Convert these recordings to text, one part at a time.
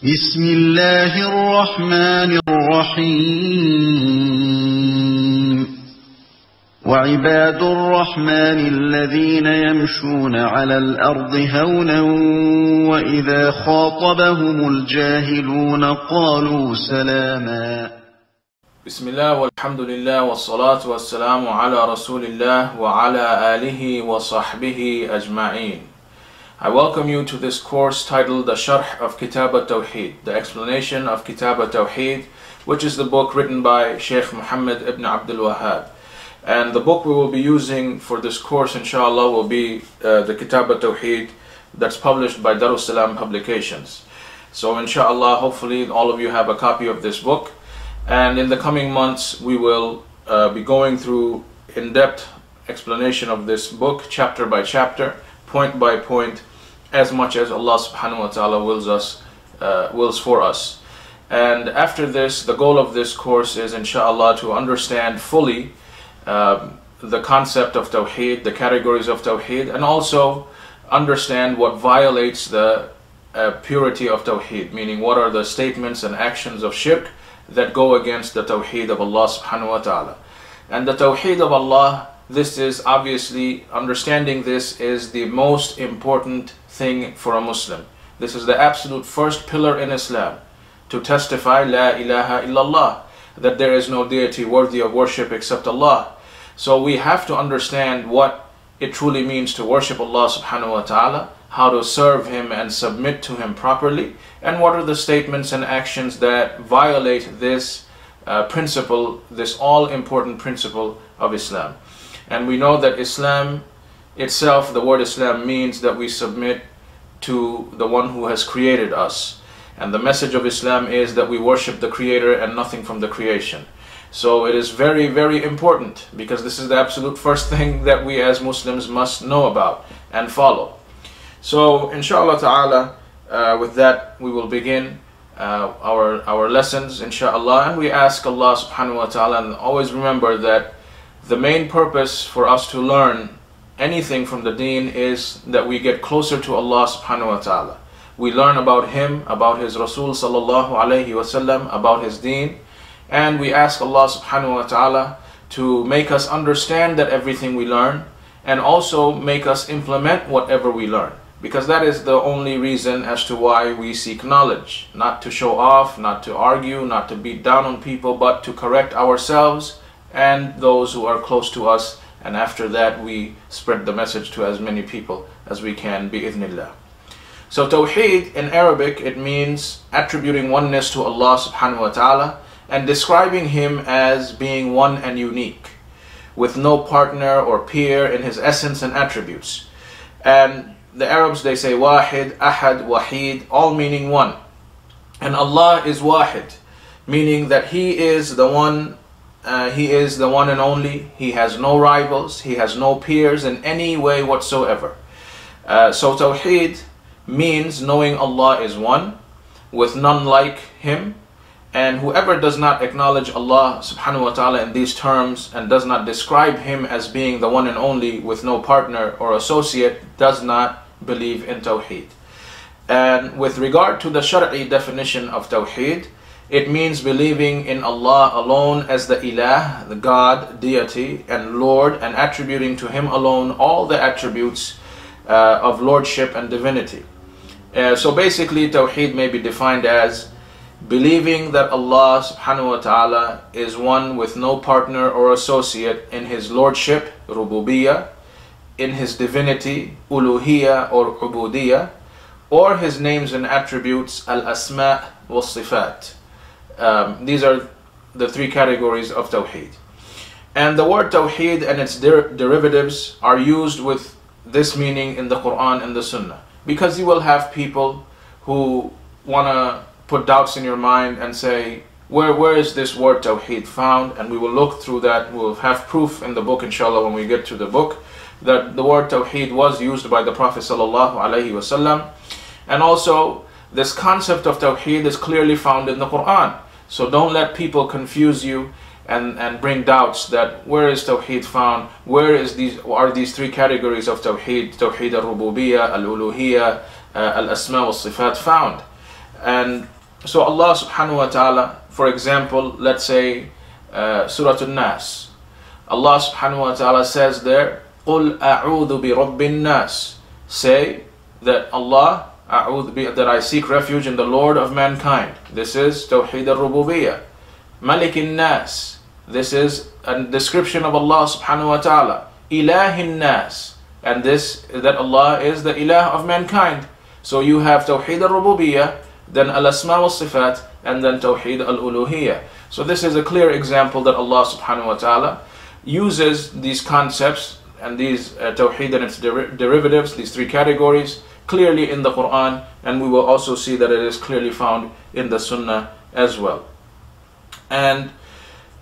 بسم الله الرحمن الرحيم وعباد الرحمن الذين يمشون على الأرض هونا وإذا خاطبهم الجاهلون قالوا سلاما. بسم الله والحمد لله والصلاة والسلام على رسول الله وعلى آله وصحبه أجمعين. I welcome you to this course titled The Sharh of Kitab at-Tawheed, the explanation of Kitab at-Tawheed, which is the book written by Sheikh Muhammad ibn Abdul Wahhab. And the book we will be using for this course, inshallah, will be the Kitab at-Tawheed that's published by Darussalam Publications. So inshallah, hopefully all of you have a copy of this book. And in the coming months, we will be going through in-depth explanation of this book, chapter by chapter, point by point, as much as Allah subhanahu wa ta'ala wills for us. And after this, the goal of this course is, inshallah, to understand fully the concept of Tawheed, the categories of Tawheed, and also understand what violates the purity of Tawheed, meaning what are the statements and actions of Shirk that go against the Tawheed of Allah subhanahu wa ta'ala. And the Tawheed of Allah, this is obviously, understanding this is the most important thing for a Muslim. This is the absolute first pillar in Islam, to testify La ilaha illallah, that there is no deity worthy of worship except Allah. So we have to understand what it truly means to worship Allah subhanahu wa ta'ala, how to serve Him and submit to Him properly, and what are the statements and actions that violate this principle, this all-important principle of Islam. And we know that Islam itself, the word Islam, means that we submit to the one who has created us. And the message of Islam is that we worship the Creator and nothing from the creation. So it is very, very important, because this is the absolute first thing that we as Muslims must know about and follow. So inshallah ta'ala, with that we will begin our lessons, inshallah. And we ask Allah subhanahu wa ta'ala, and always remember that the main purpose for us to learn anything from the deen is that we get closer to Allah subhanahu wa ta'ala. We learn about Him, about His Rasul sallallahu alayhi wasallam, about His deen, and we ask Allah subhanahu wa ta'ala to make us understand that everything we learn, and also make us implement whatever we learn. Because that is the only reason as to why we seek knowledge. Not to show off, not to argue, not to beat down on people, but to correct ourselves and those who are close to us, and after that we spread the message to as many people as we can, bi-idhnillah. So Tawheed in Arabic, it means attributing oneness to Allah subhanahu wa ta'ala and describing Him as being one and unique, with no partner or peer in His essence and attributes. And the Arabs, they say wahid, ahad, wahid, all meaning one. And Allah is wahid, meaning that He is the one and only. He has no rivals, He has no peers in any way whatsoever. So Tawheed means knowing Allah is one, with none like Him. And whoever does not acknowledge Allah subhanahu wa ta'ala in these terms and does not describe Him as being the one and only with no partner or associate does not believe in Tawheed. And with regard to the Shar'i definition of Tawheed, it means believing in Allah alone as the Ilah, the God, deity, and Lord, and attributing to Him alone all the attributes of lordship and divinity. So basically, Tawheed may be defined as believing that Allah subhanahu wa ta'ala is one with no partner or associate in His lordship, rububiyyah, in His divinity, uluhiyyah or ubudiyyah, or His names and attributes, al-asma' was-sifat. These are the three categories of Tawheed. And the word Tawheed and its derivatives are used with this meaning in the Quran and the Sunnah, because you will have people who want to put doubts in your mind and say, where is this word Tawheed found? And we will look through that. We'll have proof in the book, inshallah, when we get to the book, that the word Tawheed was used by the Prophet sallallahu alaihi wasallam. And also, this concept of Tawheed is clearly found in the Quran. So don't let people confuse you and bring doubts that where is Tawheed found? Where are these three categories of Tawheed, Tawheed al-Rububiyyah, al-Uluhiyyah, al-Asma wa sifat found? And So Allah subhanahu wa ta'ala, for example, let's say Surah An-Nas. Allah subhanahu wa ta'ala says there, قُلْ أَعُوذُ بِرَبِّ النَّاسِ. Say that Allah, that I seek refuge in the Lord of mankind. This is Tawheed al-Rububiyyah. Malik al-Nas. This is a description of Allah subhanahu wa ta'ala. Ilah al-Nas. And this, that Allah is the Ilah of mankind. So you have Tawheed al-Rububiyyah, then al-Asma wal-Sifat, and then Tawheed al-Uluhiyyah. So this is a clear example that Allah subhanahu wa ta'ala uses these concepts and these Tawheed and its derivatives, these three categories, clearly in the Quran, and we will also see that it is clearly found in the Sunnah as well. And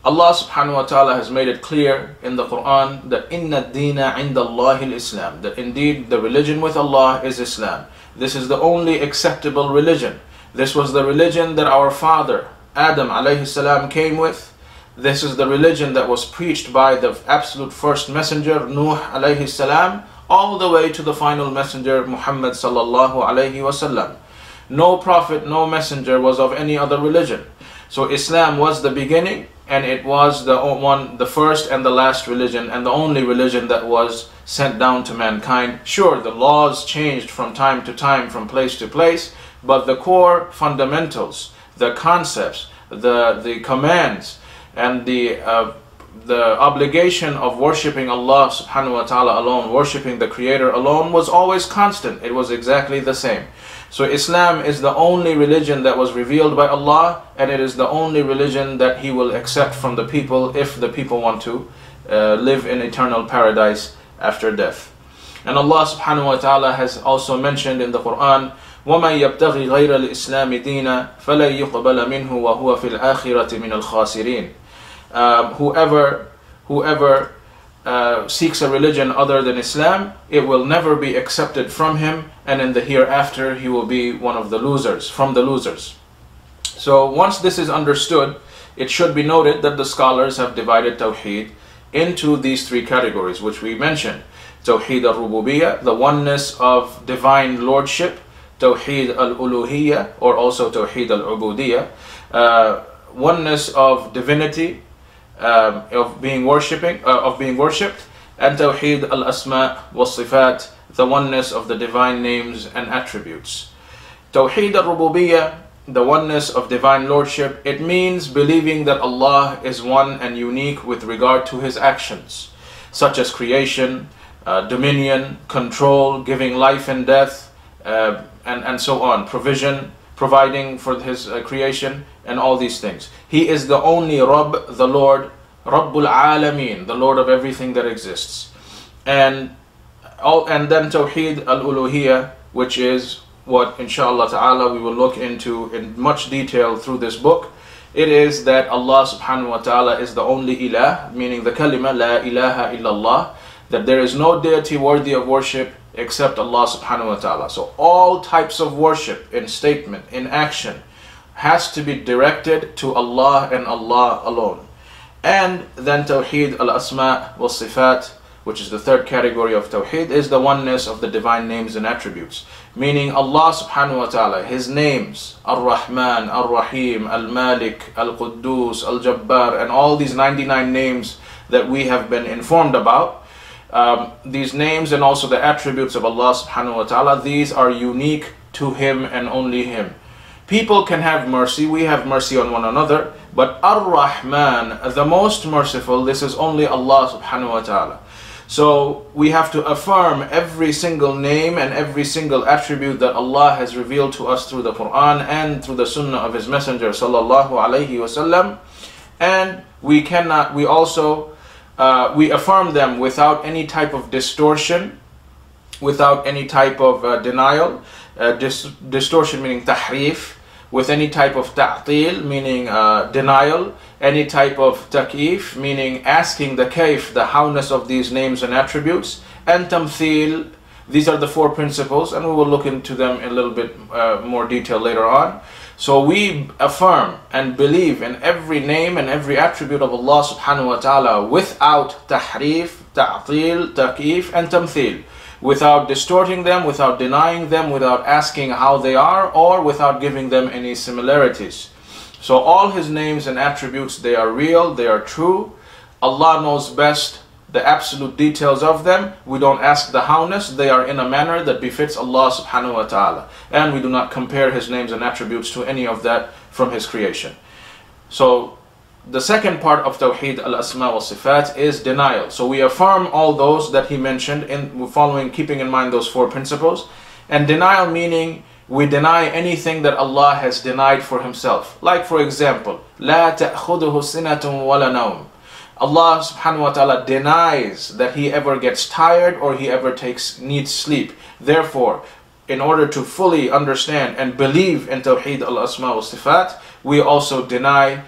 Allah subhanahu wa ta'ala has made it clear in the Quran that inna ad-deena 'inda Allahi al-Islam, that indeed the religion with Allah is Islam. This is the only acceptable religion. This was the religion that our father Adam alayhi salam came with. This is the religion that was preached by the absolute first messenger Nuh alayhi salam, all the way to the final messenger Muhammad sallallahu alayhi wasallam. No prophet, no messenger was of any other religion. So Islam was the beginning, and it was the first and the last religion, and the only religion that was sent down to mankind. Sure, the laws changed from time to time, from place to place, but the core fundamentals, the concepts, the commands, and the obligation of worshipping Allah subhanahu wa ta'ala alone, worshipping the Creator alone, was always constant. It was exactly the same. So Islam is the only religion that was revealed by Allah, and it is the only religion that He will accept from the people if the people want to live in eternal paradise after death. And Allah subhanahu wa ta'ala has also mentioned in the Quran, وَمَنْ يَبْتَغِي غَيْرَ الْإِسْلَامِ دِينًا فَلَنْ يُقْبَلَ مِنْهُ وَهُوَ فِي الْآخِرَةِ مِنَ الْخَاسِرِينَ. Whoever seeks a religion other than Islam, it will never be accepted from him, and in the hereafter he will be one of the losers, from the losers. So once this is understood, it should be noted that the scholars have divided Tawheed into these three categories which we mentioned. Tawheed al-Rububiyyah, the oneness of divine lordship. Tawheed al-Uluhiyyah, or also Tawheed al-Ubudiyyah, oneness of divinity, of being worshipped, and Tawheed al-Asma wal-Sifat, the oneness of the divine names and attributes. Tawheed al-Rububiyyah, the oneness of divine lordship, it means believing that Allah is one and unique with regard to His actions, such as creation, dominion, control, giving life and death, and so on, providing for His creation, and all these things. He is the only Rabb, the Lord, Rabbul Alameen, the Lord of everything that exists. And then Tawheed al-Uluhiyyah, which is what inshallah ta'ala we will look into in much detail through this book. It is that Allah subhanahu wa ta'ala is the only ilah, meaning the kalima la ilaha illallah, that there is no deity worthy of worship except Allah subhanahu wa ta'ala. So all types of worship, in statement, in action, has to be directed to Allah and Allah alone. And then Tawheed al-Asma wal-Sifat, which is the third category of Tawheed, is the oneness of the divine names and attributes. Meaning Allah subhanahu wa ta'ala, His names, Ar-Rahman, Ar-Rahim, Al-Malik, Al-Quddus, Al-Jabbar, and all these 99 names that we have been informed about, these names and also the attributes of Allah subhanahu wa ta'ala, these are unique to Him and only Him. People can have mercy, we have mercy on one another, but Ar-Rahman, the most merciful, this is only Allah subhanahu wa ta'ala. So we have to affirm every single name and every single attribute that Allah has revealed to us through the Quran and through the Sunnah of His Messenger sallallahu alaihi wasallam. And we affirm them without any type of distortion, without any type of denial, distortion meaning tahrif, with any type of ta'til meaning denial, any type of takif meaning asking the kayf, the howness of these names and attributes, and tamthil. These are the four principles, and we will look into them in a little bit more detail later on. So we affirm and believe in every name and every attribute of Allah subhanahu wa ta'ala without tahrif, ta'til, takif, and tamthil. without distorting them, without denying them, without asking how they are, or without giving them any similarities. So all His names and attributes, they are real, they are true. Allah knows best the absolute details of them. We don't ask the howness. They are in a manner that befits Allah subhanahu wa ta'ala. And we do not compare His names and attributes to any of that from His creation. So the second part of Tawheed, al-Asma wa Sifat, is denial. So we affirm all those that He mentioned, keeping in mind those four principles. And denial meaning we deny anything that Allah has denied for Himself. Like for example, لا تأخذه سنة ولا نوم. Allah subhanahu wa ta'ala denies that He ever gets tired or He ever needs sleep. Therefore, in order to fully understand and believe in Tawheed al-Asma wa Sifat, we also deny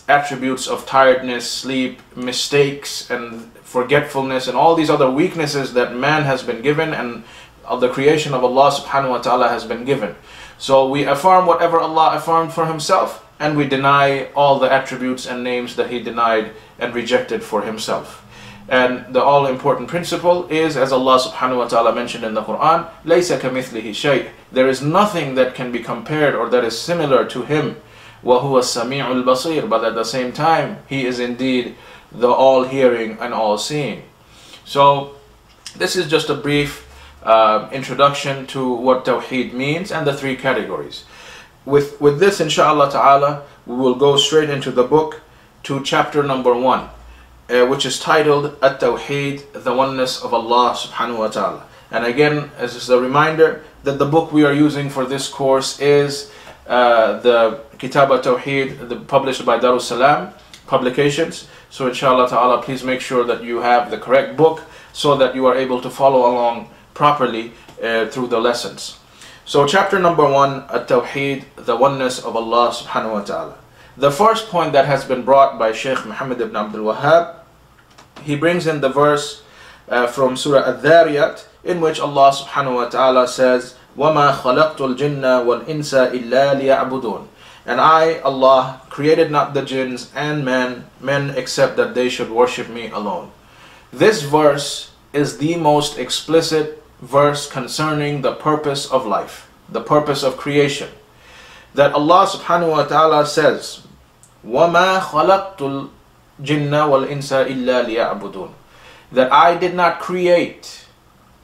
attributes of tiredness, sleep, mistakes, and forgetfulness, and all these other weaknesses that man has been given and of the creation of Allah subhanahu wa ta'ala has been given. So we affirm whatever Allah affirmed for Himself, and we deny all the attributes and names that He denied and rejected for Himself. And the all-important principle is, as Allah subhanahu wa ta'ala mentioned in the Quran, لَيْسَ كَمِثْلِهِ شَيْءٍ. There is nothing that can be compared or that is similar to Him. وَهُوَ السَّمِيعُ الْبَصِيرُ. But at the same time, He is indeed the all-hearing and all-seeing. So this is just a brief introduction to what Tawheed means and the three categories. With this, inshallah ta'ala, we will go straight into the book to chapter number 1, which is titled at-Tawheed, the Oneness of Allah subhanahu wa ta'ala. And again, as a reminder, that the book we are using for this course is the Kitab at-Tawheed, published by Darus Salam Publications. So inshallah ta'ala, please make sure that you have the correct book so that you are able to follow along properly through the lessons. So chapter number 1, at-Tawheed, the Oneness of Allah subhanahu wa ta'ala. The first point that has been brought by Shaykh Muhammad ibn Abdul Wahhab, he brings in the verse from Surah Al-Dhariyat, in which Allah subhanahu wa ta'ala says, وَمَا خَلَقْتُ الْجِنَّ وَالْإِنسَ إِلَّا لِيَعْبُدُونَ. And I, Allah, created not the jinns and men except that they should worship me alone. This verse is the most explicit verse concerning the purpose of life, the purpose of creation. That Allah subhanahu wa ta'ala says, وَمَا خَلَقْتُ الْجِنَّ وَالْإِنسَ إِلَّا لِيَعْبُدُونَ. That I did not create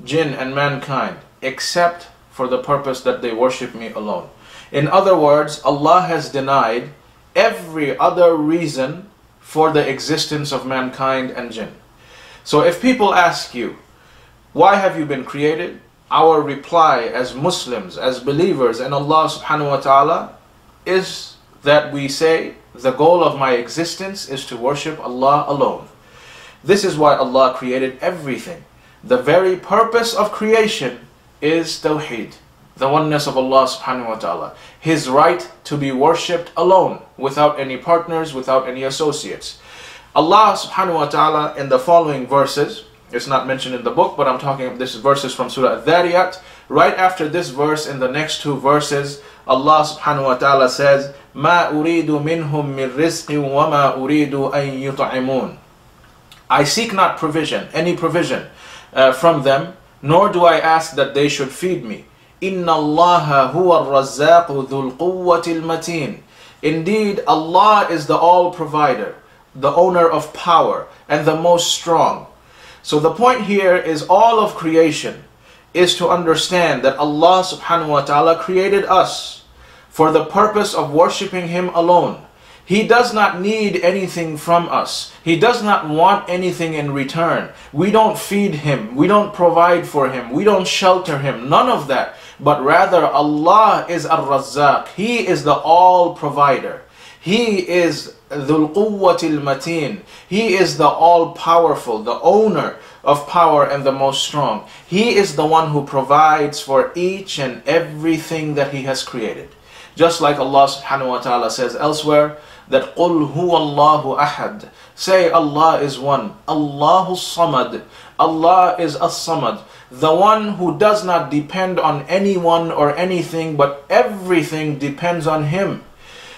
jinn and mankind except for the purpose that they worship me alone. In other words, Allah has denied every other reason for the existence of mankind and jinn. So if people ask you, why have you been created? Our reply as Muslims, as believers in Allah subhanahu wa ta'ala, is that we say, the goal of my existence is to worship Allah alone. This is why Allah created everything. The very purpose of creation is Tawheed, the oneness of Allah subhanahu wa ta'ala. His right to be worshipped alone, without any partners, without any associates. Allah subhanahu wa ta'ala in the following verses, it's not mentioned in the book, but I'm talking this verses from Surah Al-Dhariyat. Right after this verse, in the next two verses, Allah subhanahu wa ta'ala says, مَا أُرِيدُ مِنْهُمْ مِنْ رِزْقٍ وَمَا أُرِيدُ أَن يُطْعِمُونَ. I seek not provision, any provision from them, nor do I ask that they should feed me. إِنَّ اللَّهَ هُوَ الرَّزَّاقُ ذُو الْقُوَّةِ الْمَتِينَ. Indeed, Allah is the all-provider, the owner of power, and the most strong. So the point here is all of creation is to understand that Allah subhanahu wa ta'ala created us for the purpose of worshipping Him alone. He does not need anything from us. He does not want anything in return. We don't feed Him. We don't provide for Him. We don't shelter Him. None of that. But rather Allah is Ar-Razzaq. He is the all-provider. He is Dhul Quwwatil Mateen. He is the all-powerful, the owner of power and the most strong. He is the one who provides for each and everything that He has created. Just like Allah subhanahu wa ta'ala says elsewhere, that قُلْ هُوَ اللَّهُ أَحَدٌ. Say Allah is one. Allahu Samad. Allah is As-Samad. The one who does not depend on anyone or anything, but everything depends on Him.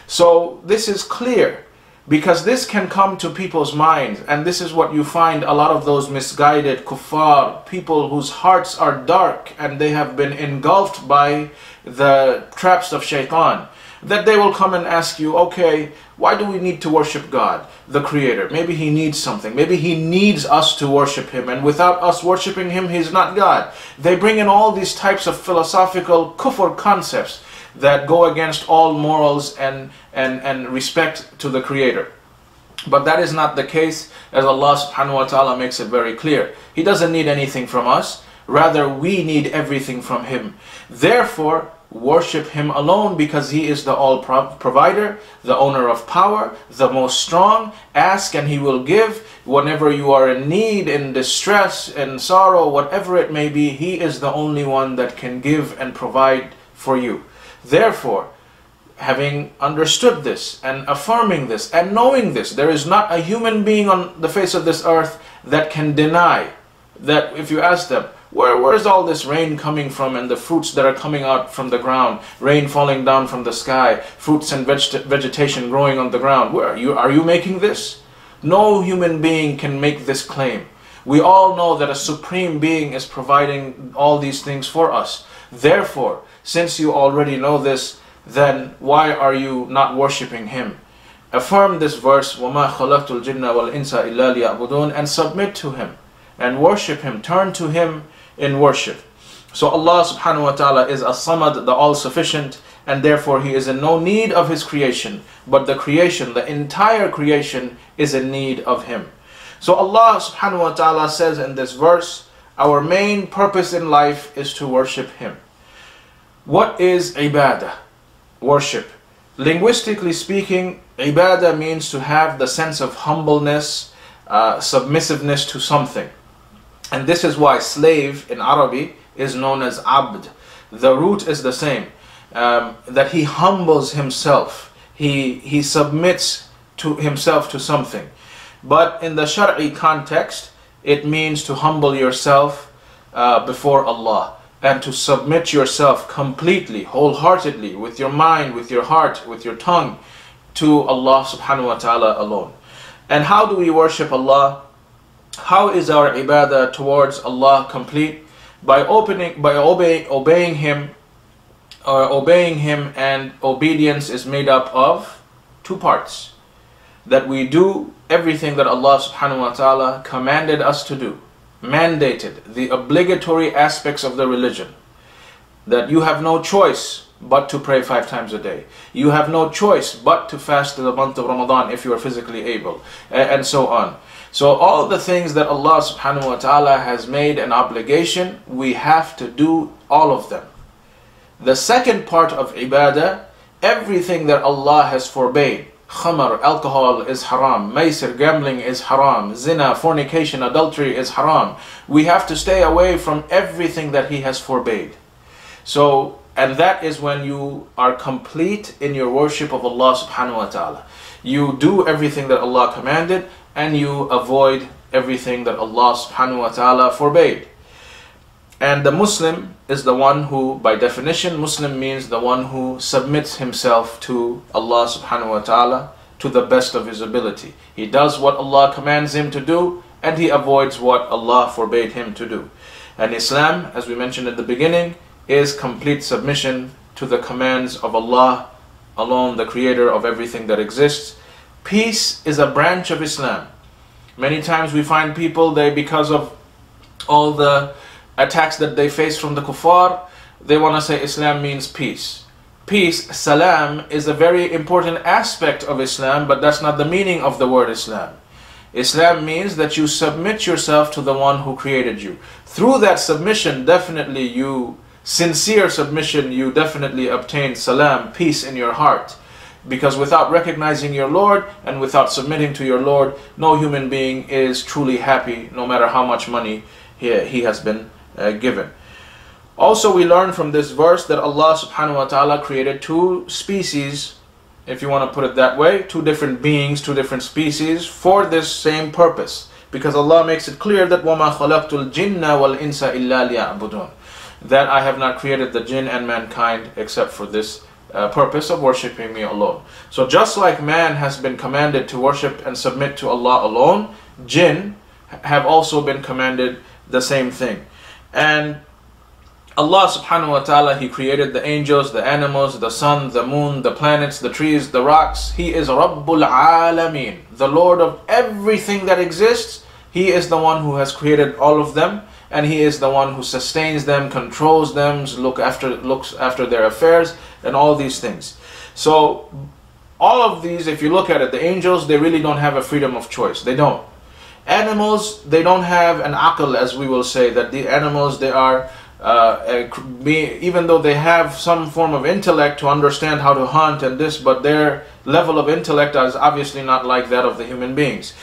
So this is clear Because this can come to people's minds, and this is what you find a lot of those misguided kuffar, people whose hearts are dark and they have been engulfed by the traps of shaitan, that they will come and ask you, okay, why do we need to worship God, the Creator? Maybe He needs something. Maybe He needs us to worship Him, and without us worshiping Him, He's not God. They bring in all these types of philosophical kufr concepts that go against all morals and respect to the Creator. But that is not the case, as Allah subhanahu wa ta'ala makes it very clear. He doesn't need anything from us, rather we need everything from Him. Therefore, worship Him alone, because He is the all-provider, the owner of power, the most strong. Ask and He will give. Whenever you are in need, in distress, in sorrow, whatever it may be, He is the only one that can give and provide for you. Therefore, having understood this and affirming this and knowing this, there is not a human being on the face of this earth that can deny that. If you ask them, where is all this rain coming from, and the fruits that are coming out from the ground, rain falling down from the sky, fruits and vegetation growing on the ground, where are you making this? No human being can make this claim. We all know that a supreme being is providing all these things for us. Therefore, since you already know this, then why are you not worshipping Him? Affirm this verse, وَمَا خَلَقْتُ الْجِنَّ وَالْإِنسَ إِلَّا لِيَعْبُدُونَ, and submit to Him and worship Him. Turn to Him in worship. So Allah subhanahu wa ta'ala is as-Samad, the all-sufficient, and therefore He is in no need of His creation, but the creation, the entire creation, is in need of Him. So Allah subhanahu wa ta'ala says in this verse, our main purpose in life is to worship Him. What is ibadah? Worship. Linguistically speaking, ibadah means to have the sense of humbleness, submissiveness to something. And this is why slave in Arabic is known as abd. The root is the same, that he humbles himself. He submits to himself to something. But in the Shar'i context, it means to humble yourself before Allah, and to submit yourself completely, wholeheartedly, with your mind, with your heart, with your tongue, to Allah subhanahu wa ta'ala alone. And how do we worship Allah? How is our ibadah towards Allah complete? By obeying Him, and obedience is made up of two parts. That we do everything that Allah subhanahu wa ta'ala commanded us to do, mandated, the obligatory aspects of the religion. That you have no choice but to pray 5 times a day. You have no choice but to fast in the month of Ramadan if you are physically able, and so on. So all the things that Allah subhanahu wa ta'ala has made an obligation, we have to do all of them. The second part of ibadah, everything that Allah has forbade. Khamar, alcohol is haram. Maisir, gambling is haram. Zina, fornication, adultery is haram. We have to stay away from everything that He has forbade. So, and that is when you are complete in your worship of Allah subhanahu wa ta'ala. You do everything that Allah commanded, and you avoid everything that Allah subhanahu wa ta'ala forbade. And the Muslim is the one who, by definition, Muslim means the one who submits himself to Allah subhanahu wa ta'ala to the best of his ability. He does what Allah commands him to do, and he avoids what Allah forbade him to do. And Islam, as we mentioned at the beginning, is complete submission to the commands of Allah alone, the creator of everything that exists. Peace is a branch of Islam. Many times we find people, because of all the attacks that they face from the kuffar, they want to say Islam means peace. Peace, salam, is a very important aspect of Islam, but that's not the meaning of the word Islam. Islam means that you submit yourself to the one who created you. Through that submission, sincere submission, you definitely obtain salam, peace in your heart. Because without recognizing your Lord and without submitting to your Lord, no human being is truly happy, no matter how much money he has been given. Also, we learn from this verse that Allah subhanahu wa ta'ala created 2 species, if you want to put it that way, 2 different beings, 2 different species, for this same purpose. Because Allah makes it clear that وَمَا خَلَقْتُ الْجِنَّ وَالْإِنسَ إِلَّا لِيَعْبُدُونَ, that I have not created the jinn and mankind except for this purpose of worshipping me alone. So just like man has been commanded to worship and submit to Allah alone, jinn have also been commanded the same thing. And Allah subhanahu wa ta'ala, He created the angels, the animals, the sun, the moon, the planets, the trees, the rocks. He is Rabbul Alameen, the Lord of everything that exists. He is the one who has created all of them, and He is the one who sustains them, controls them, looks after their affairs, and all these things. So all of these, if you look at it, the angels, they really don't have a freedom of choice. They don't. Animals, they don't have an aql, as we will say, that the animals, they are even though they have some form of intellect to understand how to hunt and this, but their level of intellect is obviously not like that of the human beings.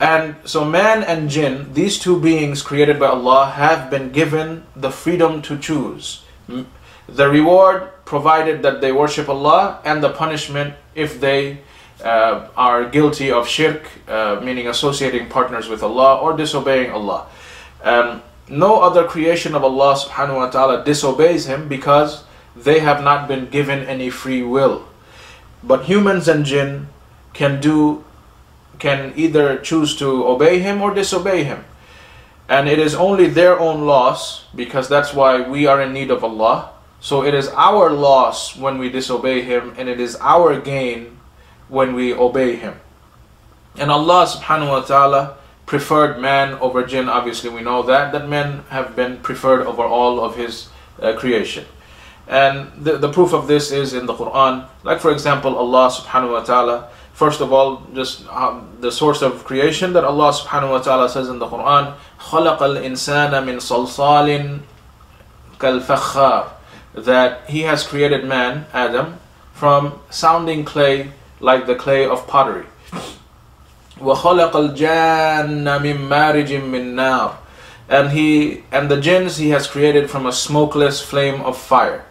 And so man and jinn, these two beings created by Allah, have been given the freedom to choose. The reward provided that they worship Allah, and the punishment if they are guilty of shirk, meaning associating partners with Allah or disobeying Allah. No other creation of Allah subhanahu wa ta'ala disobeys Him because they have not been given any free will. But humans and jinn can either choose to obey Him or disobey Him. And it is only their own loss, because that's why we are in need of Allah. So it is our loss when we disobey Him, and it is our gain when we obey Him. And Allah subhanahu wa ta'ala preferred man over jinn. Obviously we know that men have been preferred over all of His creation. And the proof of this is in the Quran. Like for example, Allah subhanahu wa ta'ala, first of all, just the source of creation, that Allah subhanahu wa ta'ala says in the Quran, خَلَقَ الْإِنسَانَ مِنْ صَلْصَالٍ كَالْفَخَّارِ, that He has created man, Adam, from sounding clay like the clay of pottery. وَخَلَقَ الْجَانَّ مِن مَارِجٍ مِّن نَارٍ, and the jinns He has created from a smokeless flame of fire.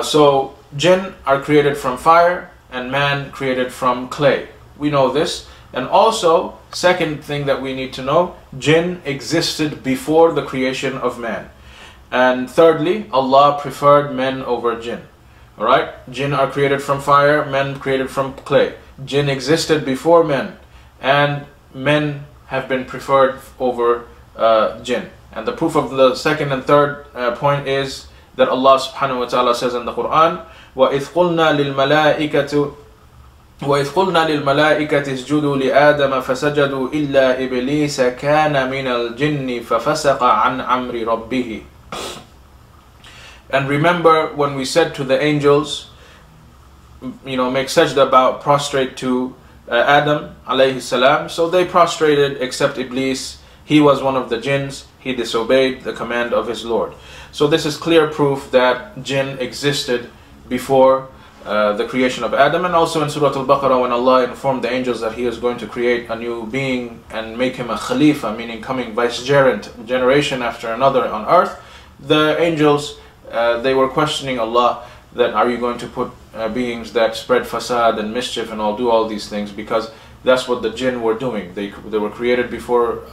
So jinn are created from fire, and man created from clay. We know this. And also, second thing that we need to know, jinn existed before the creation of man. And thirdly, Allah preferred men over jinn. Alright? Jinn are created from fire, men created from clay. Jinn existed before men, and men have been preferred over jinn. And the proof of the second and third point is that Allah subhanahu wa ta'ala says in the Quran, وَإِذْ قُلْنَا لِلْمَلَائِكَةِ اسْجُدُوا لِآدَمَ فَسَجَدُوا إِلَّا إِبْلِيسَ كَانَ مِنَ الْجِنِّ فَفَسَقَ عَنْ أَمْرِ رَبِّهِ. And remember when we said to the angels, make sajda, prostrate to Adam alayhi salam. So they prostrated except Iblis. He was one of the jinns. He disobeyed the command of his Lord. So this is clear proof that jinn existed before the creation of Adam. And also in Surah Al-Baqarah, when Allah informed the angels that He is going to create a new being and make him a khalifa, meaning coming vicegerent, generation after another on earth, the angels, they were questioning Allah, that are you going to put beings that spread fasad and mischief and do all these things, because that's what the jinn were doing. They were created before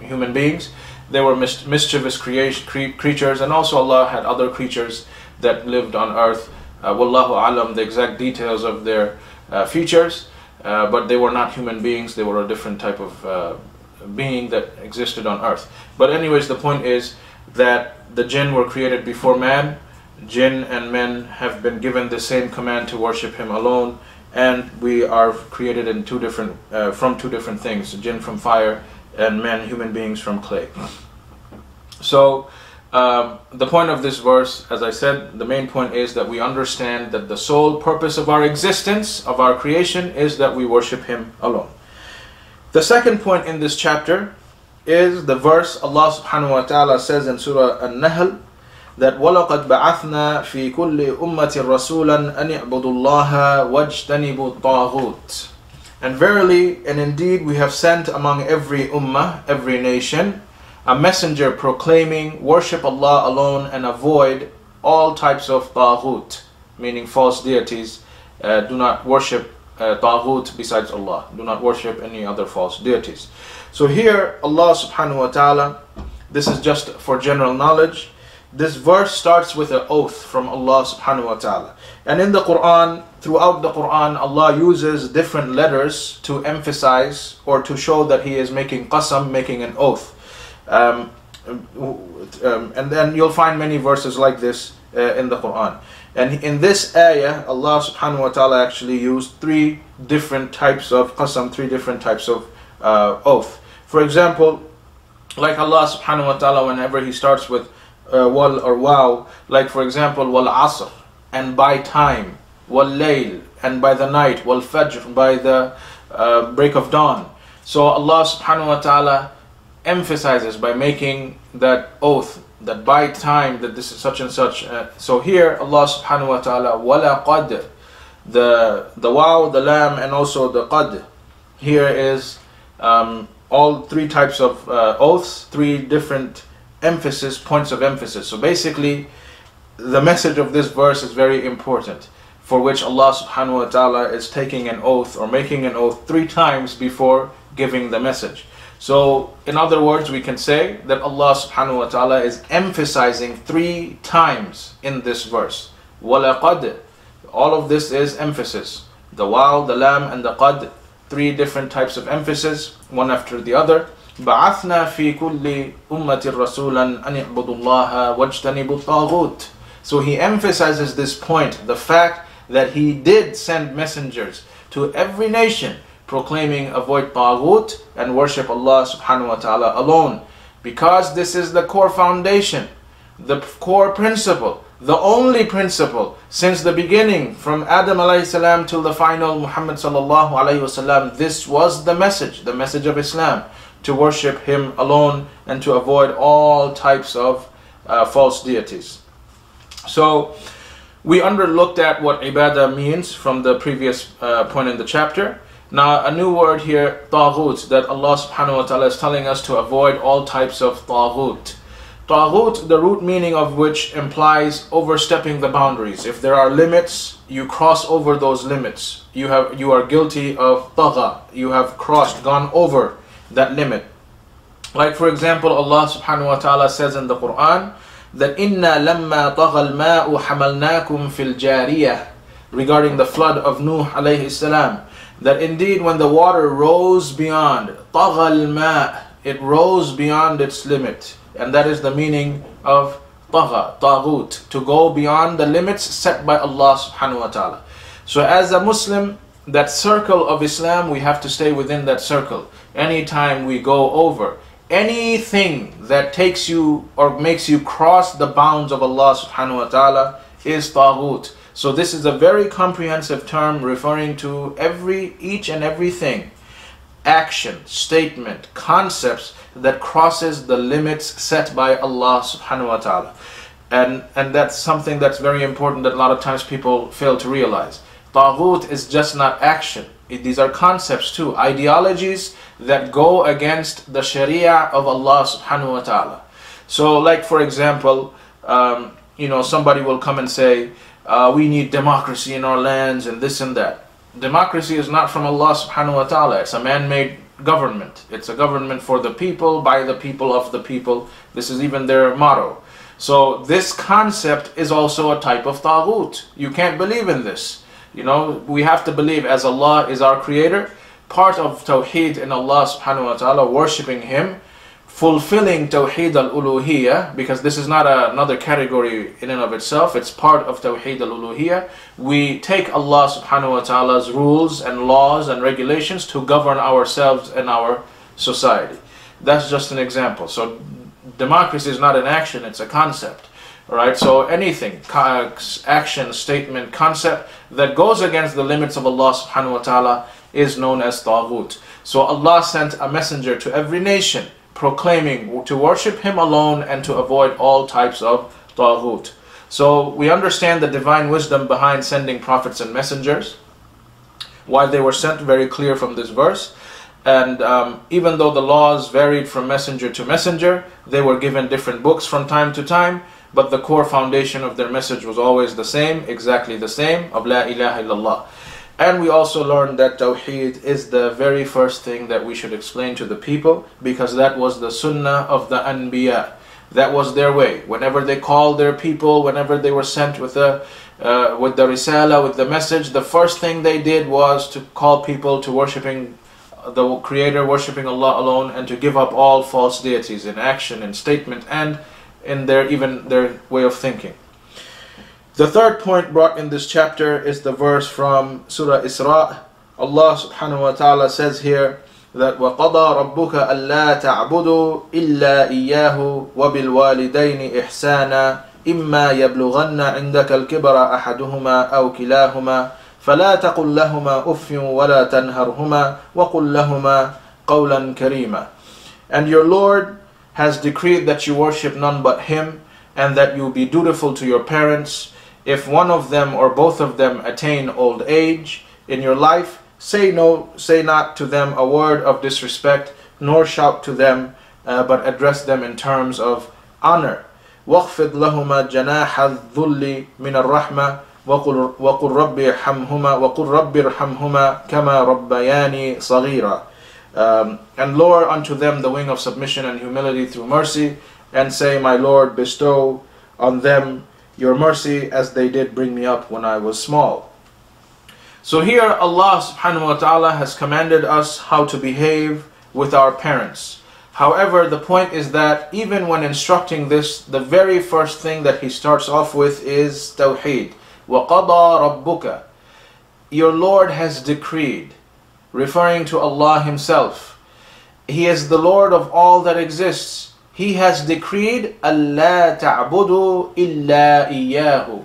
human beings. They were mischievous creatures, and also Allah had other creatures that lived on earth. Wallahu alam, the exact details of their features, but they were not human beings. They were a different type of being that existed on earth. But anyways, the point is that the jinn were created before man. Jinn and men have been given the same command to worship Him alone, and we are created in from two different things: jinn from fire, and men, human beings, from clay. So the point of this verse, as I said, the main point is that we understand that the sole purpose of our existence, of our creation, is that we worship Him alone. The second point in this chapter is the verse Allah subhanahu wa ta'ala says in Surah An-Nahl, that وَلَقَدْ بَعَثْنَا فِي كُلِّ أُمَّةٍ رَسُولًا أَنِ اعْبُدُوا اللَّهَ وَاجْتَنِبُوا الطَّاغُوتِ. And verily, and indeed, we have sent among every ummah, every nation, a messenger proclaiming, worship Allah alone and avoid all types of taghut, meaning false deities. Do not worship taghut besides Allah. Do not worship any other false deities. So here, Allah subhanahu wa ta'ala, this is just for general knowledge, this verse starts with an oath from Allah subhanahu wa ta'ala. And in the Quran, throughout the Quran, Allah uses different letters to emphasize or to show that He is making qasam, making an oath. And then you'll find many verses like this in the Quran. And in this ayah, Allah subhanahu wa ta'ala actually used three different types of qasam, three different types of oath. For example, like Allah subhanahu wa ta'ala, whenever He starts with wal or wow, like for example, wal asr, and by time, wal layl, and by the night, wal fajr, by the break of dawn. So Allah subhanahu wa ta'ala emphasizes by making that oath, that by time, that this is such and such. So here Allah subhanahu wa ta'ala, wala qad, the wow, the lam, and also the qad. Here is all three types of oaths, three different emphasis, points of emphasis. So basically, the message of this verse is very important, for which Allah subhanahu wa ta'ala is taking an oath or making an oath three times before giving the message. So in other words, we can say that Allah subhanahu wa ta'ala is emphasizing three times in this verse. وَلَقَدْ, all of this is emphasis. The wow, the lam, and the qad, three different types of emphasis, one after the other. بَعَثْنَا فِي كُلِّ أُمَّةٍ رَسُولًا أَنِ اعْبُدُوا اللَّهَ وَاجْتَنِبُوا الطَّاغُوتِ. So He emphasizes this point, the fact that He did send messengers to every nation, proclaiming avoid Tawheed and worship Allah subhanahu wa ta'ala alone, because this is the core foundation, the core principle, the only principle since the beginning, from Adam alayhi salam till the final Muhammad sallallahu alayhi wasallam. This was the message of Islam, to worship Him alone and to avoid all types of false deities. So we looked at what ibadah means from the previous point in the chapter. Now a new word here, Tawheed, that Allah subhanahu wa ta'ala is telling us to avoid all types of Tawheed. Tawheed, the root meaning of which implies overstepping the boundaries. If there are limits, you cross over those limits. You are guilty of tagha. You have gone over that limit. Like for example, Allah subhanahu wa ta'ala says in the Quran that inna lamma tagha al-ma'u hamalnakum fil jariyah, regarding the flood of Nuh alayhi salam, that indeed when the water rose beyond, tagha al-ma', it rose beyond its limit. And that is the meaning of tagha, taghut, to go beyond the limits set by Allah subhanahu wa ta'ala. So as a Muslim, that circle of Islam, we have to stay within that circle. Anytime we go over anything that takes you or makes you cross the bounds of Allah subhanahu wa ta'ala is taghut. So this is a very comprehensive term referring to each and everything, action, statement, concepts that crosses the limits set by Allah subhanahu wa ta'ala. And that's something that's very important that a lot of times people fail to realize. Taghut is just not action. These are concepts too, ideologies that go against the Sharia of Allah subhanahu wa ta'ala. So like for example, somebody will come and say, we need democracy in our lands and this and that. Democracy is not from Allah subhanahu wa ta'ala. It's a man-made government. It's a government for the people, by the people, of the people. This is even their motto. So this concept is also a type of taghut. You can't believe in this. We have to believe as Allah is our creator. Part of Tawheed in Allah subhanahu wa ta'ala, worshipping Him, fulfilling Tawheed al-Uluhiyya, because this is not another category in and of itself, it's part of Tawheed al-Uluhiyya. We take Allah subhanahu wa ta'ala's rules and laws and regulations to govern ourselves and our society. That's just an example. So democracy is not an action, it's a concept. Alright, so anything, action, statement, concept that goes against the limits of Allah subhanahu wa ta'ala is known as taghut. So Allah sent a messenger to every nation proclaiming to worship Him alone and to avoid all types of taghut. So we understand the divine wisdom behind sending prophets and messengers, why they were sent, very clear from this verse. And even though the laws varied from messenger to messenger, they were given different books from time to time, but the core foundation of their message was always the same, exactly the same, of La ilaha illallah. And we also learned that Tawheed is the very first thing that we should explain to the people, because that was the sunnah of the Anbiya. That was their way. Whenever they called their people, whenever they were sent with the risala, with the message, the first thing they did was to call people to worshipping the Creator, worshipping Allah alone, and to give up all false deities in action, in statement, and in even their way of thinking. The third point brought in this chapter is the verse from Surah Isra. Allah subhanahu wa ta'ala says here that وَقَضَى رَبُّكَ أَلَّا تَعْبُدُوا إِلَّا إِيَّاهُ وَبِالْوَالِدَيْنِ إِحْسَانًا إِمَّا يَبْلُغَنَّ عِنْدَكَ الْكِبَرَ أَحَدُهُمَا أَوْ كِلَاهُمَا فَلَا تَقُلْ لَهُمَا أُفٍّ وَلَا تَنْهَرْهُمَا وَقُلْ لَهُمَا قَوْلًا كَرِيمًا. And your Lord has decreed that you worship none but Him, and that you be dutiful to your parents. If one of them or both of them attain old age in your life, say not to them a word of disrespect, nor shout to them, but address them in terms of honor. وَاخْفِضْ لَهُمَا جَنَاحَ الذُّلِّ مِنَ الرَّحْمَةِ وَقُلْ رَبِّ ارْحَمْهُمَا كَمَا رَبَّيَانِي صَغِيرًا. And lower unto them the wing of submission and humility through mercy, and say, my Lord, bestow on them your mercy as they did bring me up when I was small. So here Allah subhanahu wa ta'ala has commanded us how to behave with our parents. However, the point is that even when instructing this, the very first thing that He starts off with is Tawheed. وَقَضَى رَبُّكَ. Your Lord has decreed, referring to Allah Himself. He is the Lord of all that exists. He has decreed أَلَّا تَعْبُدُوا إِلَّا إِيَّاهُ.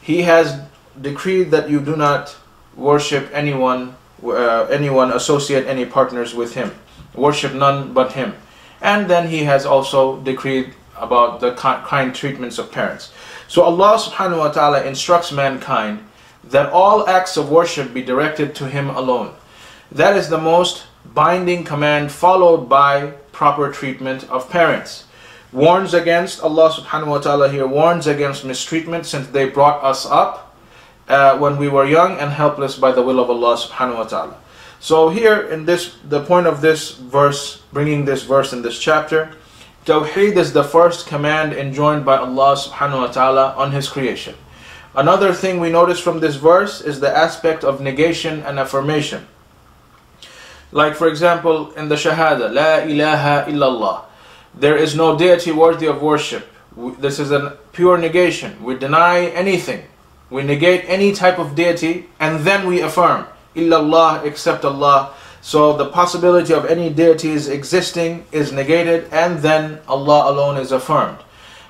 He has decreed that you do not worship anyone, associate any partners with Him. Worship none but Him. And then He has also decreed about the kind treatments of parents. So Allah subhanahu wa ta'ala instructs mankind that all acts of worship be directed to Him alone. That is the most binding command, followed by proper treatment of parents. Warns against, Allah subhanahu wa ta'ala here warns against mistreatment, since they brought us up when we were young and helpless by the will of Allah subhanahu wa ta'ala. So here in this, the point of this verse, bringing this verse in this chapter, Tawheed is the first command enjoined by Allah subhanahu wa ta'ala on His creation. Another thing we notice from this verse is the aspect of negation and affirmation. Like for example in the Shahada, La ilaha illallah. There is no deity worthy of worship. This is a pure negation. We deny anything. We negate any type of deity, and then we affirm illallah, except Allah. So the possibility of any deities existing is negated, and then Allah alone is affirmed.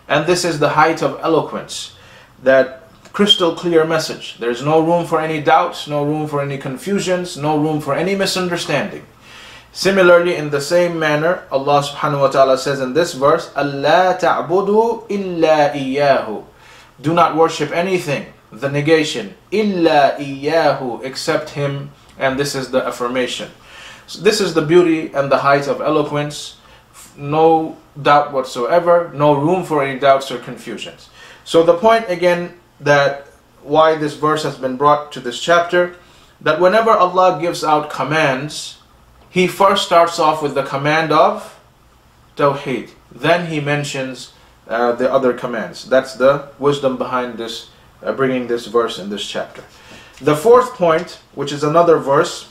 And this is the height of eloquence, that crystal clear message. There is no room for any doubts, no room for any confusions, no room for any misunderstanding. Similarly, in the same manner, Allah subhanahu wa ta'ala says in this verse, أَلَّا تَعْبُدُوا إِلَّا إِيَّاهُ. Do not worship anything, the negation, إِلَّا إِيَّاهُ, except Him, and this is the affirmation. So this is the beauty and the height of eloquence. No doubt whatsoever, no room for any doubts or confusions. So the point again, that why this verse has been brought to this chapter, that whenever Allah gives out commands, He first starts off with the command of Tawheed. Then He mentions the other commands. That's the wisdom behind this, bringing this verse in this chapter. The fourth point, which is another verse,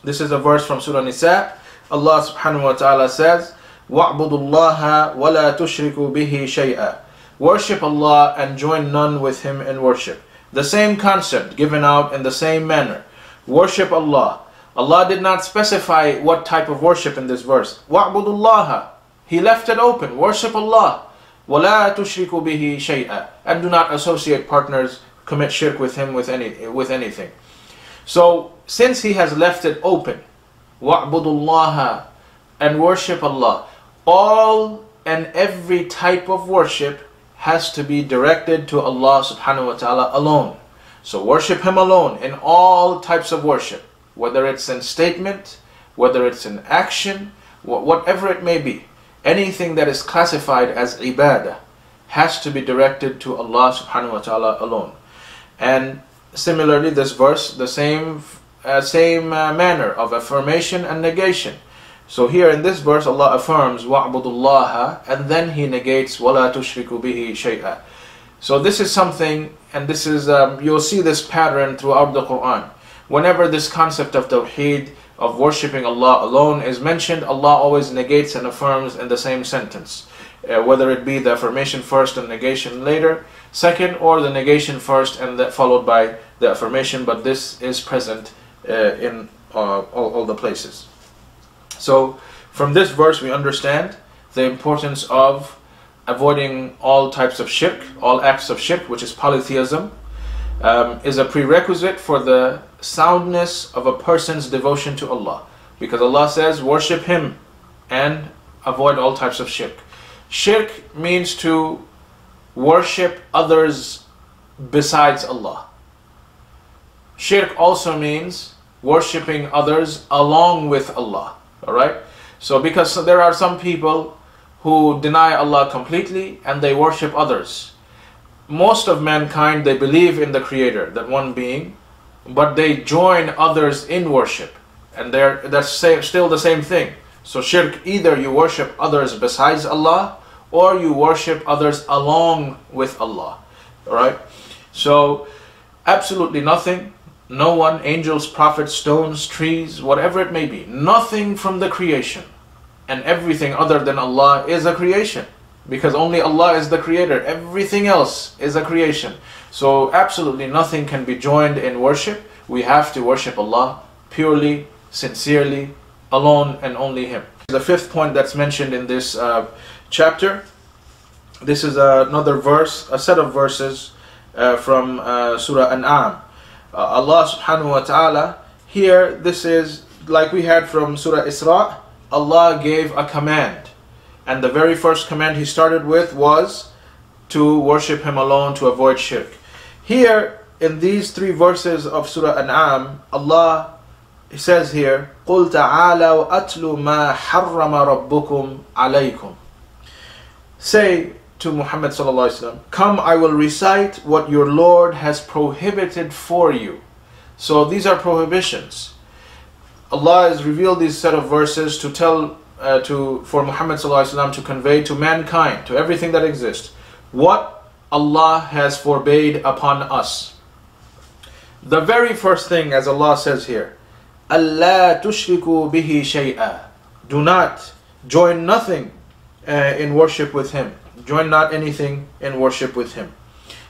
this is a verse from Surah Nisa. Allah subhanahu wa ta'ala says, وَاعْبُدُوا اللَّهَ وَلَا تُشْرِكُوا بِهِ شَيْئًا. Worship Allah and join none with Him in worship. The same concept given out in the same manner. Worship Allah. Allah did not specify what type of worship in this verse. وَاعْبُدُوا اللَّهَ. He left it open. Worship Allah. وَلَا تُشْرِكُوا بِهِ شَيْئًا. And do not associate partners, commit shirk with Him with anything. So since He has left it open, وَاعْبُدُوا اللَّهَ, and worship Allah, all and every type of worship has to be directed to Allah subhanahu wa ta'ala alone. So worship Him alone in all types of worship, whether it's in statement, whether it's in action, whatever it may be. Anything that is classified as ibadah has to be directed to Allah subhanahu wa ta'ala alone. And similarly, this verse, the same manner of affirmation and negation. So here in this verse, Allah affirms وَعْبُدُ اللَّهَ, and then He negates وَلَا تُشْرِكُوا بِهِ شَيْئًا. So this is something, and this is you'll see this pattern throughout the Quran. Whenever this concept of Tawheed, of worshipping Allah alone, is mentioned, Allah always negates and affirms in the same sentence. Whether it be the affirmation first and negation later, second, or the negation first and followed by the affirmation, but this is present in all the places. So from this verse we understand the importance of avoiding all types of shirk, all acts of shirk, which is polytheism, is a prerequisite for the soundness of a person's devotion to Allah. Because Allah says, worship Him and avoid all types of shirk. Shirk means to worship others besides Allah. Shirk also means worshipping others along with Allah. Alright? So because there are some people who deny Allah completely and they worship others. Most of mankind, they believe in the Creator, that one being, but they join others in worship, and that's still the same thing. So shirk, either you worship others besides Allah, or you worship others along with Allah. Alright? So absolutely nothing, no one, angels, prophets, stones, trees, whatever it may be, nothing from the creation and everything other than Allah is a creation, because only Allah is the Creator. Everything else is a creation. So absolutely nothing can be joined in worship. We have to worship Allah purely, sincerely, alone and only Him. The fifth point that's mentioned in this chapter, this is another verse, a set of verses from Surah An'am. Allah subhanahu wa ta'ala, here this is like we had from Surah Isra. Allah gave a command, and the very first command He started with was to worship Him alone, to avoid shirk. Here in these three verses of Surah An'am, Allah says here, قُلْ تَعَالَوْا أَتْلُ مَا حَرَّمَ رَبُّكُمْ عَلَيْكُمْ. Say to Muhammad sallallahu alaihi wasallam, come, I will recite what your Lord has prohibited for you. So these are prohibitions. Allah has revealed these set of verses to tell, for Muhammad sallallahu alaihi wasallam to convey to mankind, to everything that exists, what Allah has forbade upon us. The very first thing, as Allah says here, أَلَّا تُشْرِكُوا بِهِ شَيْئًا. Do not join nothing in worship with Him. Join not anything in worship with Him.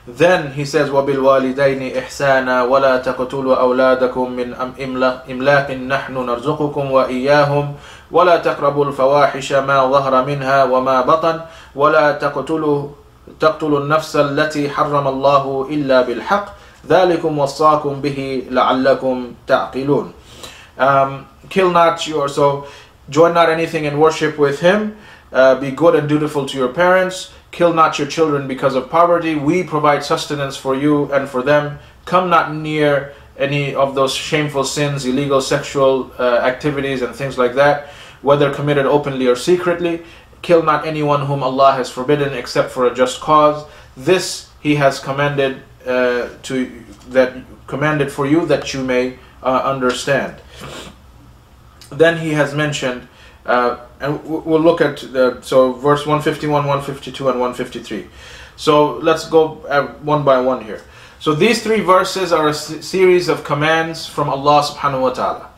Then He says, وَبِالْوَالِدَيْنِ إِحْسَانًا وَلَا تَقْتُلُوا أَوْلَادَكُم مِّنْ إِمْلَاقٍ نَحْنُ نَرْزُقُكُمْ وَإِيَّاهُمْ وَلَا تَقْرَبُوا الْفَوَاحِشَ مَا ظَهَرَ مِنْهَا وَمَا بَطَنَ وَلَا تَقْتُلُوا النَّفْسَ الَّتِي حَرَّمَ اللَّهُ إِلَّا بِالْحَقِّ ذَلِكُمْ وَصَّاكُمْ بِهِ لَعَلَّكُمْ تَعْقِلُونَ. Kill not so join not anything in worship with Him. Be good and dutiful to your parents. Kill not your children because of poverty. We provide sustenance for you and for them. Come not near any of those shameful sins, illegal sexual activities and things like that, whether committed openly or secretly. Kill not anyone whom Allah has forbidden except for a just cause. This He has commanded commanded for you that you may understand. Then He has mentioned, and we'll look at verse 151, 152, and 153. So let's go one by one here. So these three verses are a series of commands from Allah subhanahu wa ta'ala.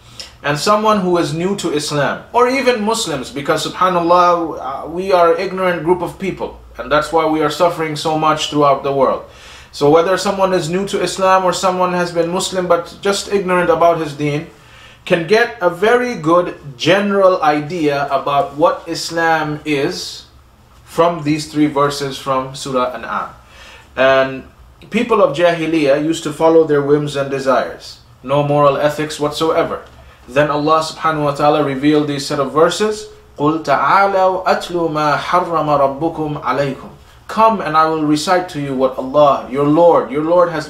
And someone who is new to Islam, or even Muslims, because subhanallah, we are an ignorant group of people, and that's why we are suffering so much throughout the world. So whether someone is new to Islam or someone has been Muslim but just ignorant about his deen, can get a very good general idea about what Islam is from these three verses from Surah An'am. And people of Jahiliyyah used to follow their whims and desires, no moral ethics whatsoever. Then Allah subhanahu wa ta'ala revealed these set of verses, قُلْ تَعَالَوْا أَتْلُوا مَا حَرَّمَ رَبُّكُمْ عَلَيْكُمْ. Come and I will recite to you what Allah, your Lord has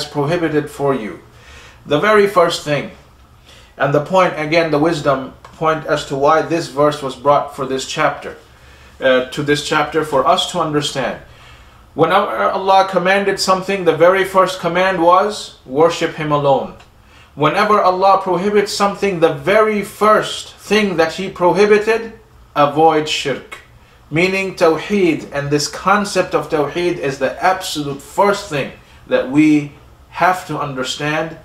prohibited for you. The very first thing, and the point, again, the wisdom point as to why this verse was brought for this chapter, for us to understand. Whenever Allah commanded something, the very first command was worship Him alone. Whenever Allah prohibits something, the very first thing that He prohibited, avoid shirk. Meaning Tawheed, and this concept of Tawheed is the absolute first thing that we have to understand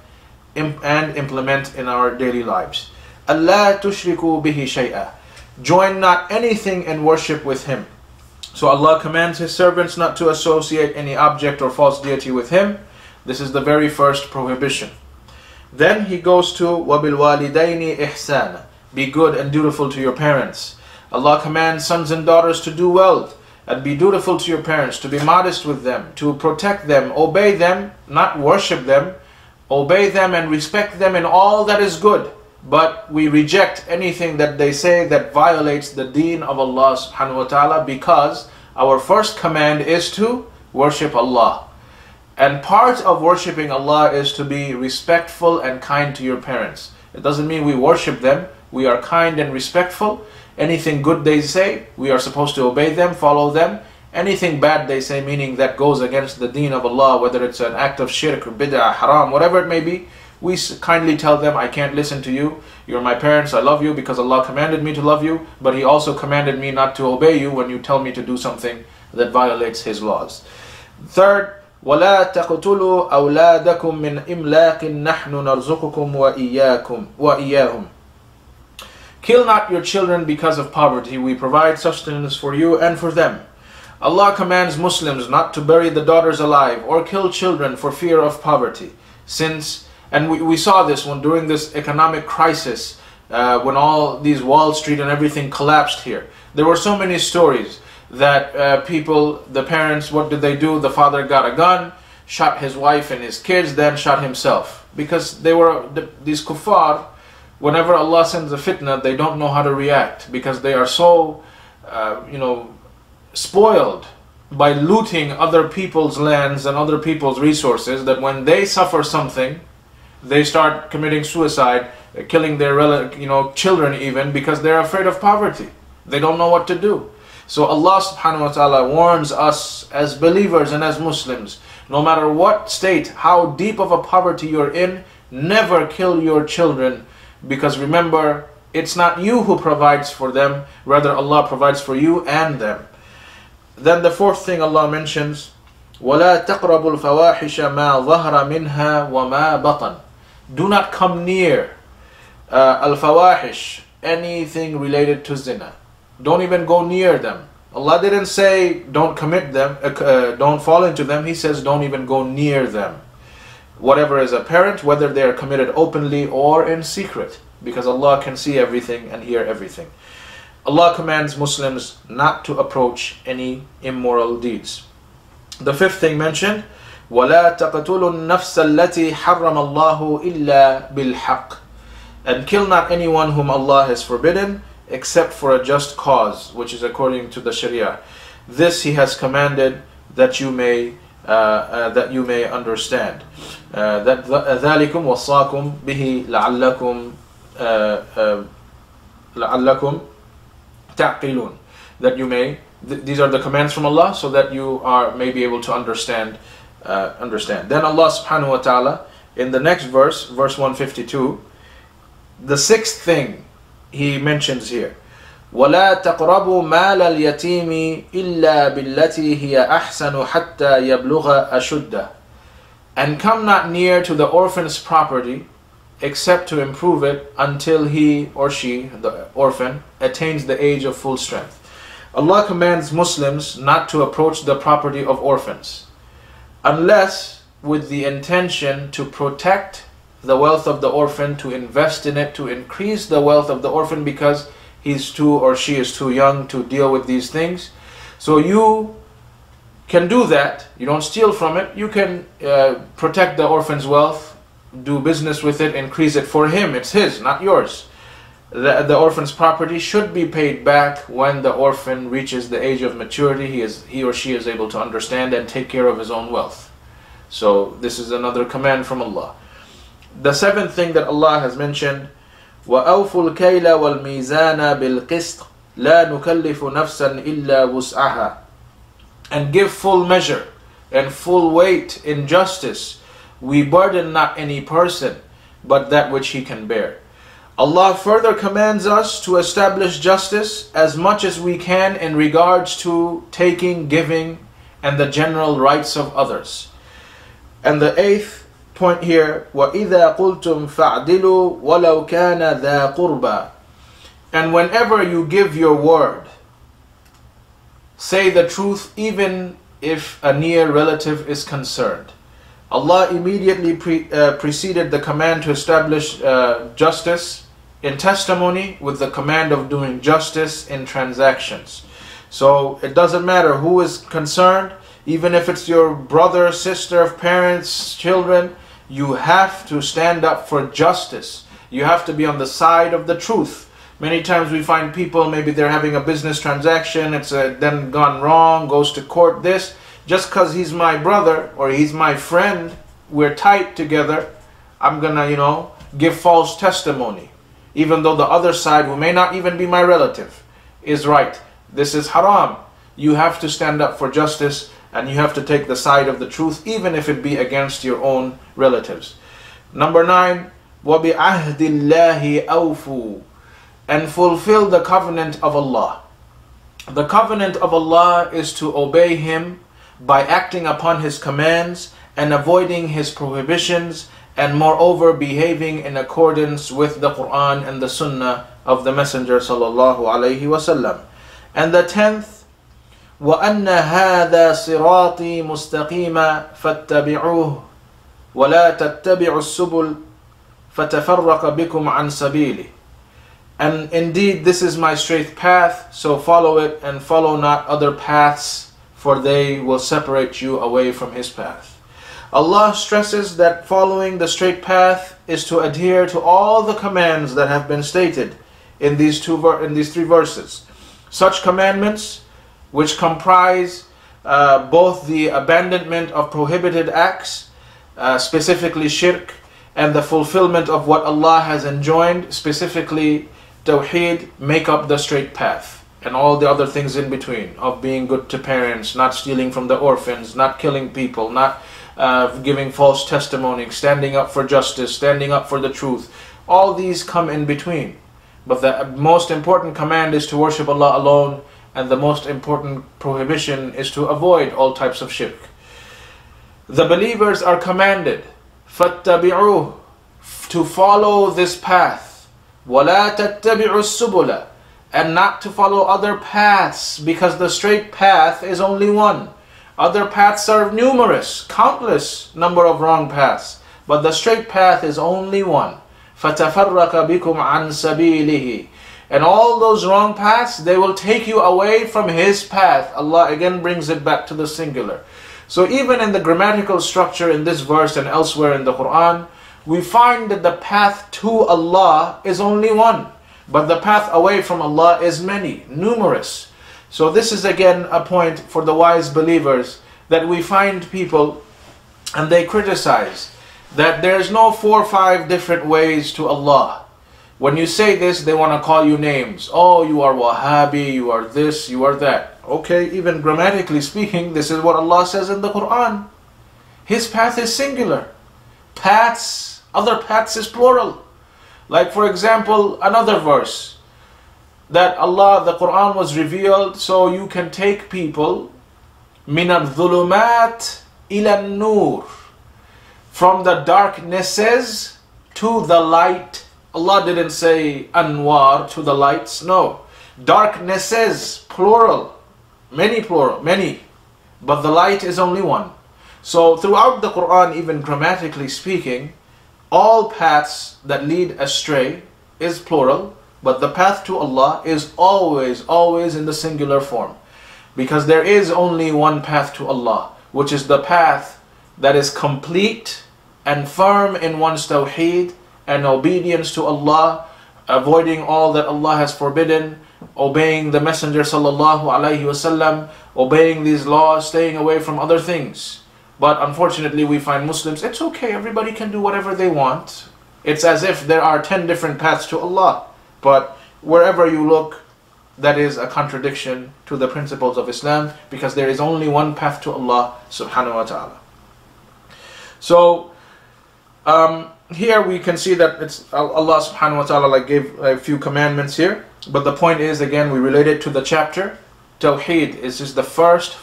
and implement in our daily lives. Allah tushriku bihi shay'a. Join not anything in worship with Him. So Allah commands His servants not to associate any object or false deity with Him. This is the very first prohibition. Then He goes to وَبِالْوَالِدَيْنِ إِحْسَانًا. Be good and dutiful to your parents. Allah commands sons and daughters to do well and be dutiful to your parents, to be modest with them, to protect them, obey them, not worship them, obey them and respect them in all that is good. But we reject anything that they say that violates the deen of Allah subhanahu wa ta'ala, because our first command is to worship Allah. And part of worshipping Allah is to be respectful and kind to your parents. It doesn't mean we worship them. We are kind and respectful. Anything good they say, we are supposed to obey them, follow them. Anything bad they say, meaning that goes against the deen of Allah, whether it's an act of shirk or bid'ah, haram, whatever it may be, we kindly tell them, I can't listen to you. You're my parents. I love you because Allah commanded me to love you, but He also commanded me not to obey you when you tell me to do something that violates His laws. Third, وَلَا تَقْتُلُوا أَوْلَادَكُمْ مِنْ إِمْلَاقٍ نَحْنُ نَرْزُقُكُمْ وَإِيَّاهُمْ. Kill not your children because of poverty. We provide sustenance for you and for them. Allah commands Muslims not to bury the daughters alive or kill children for fear of poverty. And we saw this one during this economic crisis, when all these Wall Street and everything collapsed here. There were so many stories that people, the parents, what did they do? The father got a gun, shot his wife and his kids, then shot himself. Because they were, these kuffar, whenever Allah sends a fitna, they don't know how to react, because they are so, spoiled by looting other people's lands and other people's resources, that when they suffer something, they start committing suicide, killing their children even, because they're afraid of poverty. They don't know what to do. So Allah subhanahu wa ta'ala warns us as believers and as Muslims, no matter what state, how deep of a poverty you're in, never kill your children, because remember, it's not you who provides for them, rather Allah provides for you and them. Then the fourth thing Allah mentions, وَلَا تَقْرَبُوا الْفَوَاحِشَ مَا ظَهَرَ مِنْهَا وَمَا بَطَنَ. Do not come near al-fawahish, anything related to zina. Don't even go near them. Allah didn't say don't commit them, don't fall into them. He says don't even go near them. Whatever is apparent, whether they are committed openly or in secret, because Allah can see everything and hear everything. Allah commands Muslims not to approach any immoral deeds. The fifth thing mentioned, وَلَا تَقْتُلُوا النَّفْسَ الَّتِي حَرَّمَ اللَّهُ إِلَّا بِالْحَقِّ. And kill not anyone whom Allah has forbidden, except for a just cause, which is according to the Sharia. This He has commanded that you may understand. ذَلِكُمْ وَصَّاكُمْ بِهِ لَعَلَّكُمْ تَعْقِلُونَ. That you may, these are the commands from Allah, so that you may be able to understand. Then Allah subhanahu wa ta'ala, in the next verse, verse 152, the sixth thing He mentions here, وَلَا تَقْرَبُوا مَالَ الْيَتِيمِ إِلَّا بِالَّتِي هِيَ أَحْسَنُ حَتَّى يَبْلُغَ أَشُدَّهُ. And come not near to the orphan's property, except to improve it until he or she, the orphan, attains the age of full strength. Allah commands Muslims not to approach the property of orphans, unless with the intention to protect the wealth of the orphan, to invest in it, to increase the wealth of the orphan, because he's too or she is too young to deal with these things. So you can do that. You don't steal from it. You can protect the orphan's wealth, do business with it, increase it for him. It's his, not yours. The orphan's property should be paid back when the orphan reaches the age of maturity. He or she is able to understand and take care of his own wealth. So this is another command from Allah. The seventh thing that Allah has mentioned, وَأَوْفُوا الْكَيْلَ وَالْمِيزَانَ بِالْقِسْطِ لَا نُكَلِّفُ نَفْسًا إِلَّا وُسْعَهَا. And give full measure and full weight in justice. We burden not any person, but that which he can bear. Allah further commands us to establish justice as much as we can in regards to taking, giving, and the general rights of others. And the eighth point here, وَإِذَا قُلْتُمْ فَاعْدِلُوا وَلَوْ كَانَ ذَا قُرْبَى. And whenever you give your word, say the truth even if a near relative is concerned. Allah immediately preceded the command to establish justice in testimony with the command of doing justice in transactions. So it doesn't matter who is concerned, even if it's your brother, sister, parents, children, you have to stand up for justice. You have to be on the side of the truth. Many times we find people, maybe they're having a business transaction, it's then gone wrong, goes to court, this. Just because he's my brother or he's my friend, we're tight together, I'm gonna, give false testimony. Even though the other side, who may not even be my relative, is right. This is haram. You have to stand up for justice and you have to take the side of the truth, even if it be against your own relatives. Number 9, وَبِعَهْدِ اللَّهِ أَوْفُوا. And fulfill the covenant of Allah. The covenant of Allah is to obey Him by acting upon His commands and avoiding His prohibitions, and moreover behaving in accordance with the Quran and the Sunnah of the Messenger sallallahu alaihi wasallam. And the 10th, وَأَنَّ هَذَا صِرَاطِي مُسْتَقِيمًا فَاتَّبِعُوهُ وَلَا تَتَّبِعُوا السُّبُلَ فَتَفَرَّقَ بِكُمْ عَنْ سَبِيلِهِ. And indeed this is my straight path, so follow it and follow not other paths, for they will separate you away from His path. Allah stresses that following the straight path is to adhere to all the commands that have been stated in these three verses. Such commandments which comprise both the abandonment of prohibited acts, specifically shirk, and the fulfillment of what Allah has enjoined, specifically Tawheed, make up the straight path. And all the other things in between, of being good to parents, not stealing from the orphans, not killing people, not giving false testimony, standing up for justice, standing up for the truth. All these come in between. But the most important command is to worship Allah alone, and the most important prohibition is to avoid all types of shirk. The believers are commanded, فَاتَّبِعُوهُ, to follow this path, وَلَا تَتَّبِعُوا السُّبُلَ, and not to follow other paths, because the straight path is only one. Other paths are numerous, countless number of wrong paths, but the straight path is only one. فَتَفَرَّقَ بِكُمْ عَنْ سَبِيلِهِ. And all those wrong paths, they will take you away from His path. Allah again brings it back to the singular. So even in the grammatical structure in this verse and elsewhere in the Quran, we find that the path to Allah is only one, but the path away from Allah is many, numerous. So this is again a point for the wise believers, that we find people and they criticize that there's no 4 or 5 different ways to Allah. When you say this, they want to call you names. Oh, you are Wahhabi, you are this, you are that. Okay, even grammatically speaking, this is what Allah says in the Quran. His path is singular. Paths, other paths is plural. Like for example, another verse, that Allah, the Quran was revealed so you can take people مِنَ الظُّلُمَاتِ إِلَى النُّورِ, from the darknesses to the light. Allah didn't say anwar, to the lights, no. Darknesses, plural, many, but the light is only one. So throughout the Quran, even grammatically speaking, all paths that lead astray is plural, but the path to Allah is always in the singular form. Because there is only one path to Allah, which is the path that is complete and firm in one's Tawheed and obedience to Allah, avoiding all that Allah has forbidden, obeying the Messenger sallallahu alaihi wasallam, obeying these laws, staying away from other things. But unfortunately we find Muslims, it's okay, everybody can do whatever they want. It's as if there are 10 different paths to Allah. But wherever you look, that is a contradiction to the principles of Islam, because there is only one path to Allah subhanahu wa ta'ala. So here we can see that it's Allah subhanahu wa ta'ala like gave a few commandments here, but the point is, again, we relate it to the chapter. Tawheed is just the first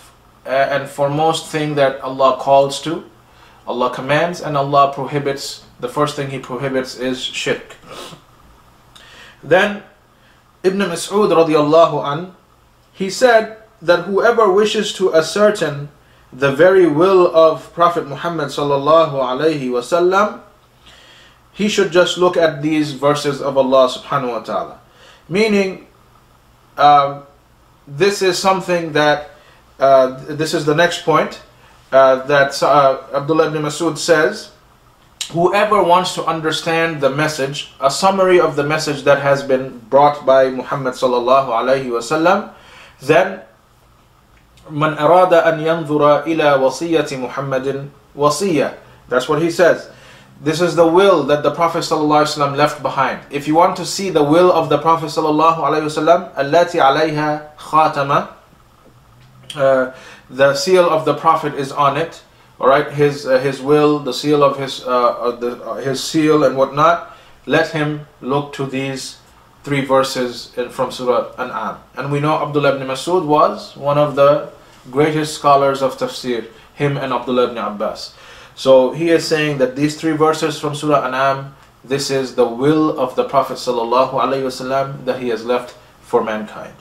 and foremost thing that Allah calls to. Allah commands and Allah prohibits. The first thing He prohibits is shirk. Then Ibn Mas'ud radiallahu an, he said that whoever wishes to ascertain the very will of Prophet Muhammad sallallahu alaihi wasallam, he should just look at these verses of Allah subhanahu wa ta'ala. Meaning, this is something that, this is the next point, that Abdullah ibn Mas'ud says, whoever wants to understand the message, a summary of the message that has been brought by Muhammad sallallahu alaihi wasallam, then man arada an yanzura ila wasiyati Muhammadin wasiyah. That's what he says. This is the will that the Prophet sallallahu alaihi wasallam left behind. If you want to see the will of the Prophet sallallahu alaihi wasallam, allati alayha khatama, the seal of the Prophet is on it. All right, his will, the seal of his seal and whatnot. Let him look to these 3 verses from Surah An'am. And we know Abdullah ibn Mas'ud was one of the greatest scholars of tafsir, him and Abdullah ibn Abbas. So he is saying that these 3 verses from Surah An'am, this is the will of the Prophet sallallahu alaihi wasallam that he has left for mankind.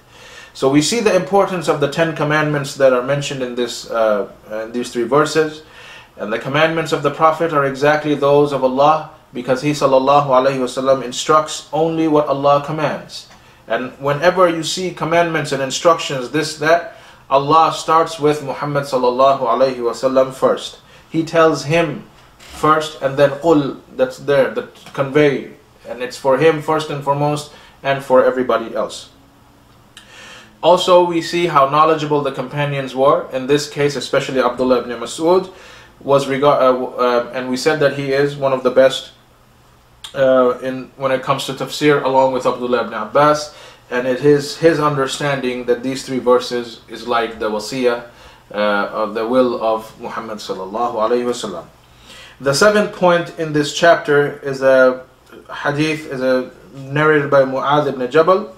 So we see the importance of the 10 commandments that are mentioned in these 3 verses. And the commandments of the Prophet are exactly those of Allah, because he sallallahu alaihi wasallam instructs only what Allah commands. And whenever you see commandments and instructions, this, that, Allah starts with Muhammad sallallahu alaihi wasallam first. He tells him first, and then qul, that's there, that convey, and it's for him first and foremost, and for everybody else. Also, we see how knowledgeable the companions were. In this case, especially Abdullah ibn Mas'ud was and we said that he is one of the best when it comes to tafsir, along with Abdullah ibn Abbas. And it is his understanding that these 3 verses is like the wasiyah of the will of Muhammad sallallahu alaihi wasallam. The 7th point in this chapter is a hadith, narrated by Mu'adh ibn Jabal.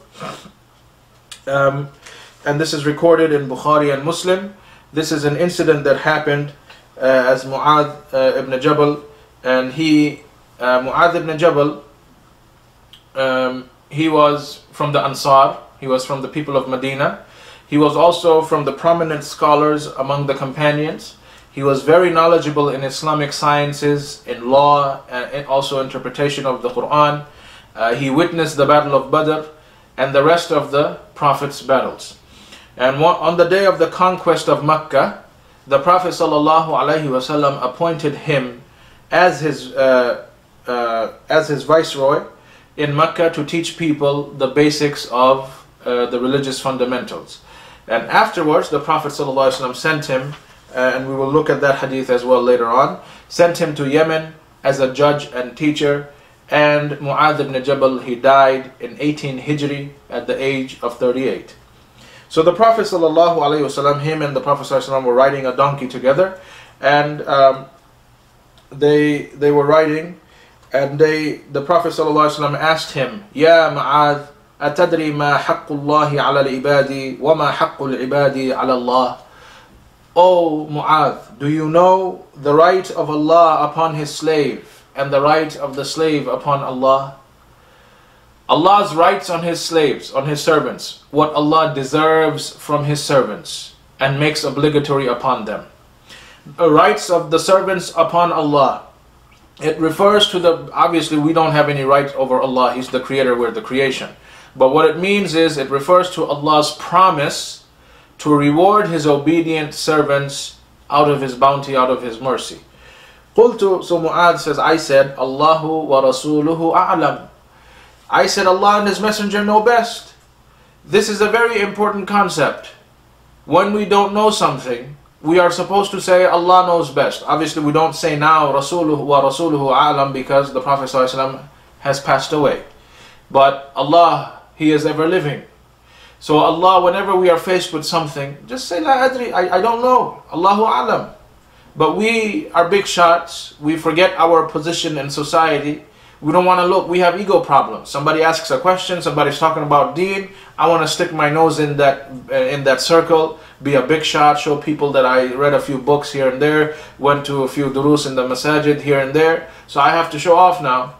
And this is recorded in Bukhari and Muslim. This is an incident that happened as Mu'adh ibn Jabal, and Mu'adh ibn Jabal, he was from the Ansar, he was from the people of Medina. He was also from the prominent scholars among the companions. He was very knowledgeable in Islamic sciences, in law, and also interpretation of the Quran. He witnessed the Battle of Badr and the rest of the Prophet's battles. And on the day of the conquest of Mecca, the Prophet ﷺ appointed him as his viceroy in Mecca to teach people the basics of the religious fundamentals. And afterwards, the Prophet ﷺ sent him, and we will look at that hadith as well later on, sent him to Yemen as a judge and teacher. And Mu'adh ibn Jabal, he died in 18 Hijri at the age of 38. So the Prophet ﷺ, him and the Prophet ﷺ were riding a donkey together, and they were riding, and the Prophet ﷺ asked him, Ya Mu'adh, atadri ma haqqullahi ala al-ibadi wa ma haqqul ibadi ala Allah? O Mu'adh, do you know the right of Allah upon His slave and the right of the slave upon Allah? Allah's rights on His slaves, on His servants, what Allah deserves from His servants and makes obligatory upon them. The rights of the servants upon Allah, it refers to obviously we don't have any right over Allah, He's the creator, we're the creation. But what it means is, it refers to Allah's promise to reward His obedient servants out of His bounty, out of His mercy. Qultu, so Mu'adh says, I said, Allahu wa rasuluhu a'lam. I said, Allah and His Messenger know best. This is a very important concept. When we don't know something, we are supposed to say Allah knows best. Obviously, we don't say now Rasuluhu wa Rasuluhu a'lam because the Prophet ﷺ has passed away. But Allah, He is ever living. So Allah, whenever we are faced with something, just say La adri, I don't know. Allahu a'lam. But we are big shots. We forget our position in society. We don't want to look. We have ego problems. Somebody asks a question. Somebody's talking about deen. I want to stick my nose in that circle, be a big shot, show people that I read a few books here and there, went to a few durus in the masajid here and there. So I have to show off now.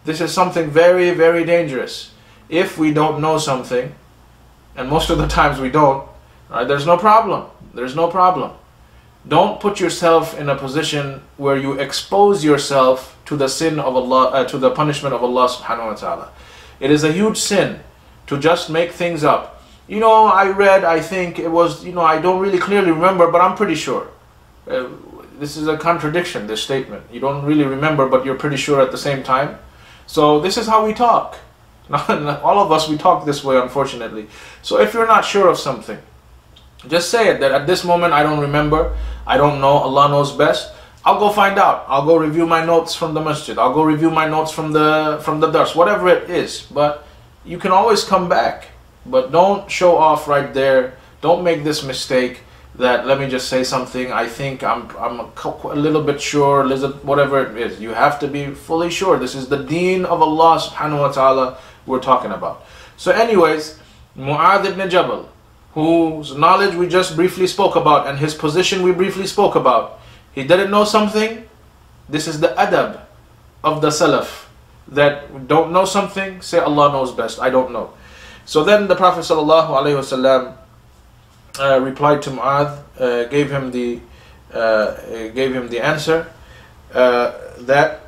This is something very, very dangerous. If we don't know something, and most of the times we don't, right, there's no problem. There's no problem. Don't put yourself in a position where you expose yourself to the sin of Allah, to the punishment of Allah subhanahu wa ta'ala. It is a huge sin to just make things up. You know, I read, I think it was, you know, I don't really clearly remember, but I'm pretty sure. This is a contradiction, this statement. You don't really remember, but you're pretty sure at the same time. So this is how we talk. All of us, we talk this way, unfortunately. So if you're not sure of something, just say it, that at this moment I don't remember, I don't know, Allah knows best. I'll go find out. I'll go review my notes from the masjid. I'll go review my notes from the dars, whatever it is. But you can always come back. But don't show off right there. Don't make this mistake that, let me just say something, I think I'm a little bit sure, whatever it is. You have to be fully sure. This is the deen of Allah subhanahu wa ta'ala we're talking about. So anyways, Mu'adh ibn Jabal, whose knowledge we just briefly spoke about and his position we briefly spoke about, he didn't know something. This is the adab of the Salaf, that don't know something, say Allah knows best, I don't know. So then the Prophet ﷺ replied to Mu'adh, gave him the answer that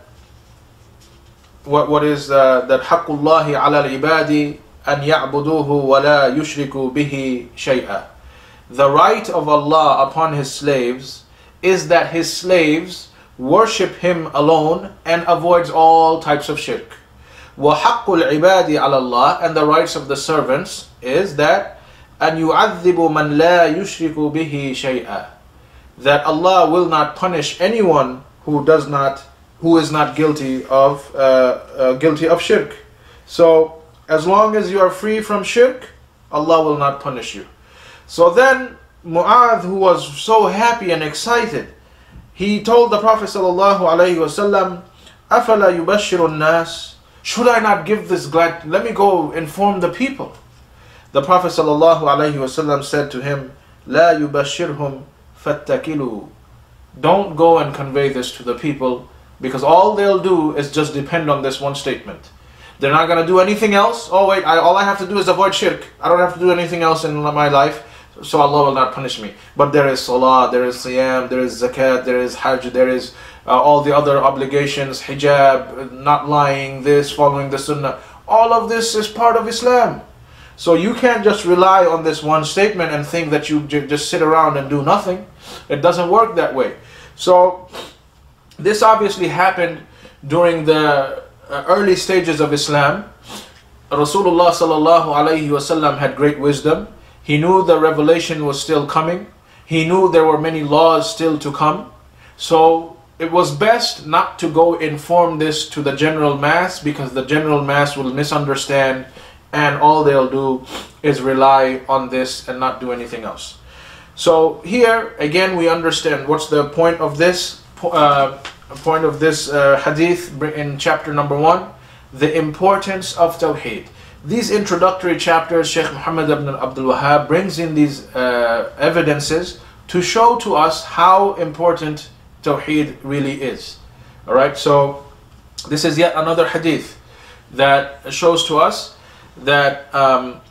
what is that haqqullahi ala al-ibadi an ya'buduhu wa la yushriku bihi shay'a. The right of Allah upon His slaves is that His slaves worship Him alone and avoids all types of shirk. Wa haqqul ibadi ala Allah, and the rights of the servants is that an yu'adhibu man la yushriku bihi shay'a, that Allah will not punish anyone who is not guilty of shirk. So as long as you are free from shirk, Allah will not punish you. So then Mu'adh, who was so happy and excited, he told the Prophet ﷺ, أَفَلَا يُبَشِّرُ النَّاسِ, should I not give this glad, let me go inform the people. The Prophet ﷺ said to him, لَا يُبَشِّرْهُمْ فَاتَّكِلُوا, don't go and convey this to the people, because all they'll do is just depend on this one statement. They're not going to do anything else. Oh wait, all I have to do is avoid shirk. I don't have to do anything else in my life, so Allah will not punish me. But there is salah, there is siyam, there is zakat, there is hajj, there is all the other obligations, hijab, not lying, this, following the sunnah. All of this is part of Islam. So you can't just rely on this one statement and think that you just sit around and do nothing. It doesn't work that way. So this obviously happened during the early stages of Islam. Rasulullah sallallahu alaihi wasallam had great wisdom. He knew the revelation was still coming. He knew there were many laws still to come. So it was best not to go inform this to the general mass, because the general mass will misunderstand and all they'll do is rely on this and not do anything else. So here again we understand what's the point of this hadith in chapter number 1, the importance of Tawheed. These introductory chapters, Shaykh Muhammad ibn Abdul Wahhab brings in these evidences to show to us how important Tawheed really is. Alright, so this is yet another hadith that shows to us that the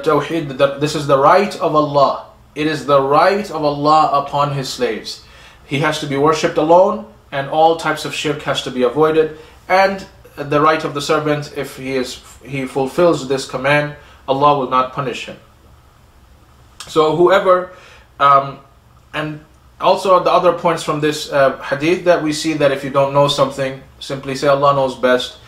Tawheed, that this is the right of Allah. It is the right of Allah upon His slaves. He has to be worshipped alone, and all types of shirk has to be avoided. And the right of the servant, if he fulfills this command, Allah will not punish him. So whoever, and also the other points from this hadith, that we see that if you don't know something, simply say Allah knows best.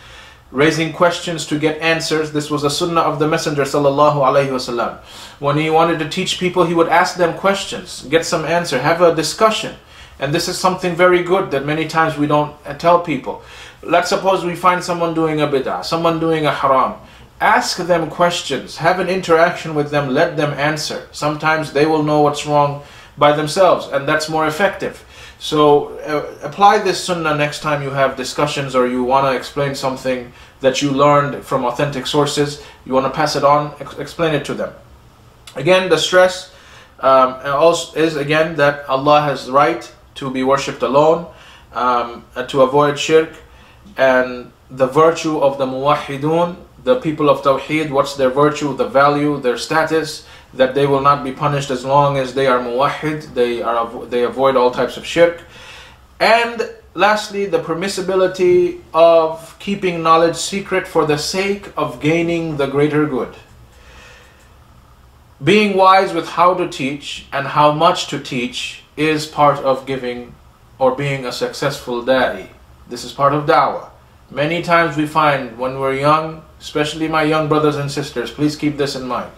Raising questions to get answers. This was a sunnah of the Messenger sallallahu alaihi wasallam. When he wanted to teach people, he would ask them questions, get some answer, have a discussion. And this is something very good that many times we don't tell people. Let's suppose we find someone doing a bid'ah, someone doing a haram. Ask them questions, have an interaction with them, let them answer. Sometimes they will know what's wrong by themselves, and that's more effective. So apply this sunnah next time you have discussions or you want to explain something that you learned from authentic sources. You want to pass it on, explain it to them. Again, the stress also is again that Allah has the right to be worshipped alone, and to avoid shirk, and the virtue of the muwahhidun, the people of Tawheed, what's their virtue, the value, their status, that they will not be punished as long as they are muwahhid, they avoid all types of shirk. And lastly, the permissibility of keeping knowledge secret for the sake of gaining the greater good. Being wise with how to teach and how much to teach is part of giving or being a successful da'i. This is part of da'wah. Many times we find when we're young, especially my young brothers and sisters, please keep this in mind.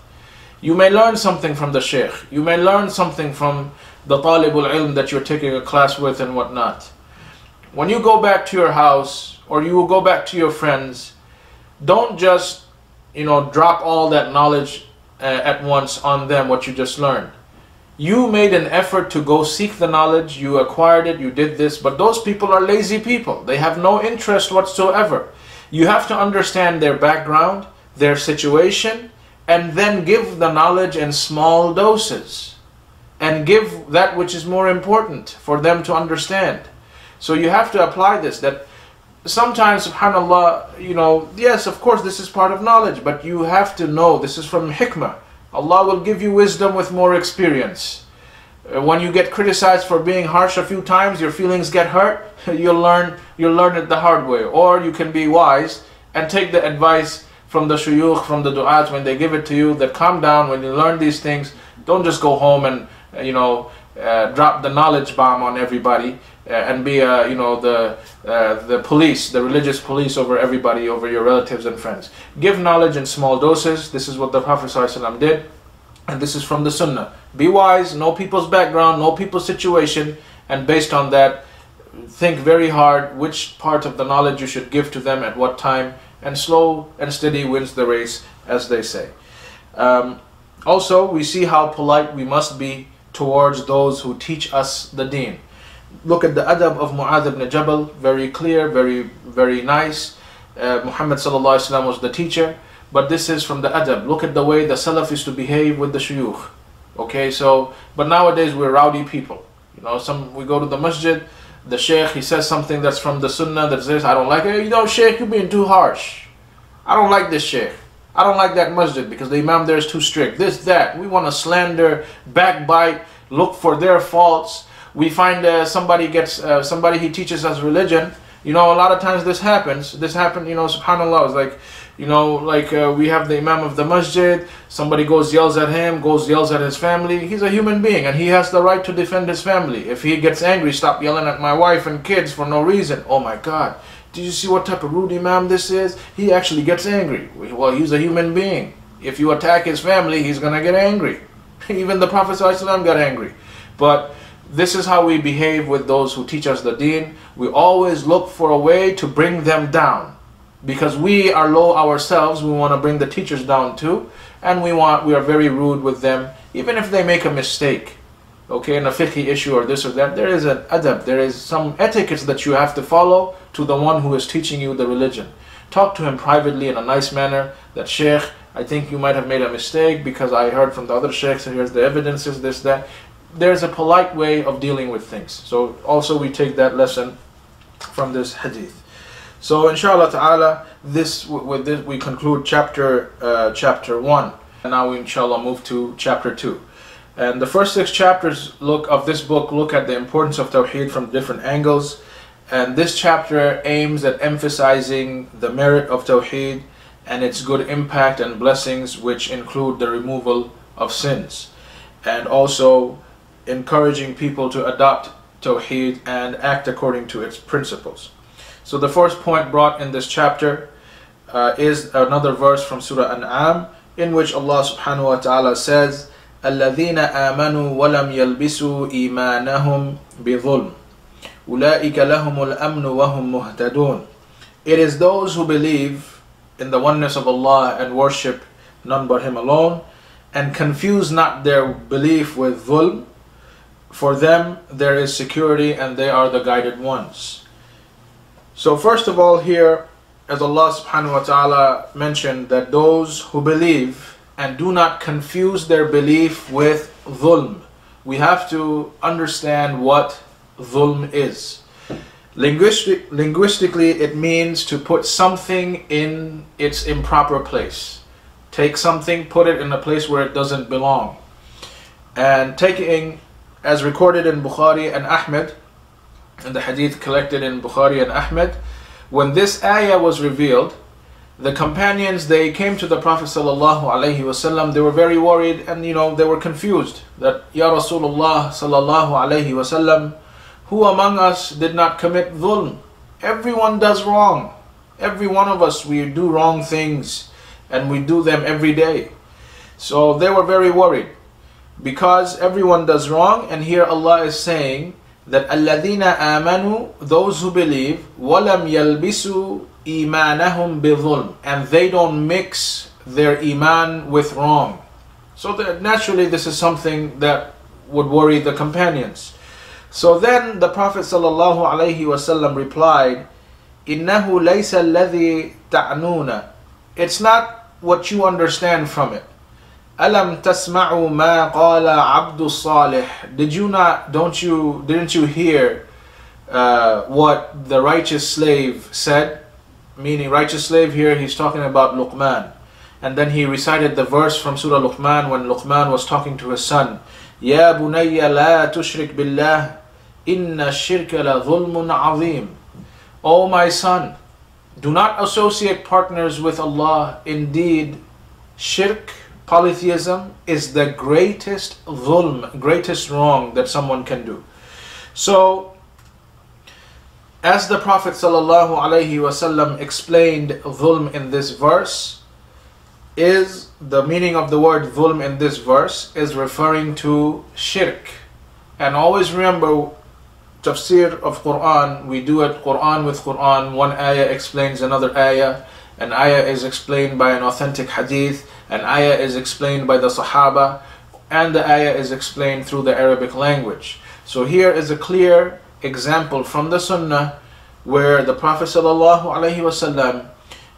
You may learn something from the sheikh. You may learn something from the talibul ilm that you're taking a class with and whatnot. When you go back to your house or you will go back to your friends, don't just, drop all that knowledge at once on them, what you just learned. You made an effort to go seek the knowledge, you acquired it, you did this, but those people are lazy people. They have no interest whatsoever. You have to understand their background, their situation, and then give the knowledge in small doses. And give that which is more important for them to understand. So you have to apply this, that sometimes, subhanAllah, yes, of course, this is part of knowledge, but you have to know this is from hikmah. Allah will give you wisdom with more experience. When you get criticized for being harsh a few times, your feelings get hurt, you'll learn it the hard way. Or you can be wise and take the advice from the shuyukh, from the du'at, when they give it to you, that calm down when you learn these things. Don't just go home and, drop the knowledge bomb on everybody and be, the police, the religious police over everybody, over your relatives and friends. Give knowledge in small doses. This is what the Prophet ﷺ did. And this is from the sunnah. Be wise, know people's background, know people's situation, and based on that, think very hard which part of the knowledge you should give to them at what time, and slow and steady wins the race, as they say. Also, we see how polite we must be towards those who teach us the deen. Look at the adab of Mu'adh ibn Jabal, very clear, very, very nice. Muhammad sallallahu alaihi wasallam was the teacher, but this is from the adab. Look at the way the Salaf used to behave with the shuyukh. Okay, so, but nowadays we're rowdy people. We go to the masjid, the sheikh, he says something that's from the sunnah that says, I don't like it. Sheikh, you're being too harsh. I don't like this sheikh. I don't like that masjid because the imam there is too strict. This, that. We want to slander, backbite, look for their faults. We find somebody he teaches us religion. A lot of times this happens. This happened, subhanAllah. It's like, we have the imam of the masjid. Somebody yells at him, yells at his family. He's a human being and he has the right to defend his family. If he gets angry, stop yelling at my wife and kids for no reason. Oh my God. Did you see what type of rude imam this is? He actually gets angry. Well, he's a human being. If you attack his family, he's going to get angry. Even the Prophet ﷺ got angry. But this is how we behave with those who teach us the deen. We always look for a way to bring them down. Because we are low ourselves, we want to bring the teachers down too. And we are very rude with them, even if they make a mistake. Okay, in a fiqhi issue or this or that, there is an adab, there is some etiquettes that you have to follow to the one who is teaching you the religion. Talk to him privately in a nice manner, that sheikh, I think you might have made a mistake because I heard from the other sheikhs, and here's the evidences, this, that. There's a polite way of dealing with things. So also we take that lesson from this hadith. So inshallah ta'ala, with this we conclude chapter 1. And now we inshallah move to chapter 2. And the first 6 chapters of this book look at the importance of Tawheed from different angles. And this chapter aims at emphasizing the merit of Tawheed and its good impact and blessings, which include the removal of sins. And also encouraging people to adopt Tawheed and act according to its principles. So the first point brought in this chapter is another verse from Surah An'am, in which Allah subhanahu wa ta'ala says, الَّذِينَ آمَنُوا وَلَمْ يَلْبِسُوا إِيمَانَهُمْ بِظُلْمٍ أُولَٰئِكَ لَهُمُ الْأَمْنُ وَهُمْ مُهْتَدُونَ. It is those who believe in the oneness of Allah and worship none but Him alone, and confuse not their belief with dhulm. for them there is security and they are the guided ones. So first of all here, as Allah subhanahu wa ta'ala mentioned, that those who believe and do not confuse their belief with dhulm. We have to understand what dhulm is. Linguistically, it means to put something in its improper place. Take something, put it in a place where it doesn't belong. And taking, as recorded in Bukhari and Ahmed, in the hadith collected in Bukhari and Ahmed, when this ayah was revealed, the companions, they came to the Prophet sallallahu alaihi wasallam. They were very worried and they were confused that, Ya Rasulullah sallallahu alaihi wasallam, who among us did not commit dhulm? Everyone does wrong. Every one of us, we do wrong things and we do them every day. So they were very worried because everyone does wrong. And here Allah is saying that alladhina amanu, those who believe, walam yalbisu imanahum bidhulm, and they don't mix their iman with wrong. So that naturally this is something that would worry the companions. So then the Prophet sallallahu alaihi wasallam replied, innahu laysa alladhi ta'nuna, it's not what you understand from it. Alam tasma'u ma qala abdu salih, didn't you hear what the righteous slave said? Meaning righteous slave here, he's talking about Luqman. And then he recited the verse from Surah Luqman when Luqman was talking to his son, Ya bunayya la tushrik billah, inna shirka la dhulmun azim. O my son, do not associate partners with Allah. Indeed, shirk, polytheism, is the greatest dhulm, greatest wrong that someone can do. So, as the Prophet sallallahu alaihi wasallam explained dhulm in this verse, is the meaning of the word dhulm in this verse is referring to shirk. And always remember, tafsir of Quran, we do it Quran with Quran. One ayah explains another ayah. An ayah is explained by an authentic hadith. An ayah is explained by the Sahaba. And the ayah is explained through the Arabic language. So here is a clear example from the Sunnah where the Prophet ﷺ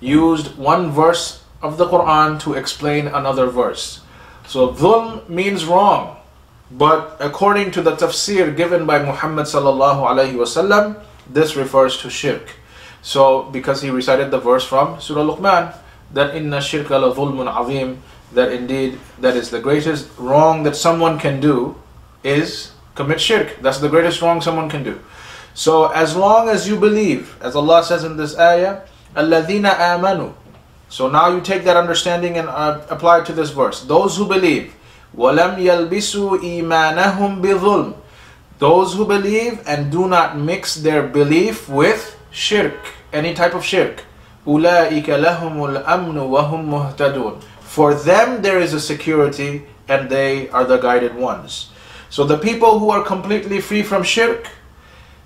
used one verse of the Quran to explain another verse. So dhulm means wrong, but according to the tafsir given by Muhammad ﷺ, this refers to shirk. So because he recited the verse from Surah Luqman, that inna shirka la dhulmun azim, that indeed that is the greatest wrong that someone can do is commit shirk. That's the greatest wrong someone can do. So as long as you believe, as Allah says in this ayah, alladhina amanu. So now you take that understanding and apply it to this verse. Those who believe, walam yalbisu imanahum bidhulm. Those who believe and do not mix their belief with shirk, any type of shirk. Ulaika lahumul amnu wa hum muhtadun. For them there is a security and they are the guided ones. So the people who are completely free from shirk,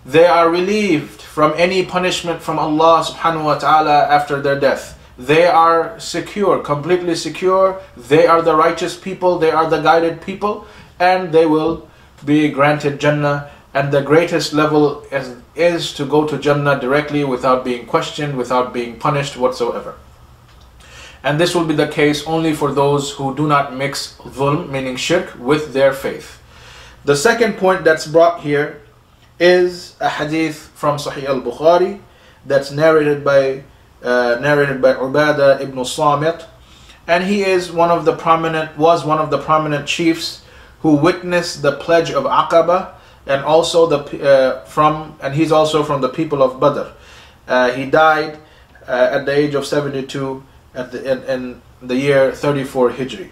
they are relieved from any punishment from Allah subhanahu wa ta'ala after their death. They are secure, completely secure. They are the righteous people, they are the guided people, and they will be granted Jannah. And the greatest level is to go to Jannah directly without being questioned, without being punished whatsoever. And this will be the case only for those who do not mix dhulm, meaning shirk, with their faith. The second point that's brought here is a hadith from Sahih al-Bukhari that's narrated by Ubadah ibn Samit, and he is was one of the prominent chiefs who witnessed the pledge of Aqaba, and also and he's also from the people of Badr. He died at the age of 72 in the year 34 Hijri.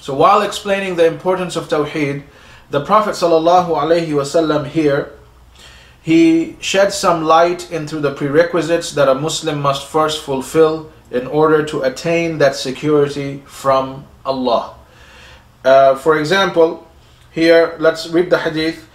So while explaining the importance of Tawheed, the Prophet ﷺ here, he shed some light into the prerequisites that a Muslim must first fulfill in order to attain that security from Allah. For example, here let's read the hadith.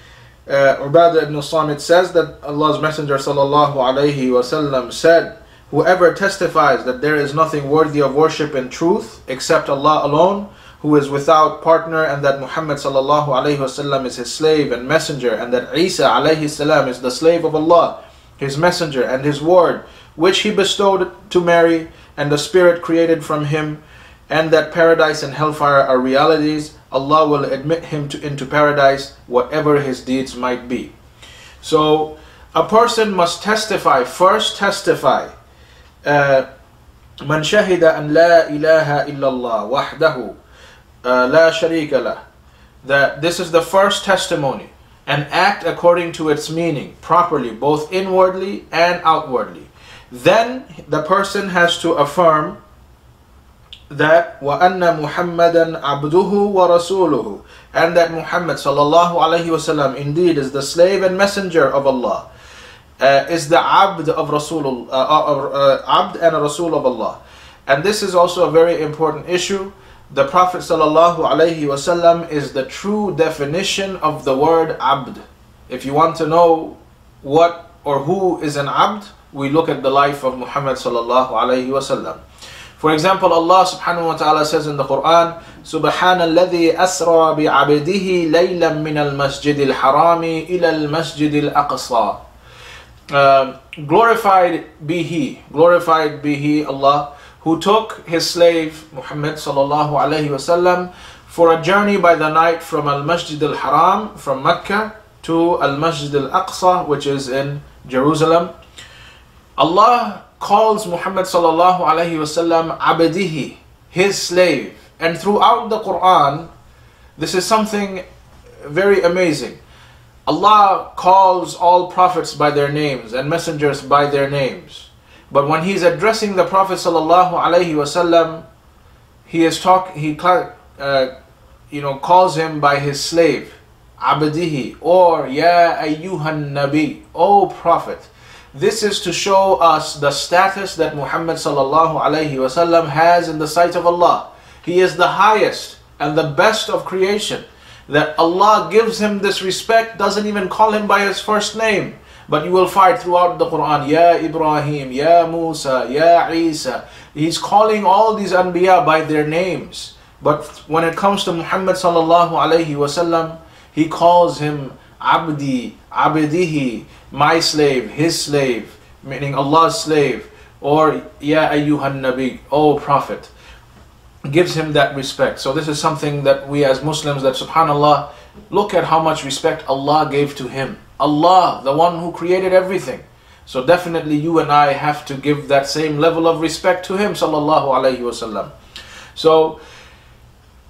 Ubadah ibn Samit says that Allah's Messenger ﷺ said, whoever testifies that there is nothing worthy of worship in truth except Allah alone, who is without partner, and that Muhammad sallallahu alayhi wasallam is his slave and messenger, and that Isa alayhi salam is the slave of Allah, his messenger and his word, which he bestowed to Mary, and the spirit created from him, and that paradise and hellfire are realities, Allah will admit him into paradise, whatever his deeds might be. So a person must testify, first testify, Man shahida an la ilaha illallah wahdahu la sharika lah, that this is the first testimony, and act according to its meaning properly, both inwardly and outwardly. Then the person has to affirm that wa anna Muhammadan abduhu wa rasuluhu, and that Muhammad sallallahu alaihi wasallam indeed is the slave and messenger of Allah, is the abd of Rasulullah, abd and a Rasul of Allah. And this is also a very important issue. The Prophet sallallahu alaihi wasallam is the true definition of the word abd. If you want to know what or who is an abd, we look at the life of Muhammad sallallahu alaihi wasallam. For example, Allah subhanahu wa ta'ala says in the Quran, Subhanalladhi asra bi'abdihi laylan min al-masjid al-harami ila al-masjid al-aqsa. Glorified be He, Allah, who took his slave Muhammad sallallahu alayhi wasallam for a journey by the night from al-Masjid al-Haram, from Mecca, to al-Masjid al-Aqsa, which is in Jerusalem. Allah calls Muhammad sallallahu alayhi wasallam abdihi, his slave. And throughout the Quran, this is something very amazing. Allah calls all prophets by their names and messengers by their names. But when he's addressing the Prophet sallallahu alaihi wasallam, he calls him by his slave, abdihi, or ya ayyuhan nabi, O Prophet. This is to show us the status that Muhammad sallallahu alaihi wasallam has in the sight of Allah. He is the highest and the best of creation. That Allah gives him this respect, doesn't even call him by his first name. But you will find throughout the Quran, Ya Ibrahim, Ya Musa, Ya Isa. He's calling all these Anbiya by their names. But when it comes to Muhammad sallallahu alayhi wasallam, he calls him Abdi, Abdihi, my slave, his slave, meaning Allah's slave, or Ya Ayyuhan Nabi, O Prophet. Gives him that respect. So this is something that we as Muslims, that subhanallah, look at how much respect Allah gave to him. Allah, the one who created everything. So definitely you and I have to give that same level of respect to him, sallallahu alayhi wasallam. So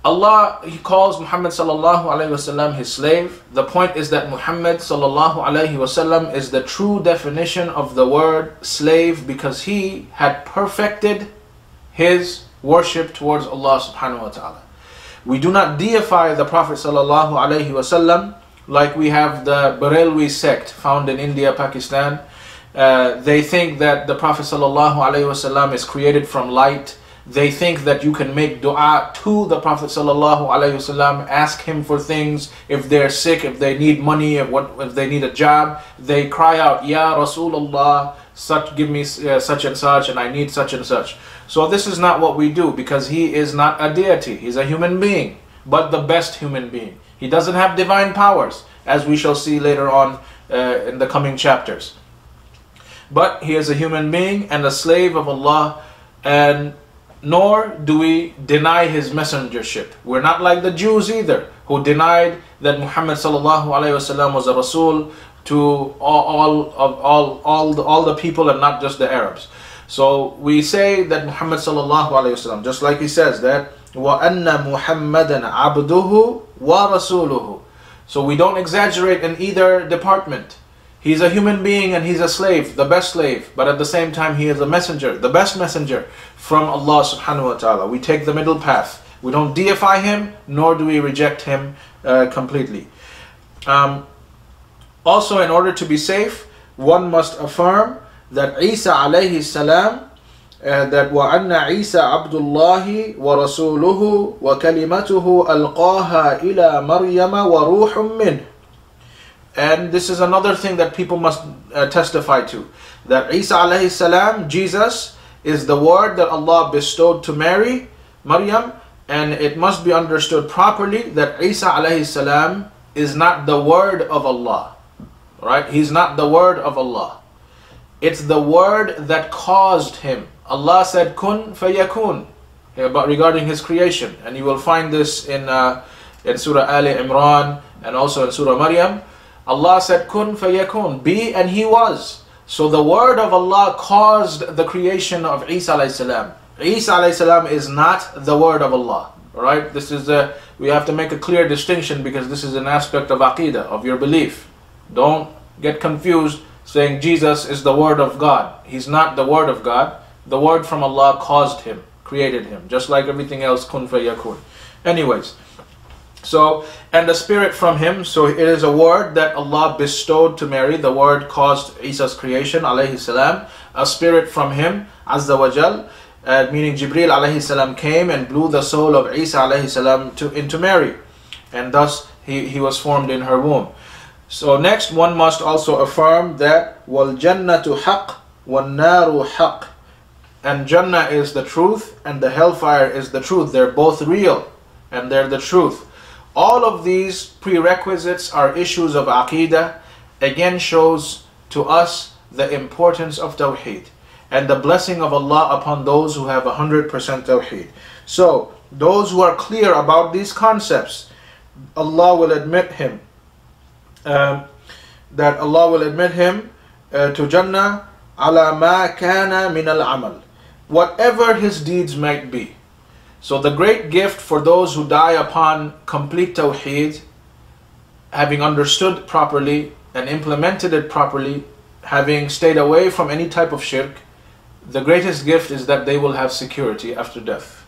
Allah, he calls Muhammad sallallahu alayhi wasallam his slave. The point is that Muhammad sallallahu alayhi wasallam is the true definition of the word slave, because he had perfected his worship towards Allah subhanahu wa ta'ala. We do not deify the Prophet sallallahu alayhi wasallam like we have the Barelwi sect found in India, Pakistan. They think that the Prophet sallallahu alayhi wasallam is created from light. They think that you can make dua to the Prophet sallallahu alayhi wasallam, ask him for things. If they're sick, if they need money, if they need a job, they cry out, Ya Rasulullah, give me such and such, and I need such and such. So this is not what we do, because he is not a deity. He's a human being, but the best human being. He doesn't have divine powers, as we shall see later on in the coming chapters. But he is a human being and a slave of Allah, and nor do we deny his messengership. We're not like the Jews either, who denied that Muhammad sallallahu alaihi wasallam was a Rasul to all the people and not just the Arabs. So we say that Muhammad sallallahu alaihi wasallam, just like he says that wa anna Muhammadan abduhu wa rasuluhu. So we don't exaggerate in either department. He's a human being and he's a slave, the best slave, but at the same time he is a messenger, the best messenger from Allah subhanahu wa ta'ala. We take the middle path. We don't deify him, nor do we reject him completely. Also, in order to be safe, one must affirm that Isa alayhi salam, that وَأَنَّ عِيسَى عَبْدُ اللَّهِ وَرَسُولُهُ وَكَلِمَتُهُ أَلْقَاهَا إِلَى مَرْيَمَ وَرُوحٌ مِّنْهُ. And this is another thing that people must testify to, that Isa alayhi salam, Jesus, is the word that Allah bestowed to Maryam, and it must be understood properly that Isa alayhi salam is not the word of Allah. Right? He's not the word of Allah. It's the word that caused him. Allah said, kun fayakun, but regarding his creation. And you will find this in Surah Ali Imran and also in Surah Maryam. Allah said, kun fayakun, be, and he was. So the word of Allah caused the creation of Isa alayhi salam. Isa alayhi salam is not the word of Allah. Right? This is we have to make a clear distinction, because this is an aspect of aqidah, of your belief. Don't get confused saying Jesus is the word of God. He's not the word of God. The word from Allah caused him, created him, just like everything else, kun fayakun. Anyways, so, and the spirit from him, so it is a word that Allah bestowed to Mary. The word caused Isa's creation, alayhi salam. A spirit from him, azza wa jal, meaning Jibreel alayhi salam came and blew the soul of Isa alayhi salam into Mary, and thus he was formed in her womb. So next, one must also affirm that wal jannatu haqq wan naru haqq, and Jannah is the truth and the hellfire is the truth. They're both real and they're the truth. All of these prerequisites are issues of aqidah. Again, shows to us the importance of Tawheed and the blessing of Allah upon those who have 100% Tawheed. So those who are clear about these concepts, Allah will admit him to Jannah ala ma kana min al-amal, whatever his deeds might be. So the great gift for those who die upon complete Tawheed, having understood properly and implemented it properly, having stayed away from any type of shirk, the greatest gift is that they will have security after death.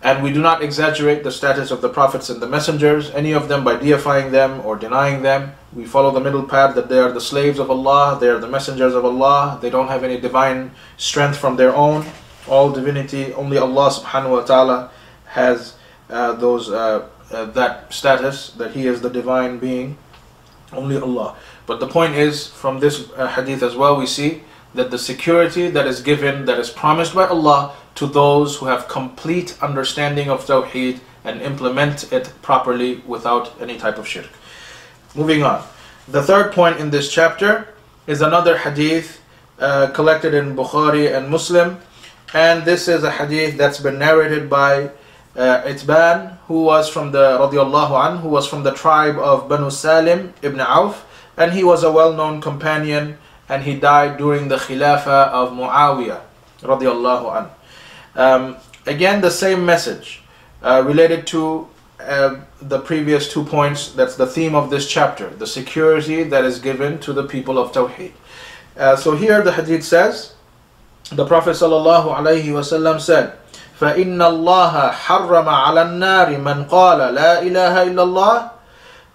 And we do not exaggerate the status of the prophets and the messengers, any of them, by deifying them or denying them. We follow the middle path, that they are the slaves of Allah, they are the messengers of Allah, they don't have any divine strength from their own. All divinity, only Allah subhanahu wa ta'ala has that status, that He is the divine being, only Allah. But the point is, from this hadith as well, we see that the security that is given, that is promised by Allah to those who have complete understanding of Tawheed and implement it properly without any type of shirk. Moving on. The third point in this chapter is another hadith collected in Bukhari and Muslim. And this is a hadith that's been narrated by Itban, who was from the who was from the tribe of Banu Salim ibn Auf, and he was a well-known companion, and he died during the Khilafah of Muawiyah radiallahu an. Again, the same message related to the previous 2 points. That's the theme of this chapter, the security that is given to the people of Tawheed. So here the hadith says, the Prophet sallallahu alaihi wasallam said, فَإِنَّ اللَّهَ حَرَّمَ عَلَى النَّارِ مَنْ قَالَ لَا إِلَهَ إِلَّا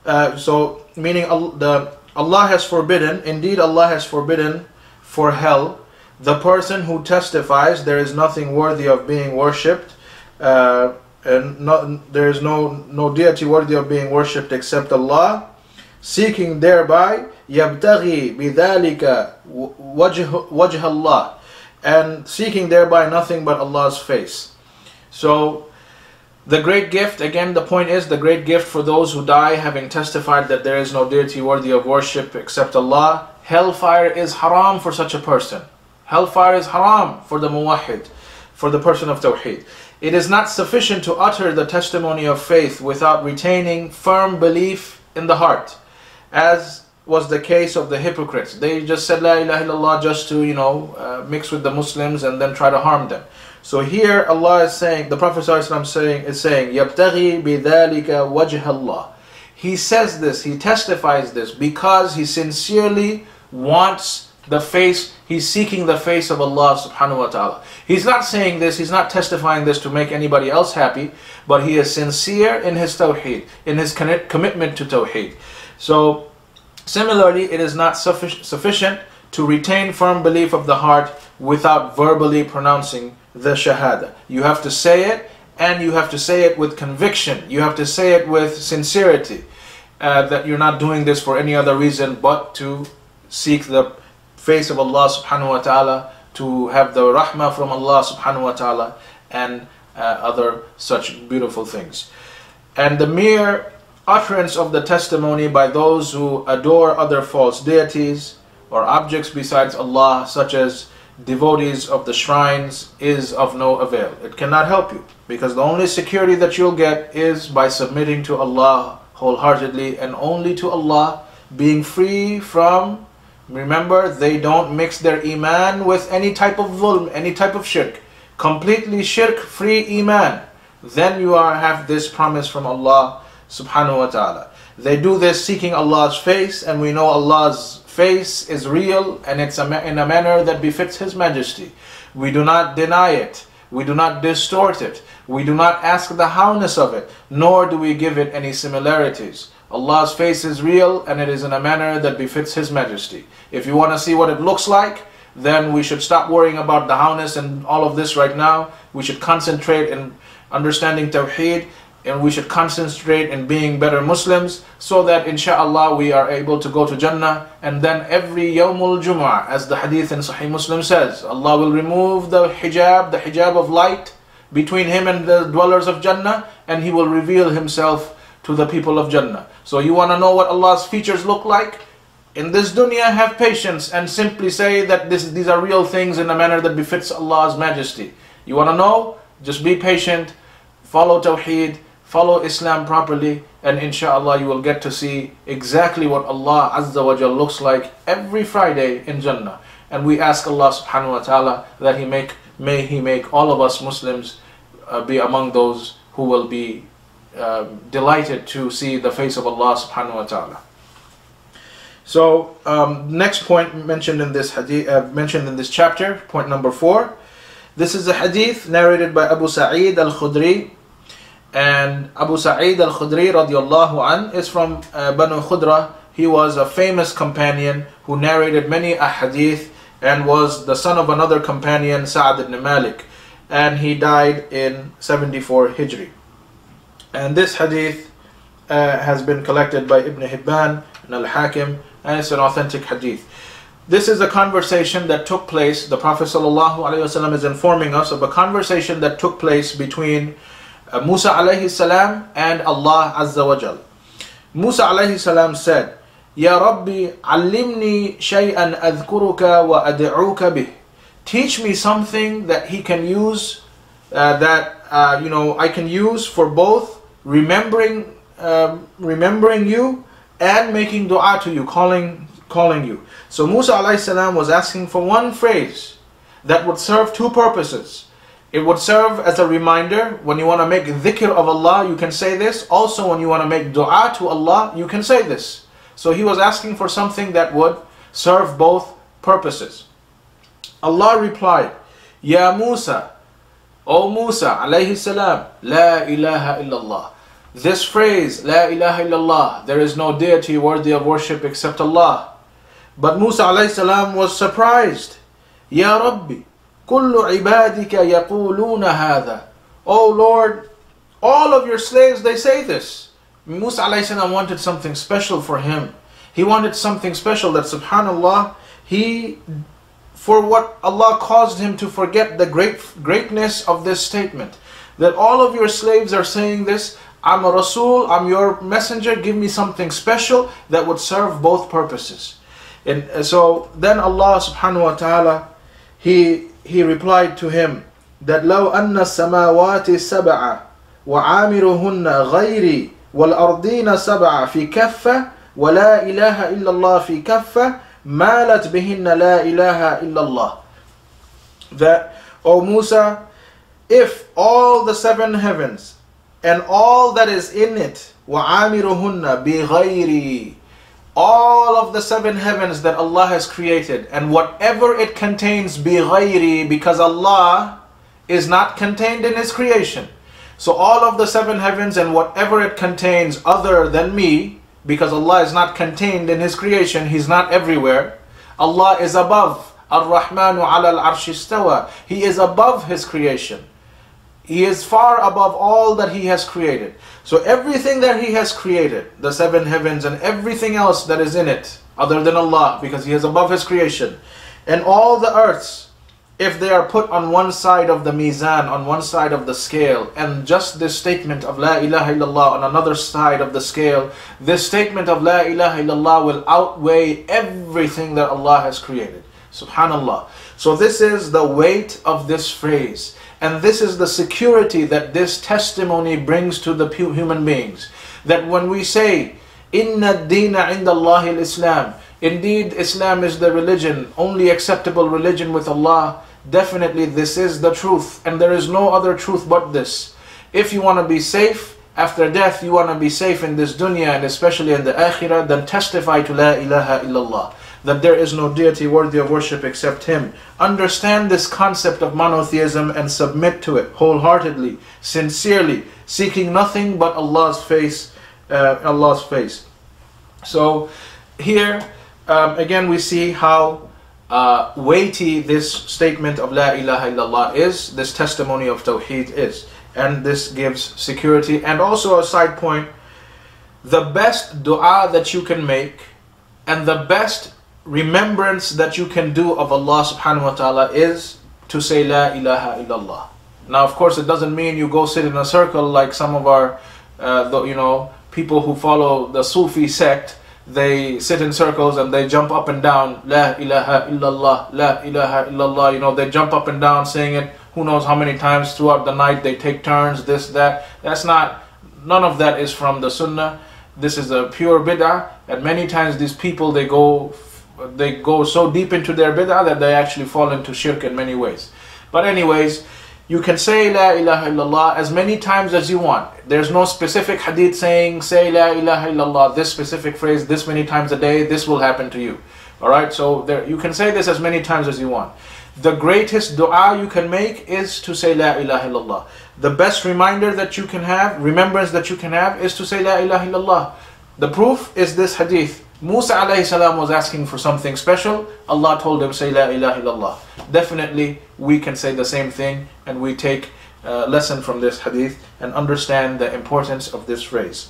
اللَّهِ. So meaning Allah has forbidden, indeed Allah has forbidden for hell the person who testifies there is nothing worthy of being worshipped, and there is no deity worthy of being worshipped except Allah, seeking thereby يَبْتَغِي بِذَلِكَ وَجْهَ اللَّهِ, and seeking thereby nothing but Allah's face. So the great gift, again the point is, the great gift for those who die having testified that there is no deity worthy of worship except Allah. Hellfire is haram for such a person. Hellfire is haram for the muwahhid, for the person of Tawheed. It is not sufficient to utter the testimony of faith without retaining firm belief in the heart, as was the case of the hypocrites. They just said La ilaha illallah just to mix with the Muslims and then try to harm them. So here Allah is saying, the Prophet ﷺ is saying, يَبْتَغِي بِذَلِكَ وَجْهَ اللَّهِ. He says this, he testifies this because he sincerely wants the face, he's seeking the face of Allah subhanahu wa ta'ala. He's not saying this, he's not testifying this to make anybody else happy, but he is sincere in his Tawheed, in his commitment to Tawheed. So similarly, it is not sufficient to retain firm belief of the heart without verbally pronouncing the Shahada. You have to say it, and you have to say it with conviction. You have to say it with sincerity, that you're not doing this for any other reason but to seek the face of Allah subhanahu wa ta'ala, to have the rahmah from Allah subhanahu wa ta'ala, and other such beautiful things. And the mere utterance of the testimony by those who adore other false deities or objects besides Allah, such as devotees of the shrines, is of no avail. It cannot help you, because the only security that you'll get is by submitting to Allah wholeheartedly, and only to Allah, being free from, remember, they don't mix their iman with any type of zulm, any type of shirk. Completely shirk-free iman. Then you have this promise from Allah subhanahu wa ta'ala. They do this seeking Allah's face, and we know Allah's face is real, and it's in a manner that befits His Majesty. We do not deny it. We do not distort it. We do not ask the howness of it, nor do we give it any similarities. Allah's face is real, and it is in a manner that befits His Majesty. If you want to see what it looks like, then we should stop worrying about the howness and all of this right now. We should concentrate in understanding Tawheed, and we should concentrate in being better Muslims, so that inshallah we are able to go to Jannah. And then every Yawmul Jumu'ah, as the hadith in Sahih Muslim says, Allah will remove the hijab of light between Him and the dwellers of Jannah, and He will reveal Himself to the people of Jannah. So you want to know what Allah's features look like? In this dunya, have patience and simply say that these are real things in a manner that befits Allah's Majesty. You want to know? Just be patient, follow Tawheed, follow Islam properly, and inshallah you will get to see exactly what Allah Azza wa Jal looks like every Friday in Jannah. And we ask Allah subhanahu wa ta'ala that may He make all of us Muslims be among those who will be delighted to see the face of Allah subhanahu wa ta'ala. So next point mentioned in this hadith, mentioned in this chapter, point number 4. This is a hadith narrated by Abu Sa'id al-Khudri. And Abu Sa'id al-Khudri radiallahu an is from Banu Khudra. He was a famous companion who narrated many ahadith, and was the son of another companion, Sa'ad ibn Malik. And he died in 74 Hijri. And this hadith has been collected by Ibn Hibban and Al-Hakim, and it's an authentic hadith. This is a conversation that took place, the Prophet ﷺ is informing us of a conversation that took place between Musa alayhi salam and Allah Azza wa Jal. Musa alayhi salam said, Ya Rabbi, allimni shay'an adhkuruka wa ad'uka bih. Teach me something that he can use, I can use for both remembering you and making dua to you, calling you. So Musa alayhi salam was asking for one phrase that would serve two purposes. It would serve as a reminder. When you want to make dhikr of Allah, you can say this. Also, when you want to make dua to Allah, you can say this. So he was asking for something that would serve both purposes. Allah replied, Ya Musa, O Musa alayhi salam, La ilaha illallah. This phrase, La ilaha illallah, there is no deity worthy of worship except Allah. But Musa alayhi salam was surprised. Ya Rabbi, kullu ibadika yaquluna hadha. Oh Lord, all of your slaves, they say this. Musa alayhi salam wanted something special for him. He wanted something special that, subhanallah, for what Allah caused him to forget the greatness of this statement. That all of your slaves are saying this. I'm a Rasul, I'm your messenger, give me something special that would serve both purposes. And so then Allah subhanahu wa ta'ala, He replied to him that لو أن السماوات السبع وعامرهن غيري والأرضين سبع في كفة ولا إله إلا الله في كفة مالت بهن لا إله إلا الله. That, O Musa, if all the 7 heavens and all that is in it, وعامرهن بغيري, all of the 7 heavens that Allah has created, and whatever it contains, بغيري, because Allah is not contained in His creation. So all of the 7 heavens and whatever it contains other than me, because Allah is not contained in His creation, He's not everywhere. Allah is above. Ar-Rahmanu ala al-arshi istawa. He is above His creation. He is far above all that He has created. So everything that He has created, the 7 heavens and everything else that is in it, other than Allah, because He is above His creation, and all the earths, if they are put on one side of the mizan, on one side of the scale, and just this statement of La ilaha illallah on another side of the scale, this statement of La ilaha illallah will outweigh everything that Allah has created. Subhanallah. So this is the weight of this phrase, and this is the security that this testimony brings to the human beings. That when we say, Inna ad-deena inda Allahi al-Islam, indeed Islam is the religion, only acceptable religion with Allah, definitely this is the truth, and there is no other truth but this. If you want to be safe after death, you want to be safe in this dunya and especially in the akhirah, then testify to La ilaha illallah, that there is no deity worthy of worship except Him. Understand this concept of monotheism and submit to it wholeheartedly, sincerely, seeking nothing but Allah's face. So here again we see how weighty this statement of La ilaha illallah is, this testimony of Tawheed is, and this gives security. And also a side point, the best dua that you can make and the best remembrance that you can do of Allah subhanahu wa ta'ala is to say La ilaha illallah. Now of course it doesn't mean you go sit in a circle like some of our people who follow the Sufi sect. They sit in circles and they jump up and down, La ilaha illallah, La ilaha illallah. They jump up and down saying it who knows how many times throughout the night. They take turns, this, that. None of that is from the Sunnah. This is a pure bid'ah, and many times these people, they go so deep into their bid'ah that they actually fall into shirk in many ways. But anyways, you can say La ilaha illallah as many times as you want. There's no specific hadith saying, say La ilaha illallah, this specific phrase, this many times a day, this will happen to you. Alright, so you can say this as many times as you want. The greatest dua you can make is to say La ilaha illallah. The best reminder that you can have, remembrance that you can have, is to say La ilaha illallah. The proof is this hadith. Musa alayhi salam was asking for something special. Allah told him, say La ilaha illallah. Definitely we can say the same thing, and we take a lesson from this hadith and understand the importance of this phrase.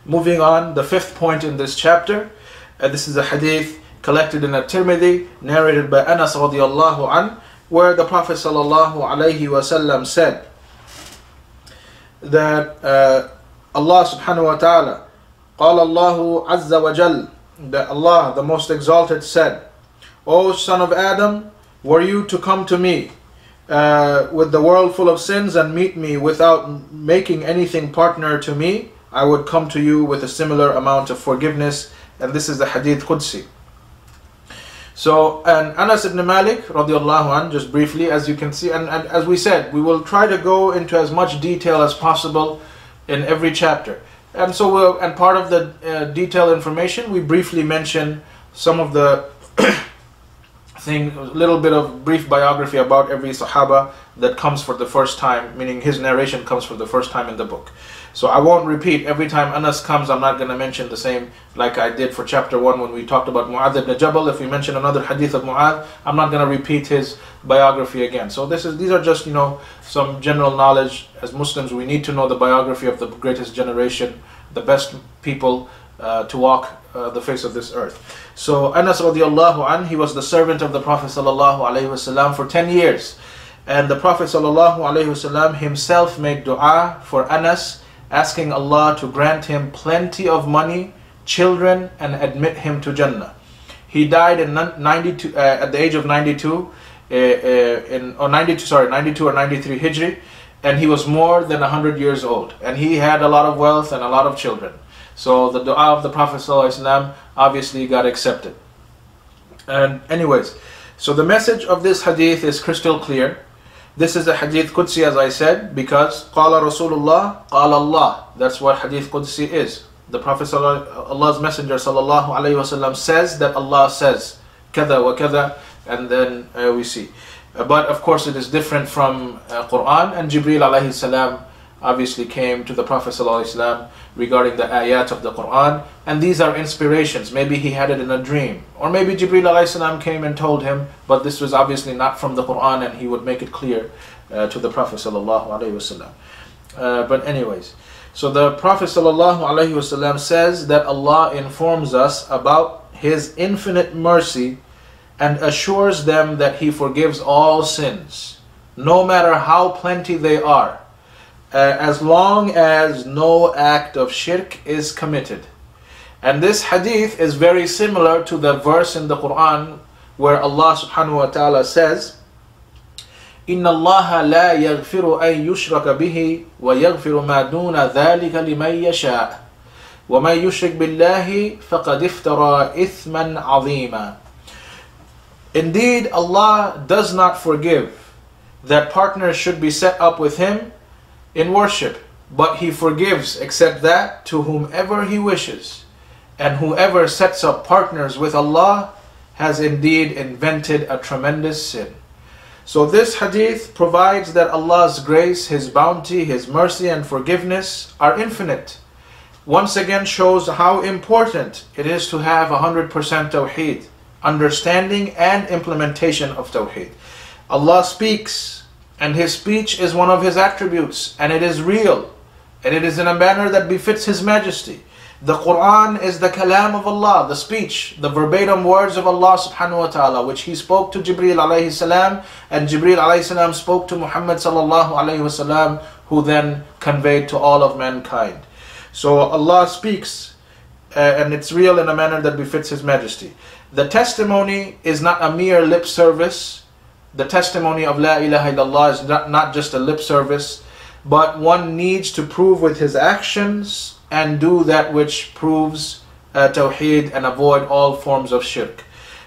Moving on, the fifth point in this chapter. This is a hadith collected in at-Tirmidhi, narrated by Anas radiallahu an, where the Prophet sallallahu alayhi wasallam said that Allah subhanahu wa ta'ala, قال الله عز وجل, that Allah the Most Exalted said, O son of Adam, were you to come to me with the world full of sins and meet me without making anything partner to me, I would come to you with a similar amount of forgiveness. And this is the hadith Qudsi. So, and Anas ibn Malik radiallahu anh, just briefly, as you can see, and as we said, we will try to go into as much detail as possible in every chapter. And so, and part of the detailed information, we briefly mention some of the a little bit of brief biography about every Sahaba that comes for the first time, meaning his narration comes for the first time in the book. So I won't repeat. Every time Anas comes, I'm not going to mention the same like I did for chapter 1 when we talked about Mu'adh ibn Jabal. If we mention another hadith of Mu'adh, I'm not going to repeat his biography again. So these are just, some general knowledge. As Muslims, we need to know the biography of the greatest generation, the best people to walk the face of this earth. So Anas radiallahu anh, he was the servant of the Prophet sallallahu alaihi wasallam for 10 years. And the Prophet sallallahu alaihi wasallam himself made dua for Anas, asking Allah to grant him plenty of money, children, and admit him to Jannah. He died in 92 at the age of 92 92 or 93 Hijri, and he was more than 100 years old, and he had a lot of wealth and a lot of children. So the dua of the Prophet ﷺ obviously got accepted. And anyways, so the message of this hadith is crystal clear. This is a hadith Qudsi, as I said, because Qala Rasulullah, Qala Allah. That's what hadith Qudsi is. The Prophet, Allah's Messenger sallallahu alayhi wasallam says that Allah says, kada wa kada, and then we see. But of course it is different from Quran, and Jibreel alayhi salam obviously came to the Prophet sallallahu alayhi wasallam regarding the ayat of the Quran, and these are inspirations. Maybe he had it in a dream, or maybe Jibreel alayhi salam came and told him, but this was obviously not from the Quran, and he would make it clear to the Prophet sallallahu alayhi wasallam. But anyways, so the Prophet sallallahu alayhi wasallam says that Allah informs us about His infinite mercy and assures them that He forgives all sins, no matter how plenty they are, as long as no act of shirk is committed. And this hadith is very similar to the verse in the Quran where Allah subhanahu wa ta'ala says, إِنَّ اللَّهَ لَا يَغْفِرُ أَن يُشْرَكَ بِهِ وَيَغْفِرُ مَا دُونَ ذَلِكَ لِمَن يَشَاءُ وَمَن يُشْرِكْ بِاللَّهِ فَقَدِ افْتَرَى إِثْمًا عَظِيمًا. Indeed, Allah does not forgive that partners should be set up with Him in worship, but He forgives except that to whomever He wishes. And whoever sets up partners with Allah has indeed invented a tremendous sin. So this hadith provides that Allah's grace, His bounty, His mercy and forgiveness are infinite. Once again shows how important it is to have 100% Tawheed, understanding and implementation of Tawheed. Allah speaks, and His speech is one of His attributes, and it is real, and it is in a manner that befits His majesty. The Quran is the kalam of Allah, the speech, the verbatim words of Allah subhanahu wa ta'ala, which He spoke to Jibreel alayhi salam, and Jibreel alayhi salam spoke to Muhammad sallallahu alayhi wasallam, who then conveyed to all of mankind. So Allah speaks, and it's real in a manner that befits His majesty. The testimony is not a mere lip service. The testimony of La ilaha illallah is not just a lip service, but one needs to prove with his actions and do that which proves Tawheed and avoid all forms of shirk.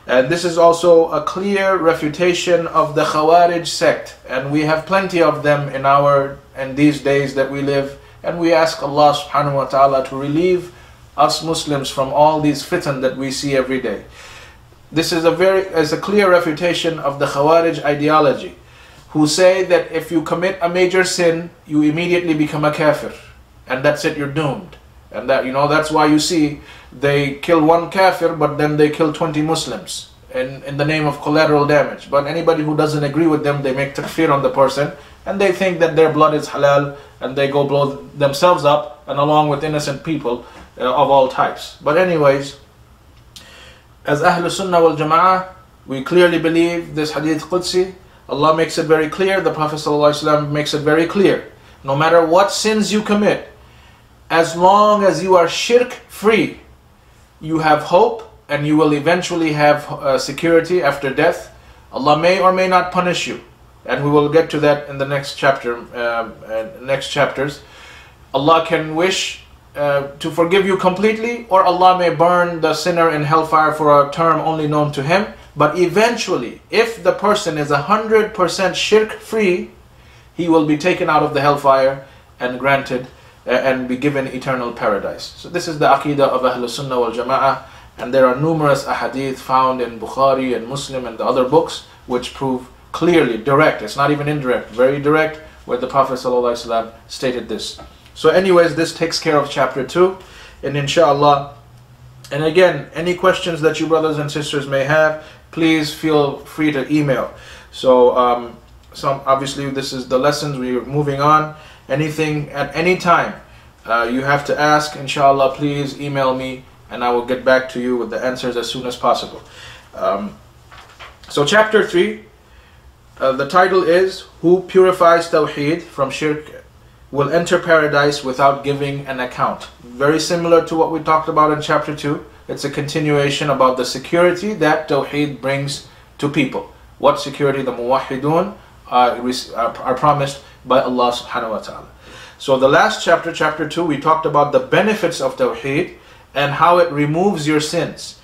And this is also a clear refutation of the Khawarij sect, and we have plenty of them in these days that we live, and we ask Allah subhanahu wa ta'ala to relieve us Muslims from all these fitan that we see every day. This is a clear refutation of the Khawarij ideology, who say that if you commit a major sin, you immediately become a kafir, and that's it, you're doomed. And that's why you see they kill one kafir, but then they kill 20 Muslims in the name of collateral damage. But anybody who doesn't agree with them, they make takfir on the person, and they think that their blood is halal, and they go blow themselves up, and along with innocent people of all types. But anyways, as Ahlul Sunnah wal Jama'ah, we clearly believe this hadith Qudsi. Allah makes it very clear, the Prophet ﷺ makes it very clear. No matter what sins you commit, as long as you are shirk free, you have hope and you will eventually have security after death. Allah may or may not punish you, and we will get to that in the next next chapters. Allah can wish to forgive you completely, or Allah may burn the sinner in hellfire for a term only known to Him. But eventually, if the person is 100% shirk free, he will be taken out of the hellfire and granted and be given eternal paradise. So this is the aqidah of Ahlul Sunnah wal Jama'ah, and there are numerous ahadith found in Bukhari and Muslim and the other books which prove clearly, direct, it's not even indirect, very direct, where the Prophet ﷺ stated this. So anyways, this takes care of chapter 2, and inshallah, and again, any questions that you brothers and sisters may have, please feel free to email. So obviously this is the lessons, we're moving on. Anything at any time you have to ask, inshallah, please email me and I will get back to you with the answers as soon as possible. So chapter 3, the title is, Who Purifies Tawheed from Shirk will enter paradise without giving an account. Very similar to what we talked about in chapter 2. It's a continuation about the security that Tawheed brings to people. What security the muwahhidun are promised by Allah subhanahu wa ta'ala. So the last chapter, chapter 2, we talked about the benefits of Tawheed and how it removes your sins.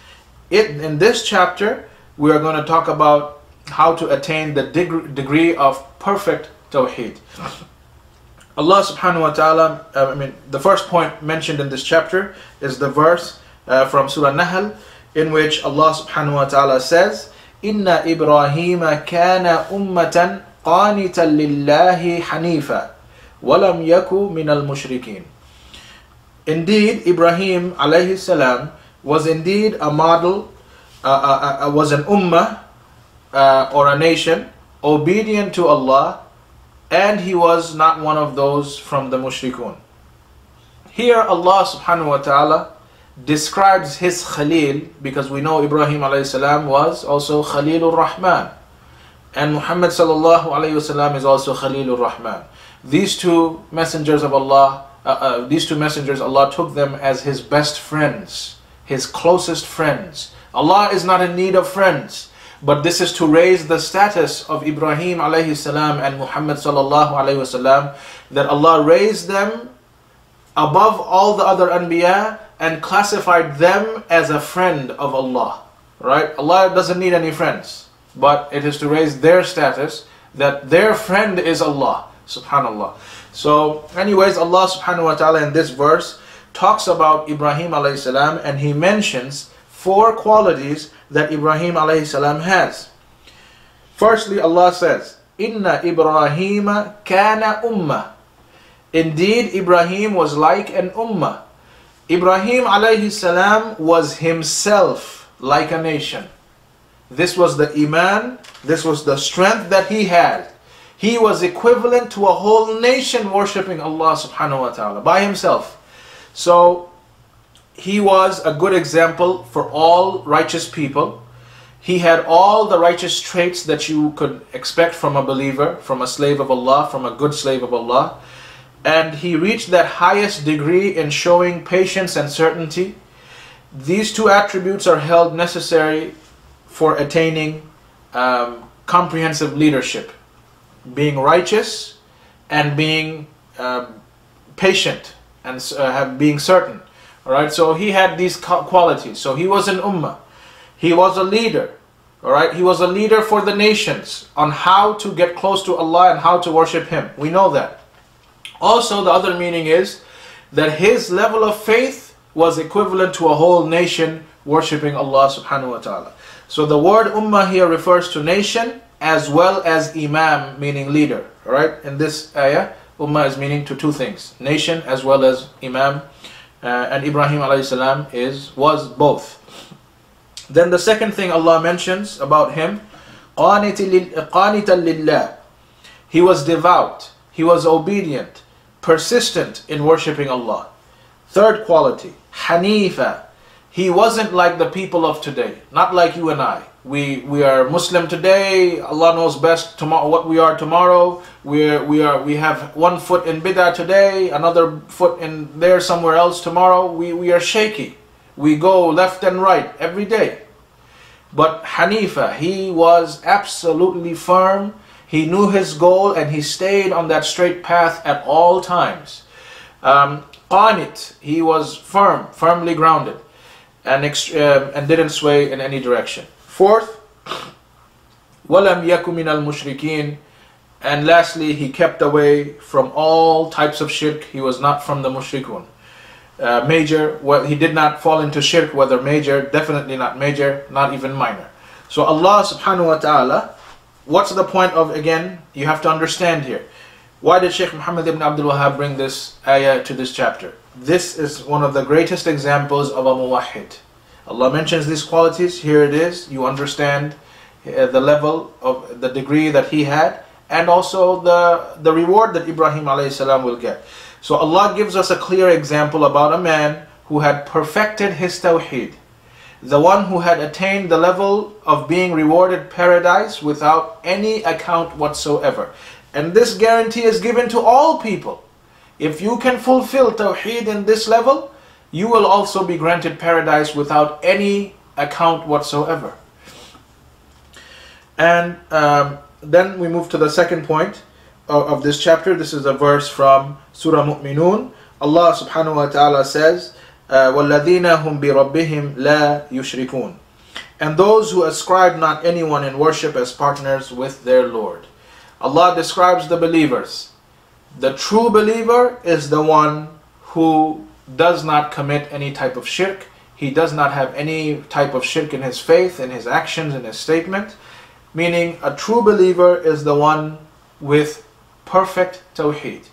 In this chapter, we are going to talk about how to attain the degree of perfect Tawheed. Allah subhanahu wa ta'ala, the first point mentioned in this chapter is the verse from Surah Nahl, in which Allah subhanahu wa ta'ala says, Inna Ibrahima kana ummatan qanitan lillahi hanifa walam yaku minal mushrikeen. Indeed, Ibrahim alayhi salam was indeed a model, was an ummah or a nation obedient to Allah, and he was not one of those from the mushrikun. Here Allah subhanahu wa ta'ala describes his Khalil, because we know Ibrahim alayhi salam was also Khalilur Rahman, and Muhammad sallallahu alayhi wasallam is also Khalilur Rahman. These two messengers of Allah, Allah took them as his best friends, his closest friends. Allah is not in need of friends, but this is to raise the status of Ibrahim alayhi salam and Muhammad sallallahu alayhi wasallam, that Allah raised them above all the other Anbiya and classified them as a friend of Allah. Right? Allah doesn't need any friends, but it is to raise their status that their friend is Allah. Subhanallah. So anyways, Allah subhanahu wa ta'ala in this verse talks about Ibrahim alayhi salam, and he mentions 4 qualities that Ibrahim alayhi salam has. Firstly, Allah says, Inna Ibrahima kana ummah. Indeed, Ibrahim was like an ummah. Ibrahim alayhi salam was himself like a nation. This was the iman, this was the strength that he had. He was equivalent to a whole nation worshipping Allah subhanahu wa ta'ala by himself. So he was a good example for all righteous people. He had all the righteous traits that you could expect from a believer, from a slave of Allah, from a good slave of Allah. And he reached that highest degree in showing patience and certainty. These 2 attributes are held necessary for attaining comprehensive leadership. Being righteous and being patient and being certain. Alright, so he had these qualities. So he was an ummah. He was a leader. Alright, he was a leader for the nations on how to get close to Allah and how to worship Him. We know that. Also, the other meaning is that his level of faith was equivalent to a whole nation worshipping Allah subhanahu wa ta'ala. So the word ummah here refers to nation as well as imam, meaning leader. Alright, in this ayah, ummah is meaning to 2 things, nation as well as imam, and Ibrahim alayhi salam was both. Then the second thing Allah mentions about him, qanitan lillah. He was devout, he was obedient, persistent in worshipping Allah. Third quality, hanifa. He wasn't like the people of today, not like you and I. We are Muslim today. Allah knows best tomorrow what we are tomorrow. We have one foot in bid'ah today, another foot in there somewhere else tomorrow. We are shaky. We go left and right every day. But Hanifa, he was absolutely firm. He knew his goal and he stayed on that straight path at all times. Qanit, he was firmly grounded, and didn't sway in any direction. Fourth, وَلَمْ يَكُ مِنَ الْمُشْرِكِينَ. And lastly, he kept away from all types of shirk. He was not from the mushrikun. Major, well, he did not fall into shirk, whether major, definitely not major, not even minor. So Allah subhanahu wa ta'ala, what's the point of, again, you have to understand here. Why did Shaykh Muhammad ibn Abdul Wahhab bring this ayah to this chapter? This is one of the greatest examples of a muwahhid. Allah mentions these qualities, here it is, you understand the level of the degree that he had, and also the reward that Ibrahim alayhi salam will get. So Allah gives us a clear example about a man who had perfected his Tawheed, the one who had attained the level of being rewarded paradise without any account whatsoever. And this guarantee is given to all people. If you can fulfill Tawheed in this level, you will also be granted paradise without any account whatsoever. And then we move to the second point of this chapter. This is a verse from Surah Mu'minun. Allah subhanahu wa ta'ala says, وَالَّذِينَ هُمْ بِرَبِّهِمْ لَا يُشْرِكُونَ. And those who ascribe not anyone in worship as partners with their Lord. Allah describes the believers. The true believer is the one who does not commit any type of shirk. He does not have any type of shirk in his faith, in his actions, in his statement. Meaning a true believer is the one with perfect Tawheed.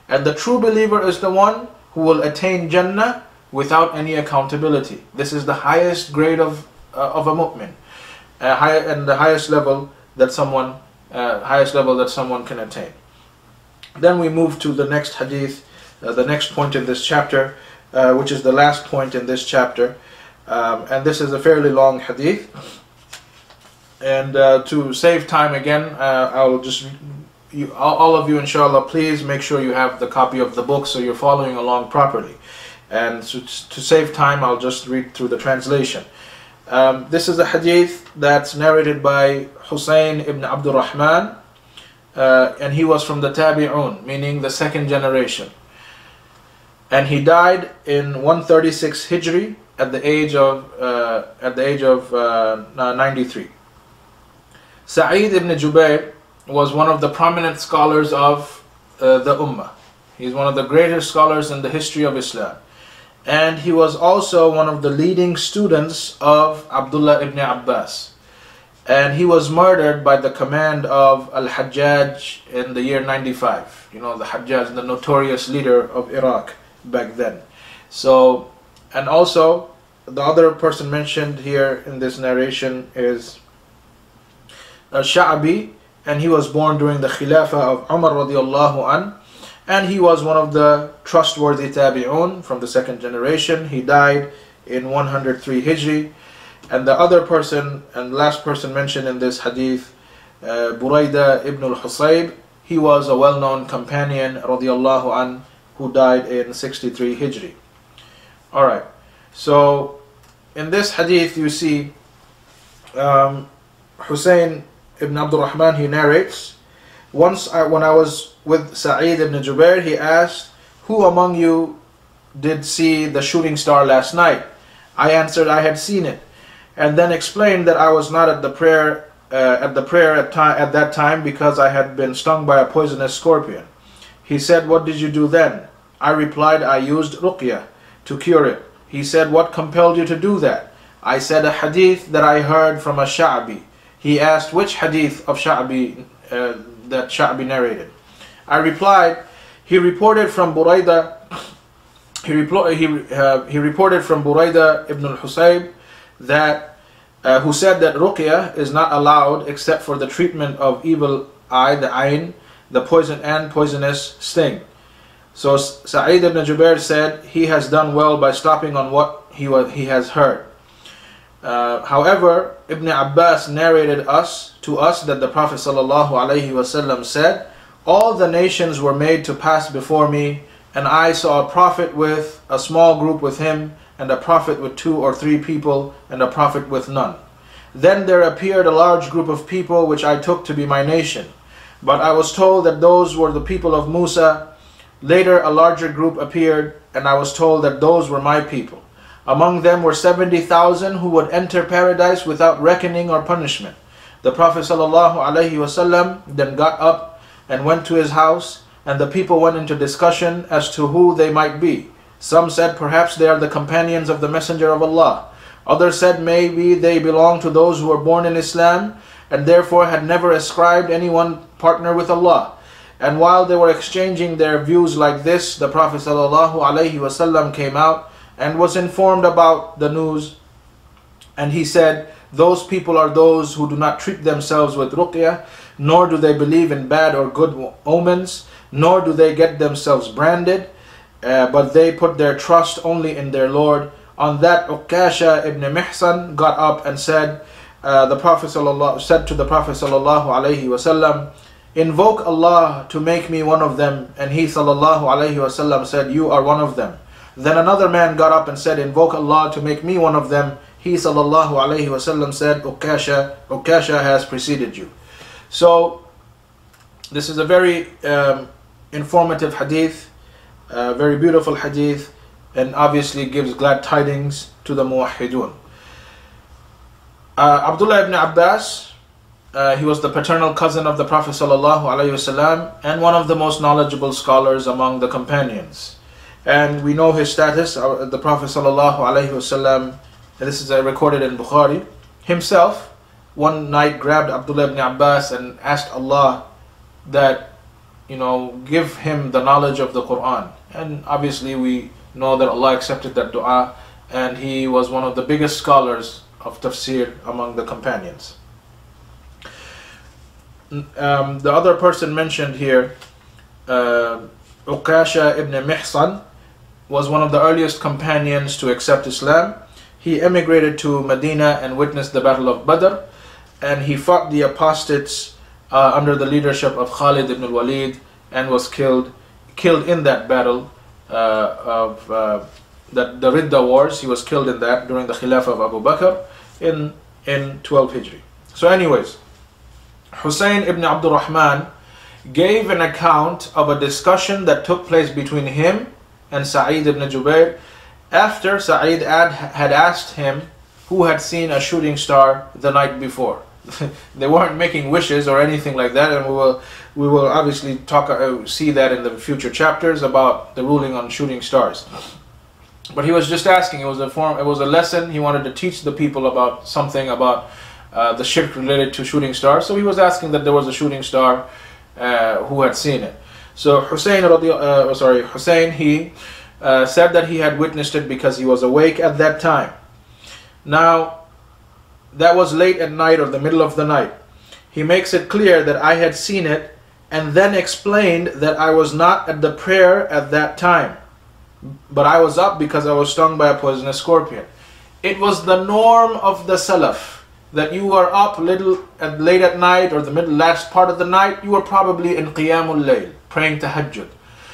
And the true believer is the one who will attain Jannah without any accountability. This is the highest grade of a mu'min, and the highest level that someone can attain. Then we move to the next hadith, the next point in this chapter. which is the last point in this chapter. And this is a fairly long hadith. And to save time again, I'll just, all of you inshallah, please make sure you have the copy of the book so you're following along properly. And so to save time, I'll just read through the translation. This is a hadith that's narrated by Hussein ibn Abdul Rahman, and he was from the Tabi'un, meaning the second generation. And he died in 136 Hijri at the age of 93. Sa'id ibn Jubair was one of the prominent scholars of the Ummah. He's one of the greatest scholars in the history of Islam. And he was also one of the leading students of Abdullah ibn Abbas. And he was murdered by the command of Al-Hajjaj in the year 95. You know, the Hajjaj, the notorious leader of Iraq back then. So, and also, the other person mentioned here in this narration is Sha'bi, and he was born during the Khilafah of Umar radiallahu an, and he was one of the trustworthy Tabi'un from the second generation. He died in 103 Hijri. And the other person, and last person mentioned in this hadith, Buraidah ibn al-Husayb, he was a well-known companion radiallahu an, who died in 63 Hijri. Alright, so in this hadith you see Hussein ibn Abdul Rahman, he narrates, once when I was with Sa'id ibn Jubair, he asked, who among you did see the shooting star last night? I answered, I had seen it, and then explained that I was not at the prayer at that time because I had been stung by a poisonous scorpion. He said, what did you do then? I replied, I used ruqyah to cure it. He said, what compelled you to do that? I said, a hadith that I heard from a Sha'bi. He asked, which hadith of Sha'bi that Sha'bi narrated? I replied, he reported from Buraidah. He reported from Buraidah ibn al-Husayb that who said that ruqyah is not allowed except for the treatment of evil eye, the ayn, the poison and poisonous sting. So Sa'id ibn Jubair said he has done well by stopping on what he has heard. However, Ibn Abbas narrated to us that the Prophet ﷺ said, all the nations were made to pass before me, and I saw a prophet with a small group with him, and a prophet with 2 or 3 people, and a prophet with none. Then there appeared a large group of people which I took to be my nation. But I was told that those were the people of Musa. Later a larger group appeared, and I was told that those were my people. Among them were 70,000 who would enter paradise without reckoning or punishment. The Prophet ﷺ then got up and went to his house, and the people went into discussion as to who they might be. Some said, perhaps they are the companions of the Messenger of Allah. Others said, maybe they belong to those who were born in Islam and therefore had never ascribed anyone partner with Allah. And while they were exchanging their views like this, the Prophet ﷺ came out and was informed about the news. And he said, those people are those who do not treat themselves with ruqyah, nor do they believe in bad or good omens, nor do they get themselves branded, but they put their trust only in their Lord. On that, Ukasha ibn Mihsan got up and said, said to the Prophet ﷺ, invoke Allah to make me one of them. And he ﷺ said, you are one of them. Then another man got up and said, invoke Allah to make me one of them. He ﷺ said, Ukasha has preceded you. So this is a very informative hadith, very beautiful hadith, and obviously gives glad tidings to the muwahhidun. Abdullah ibn Abbas, he was the paternal cousin of the Prophet ﷺ and one of the most knowledgeable scholars among the companions. And we know his status. The Prophet ﷺ, this is recorded in Bukhari, himself one night grabbed Abdullah ibn Abbas and asked Allah that, give him the knowledge of the Quran. And obviously we know that Allah accepted that dua, and he was one of the biggest scholars of tafsir among the companions. The other person mentioned here, Ukasha ibn Mihsan, was one of the earliest companions to accept Islam. He emigrated to Medina and witnessed the Battle of Badr, and he fought the apostates under the leadership of Khalid ibn al-Walid, and was killed in that battle of the Ridda Wars. He was killed in that during the Khilafah of Abu Bakr in 12 Hijri. So anyways, Hussein ibn Abdul Rahman gave an account of a discussion that took place between him and Sa'id ibn Jubair after Sa'id had asked him who had seen a shooting star the night before. They weren't making wishes or anything like that, and we will obviously see that in the future chapters about the ruling on shooting stars. But he was just asking. It was a lesson. He wanted to teach the people about something about the shirk related to shooting stars. So he was asking that there was a shooting star who had seen it. So Hussein, he said that he had witnessed it because he was awake at that time. Now, that was late at night or the middle of the night. He makes it clear that I had seen it, and then explained that I was not at the prayer at that time, but I was up because I was stung by a poisonous scorpion. It was the norm of the Salaf that you were up late at night or the last part of the night. You were probably in Qiyamul Layl, praying Tahajjud.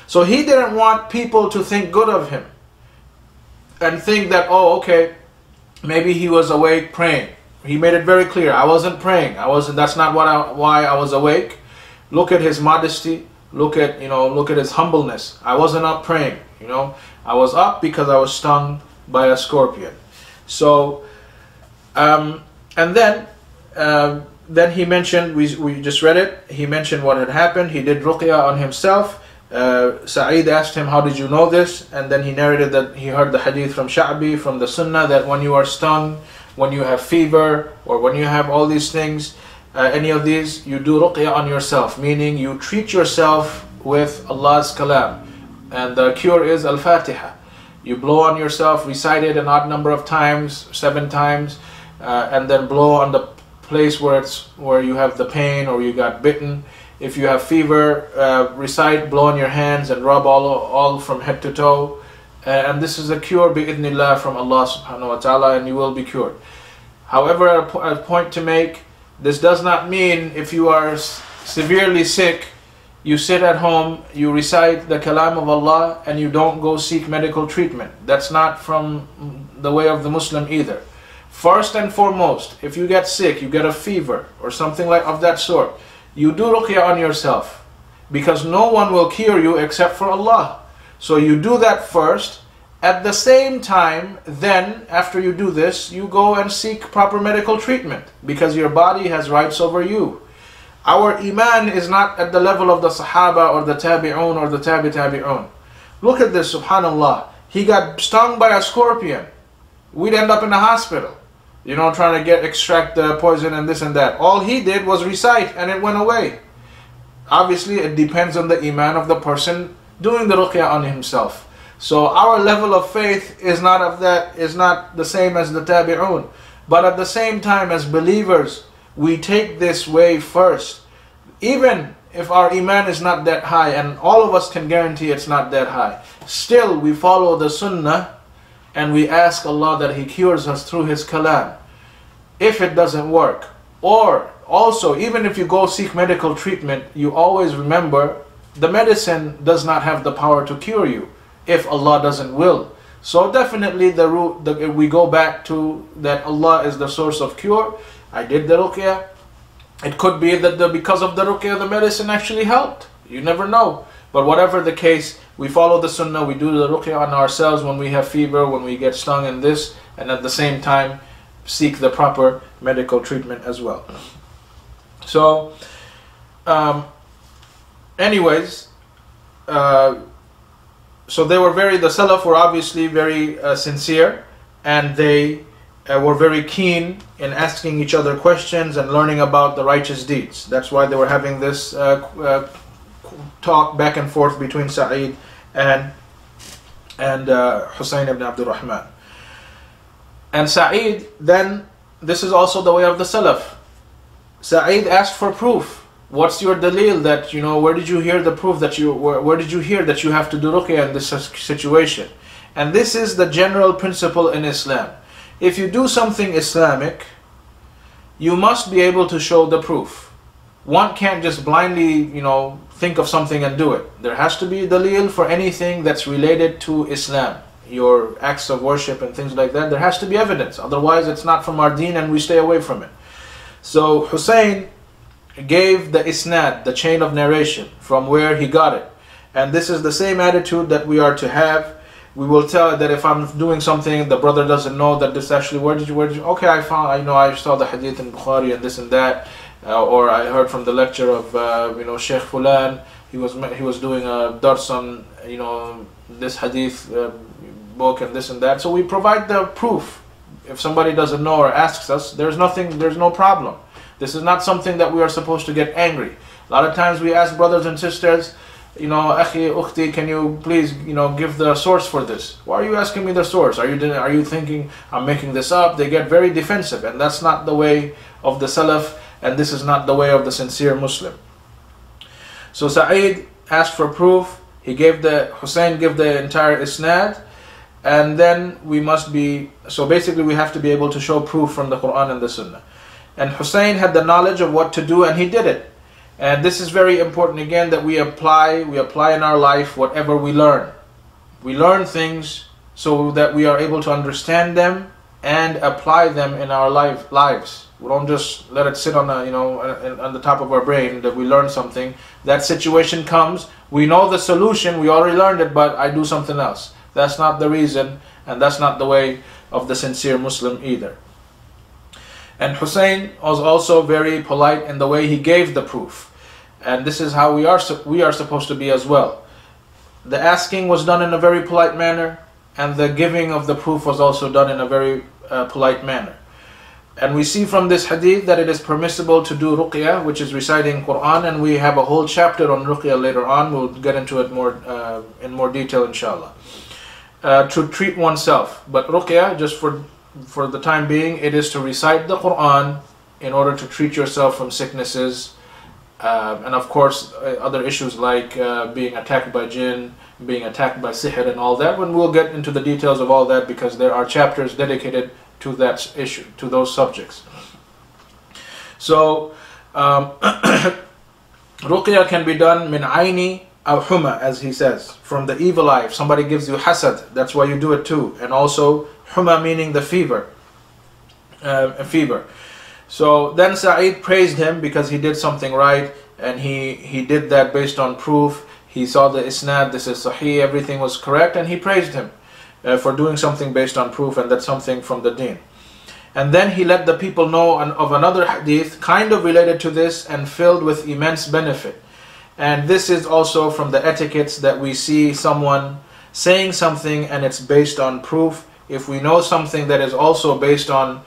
So he didn't want people to think good of him and think that, oh, okay, maybe he was awake praying. He made it very clear, I wasn't praying. That's not why I was awake. Look at his modesty. Look at his humbleness. I wasn't up praying. I was up because I was stung by a scorpion. So, and then he mentioned, we just read it. He mentioned what had happened. He did ruqya on himself. Sa'id asked him, how did you know this? And then he narrated that he heard the hadith from Sha'bi, from the Sunnah, that when you are stung, when you have fever, or when you have all these things, any of these, you do ruqya on yourself, meaning you treat yourself with Allah's kalam. And the cure is al-Fatiha. You blow on yourself, recite it an odd number of times, 7 times, and then blow on the place where you have the pain or you got bitten. If you have fever, recite, blow on your hands and rub all from head to toe. And this is a cure bi'idhnillah from Allah subhanahu wa ta'ala, and you will be cured. However, a point to make, this does not mean if you are severely sick, you sit at home, you recite the kalam of Allah, and you don't go seek medical treatment. That's not from the way of the Muslim either. First and foremost, if you get sick, you get a fever or something of that sort, you do ruqya on yourself, because no one will cure you except for Allah. So you do that first. At the same time, then after you do this, you go and seek proper medical treatment, because your body has rights over you. Our iman is not at the level of the Sahaba or the Tabi'un or the Tabi'un. Look at this, subhanallah. He got stung by a scorpion. We'd end up in the hospital, trying to extract the poison and this and that. All he did was recite and it went away. Obviously, it depends on the iman of the person doing the ruqya on himself. So our level of faith is not the same as the Tabi'un. But at the same time, as believers, we take this way first. Even if our iman is not that high, and all of us can guarantee it's not that high, still we follow the sunnah and we ask Allah that He cures us through His kalam. If it doesn't work, or also even if you go seek medical treatment, you always remember the medicine does not have the power to cure you if Allah doesn't will. So definitely we go back to that Allah is the source of cure. I did the ruqya. It could be that because of the ruqya, the medicine actually helped. You never know. But whatever the case, we follow the sunnah. We do the ruqya on ourselves when we have fever, when we get stung in this, and at the same time seek the proper medical treatment as well. So, anyways, so the Salaf were obviously very sincere, and they were very keen in asking each other questions and learning about the righteous deeds. That's why they were having this talk back and forth between Sa'id and Hussein ibn Abdul Rahman. And Sa'id, then, this is also the way of the Salaf. Sa'id asked for proof. What's your dalil that, where did you hear the proof that where did you hear that you have to do ruqya in this situation? And this is the general principle in Islam. If you do something Islamic, you must be able to show the proof. One can't just blindly, think of something and do it. There has to be dalil for anything that's related to Islam. Your acts of worship and things like that, there has to be evidence. Otherwise, it's not from our deen and we stay away from it. So Hussein gave the isnad, the chain of narration, from where he got it. And this is the same attitude that we are to have. We will tell that if I'm doing something, the brother doesn't know that this actually, where did you, okay, I saw the hadith in Bukhari and this and that, or I heard from the lecture of, Sheikh Fulan, he was doing a dars on, this hadith book and this and that. So we provide the proof. If somebody doesn't know or asks us, there's no problem. This is not something that we are supposed to get angry. A lot of times we ask brothers and sisters, akhi, ukhti, can you please, give the source for this? Why are you asking me the source? Are you thinking I'm making this up? They get very defensive, and that's not the way of the Salaf, and this is not the way of the sincere Muslim. So Sa'id asked for proof. Hussein gave the entire isnad, and then we have to be able to show proof from the Quran and the Sunnah. And Hussein had the knowledge of what to do, and he did it. And this is very important again, that we apply in our life whatever we learn. We learn things so that we are able to understand them and apply them in our lives. We don't just let it sit on the top of our brain that we learn something. That situation comes, we know the solution, we already learned it, but I do something else. That's not the reason, and that's not the way of the sincere Muslim either. And Hussein was also very polite in the way he gave the proof. And this is how we are supposed to be as well. The asking was done in a very polite manner, and the giving of the proof was also done in a very polite manner. And we see from this hadith that it is permissible to do ruqya, which is reciting Quran, and we have a whole chapter on ruqya later on. We'll get into it in more detail, inshallah. To treat oneself. But ruqya, just for the time being, it is to recite the Quran in order to treat yourself from sicknesses, and of course other issues like being attacked by jinn, being attacked by sihr and all that, when we'll get into the details of all that, because there are chapters dedicated to that issue, to those subjects. So ruqya can be done min aini aw huma, as he says, from the evil eye. If somebody gives you hasad, that's why you do it too. And also huma, meaning the fever. So then Sa'id praised him because he did something right, and he did that based on proof. He saw the isnad, this is sahih, everything was correct, and he praised him for doing something based on proof, and that's something from the deen. And then he let the people know of another hadith kind of related to this and filled with immense benefit. And this is also from the etiquettes that we see someone saying something and it's based on proof. If we know something that is also based on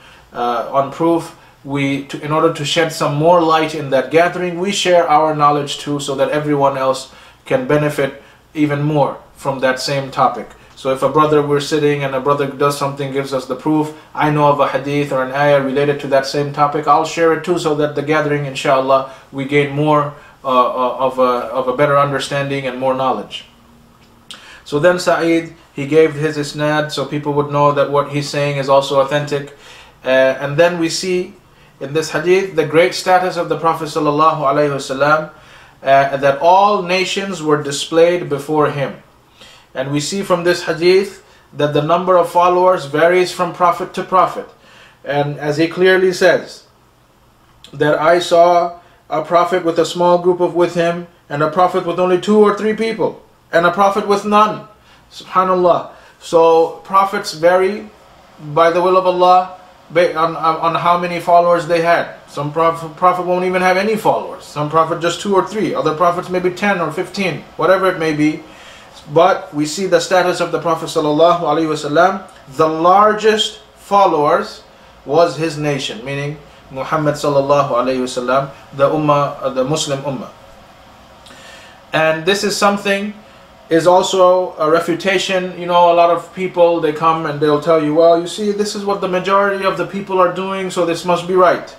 proof, in order to shed some more light in that gathering, we share our knowledge too, so that everyone else can benefit even more from that same topic. So if we're sitting and a brother does something, gives us the proof, I know of a hadith or an ayah related to that same topic, I'll share it too, so that the gathering, inshallah, we gain more of a better understanding and more knowledge. So then Sa'id, he gave his isnad so people would know that what he's saying is also authentic. And then we see in this hadith the great status of the Prophet ﷺ, that all nations were displayed before him. And we see from this hadith that the number of followers varies from prophet to prophet. And as he clearly says, that I saw a prophet with a small group with him, and a prophet with only 2 or 3 people, and a prophet with none. Subhanallah. So prophets vary by the will of Allah on how many followers they had. Some prophet won't even have any followers. Some prophet just 2 or 3. Other prophets maybe 10 or 15, whatever it may be. But we see the status of the Prophet ﷺ. The largest followers was his nation, meaning Muhammad ﷺ, the ummah, the Muslim ummah. And this is something, is also a refutation. A lot of people, they come and they'll tell you, well, you see, this is what the majority of the people are doing, so this must be right.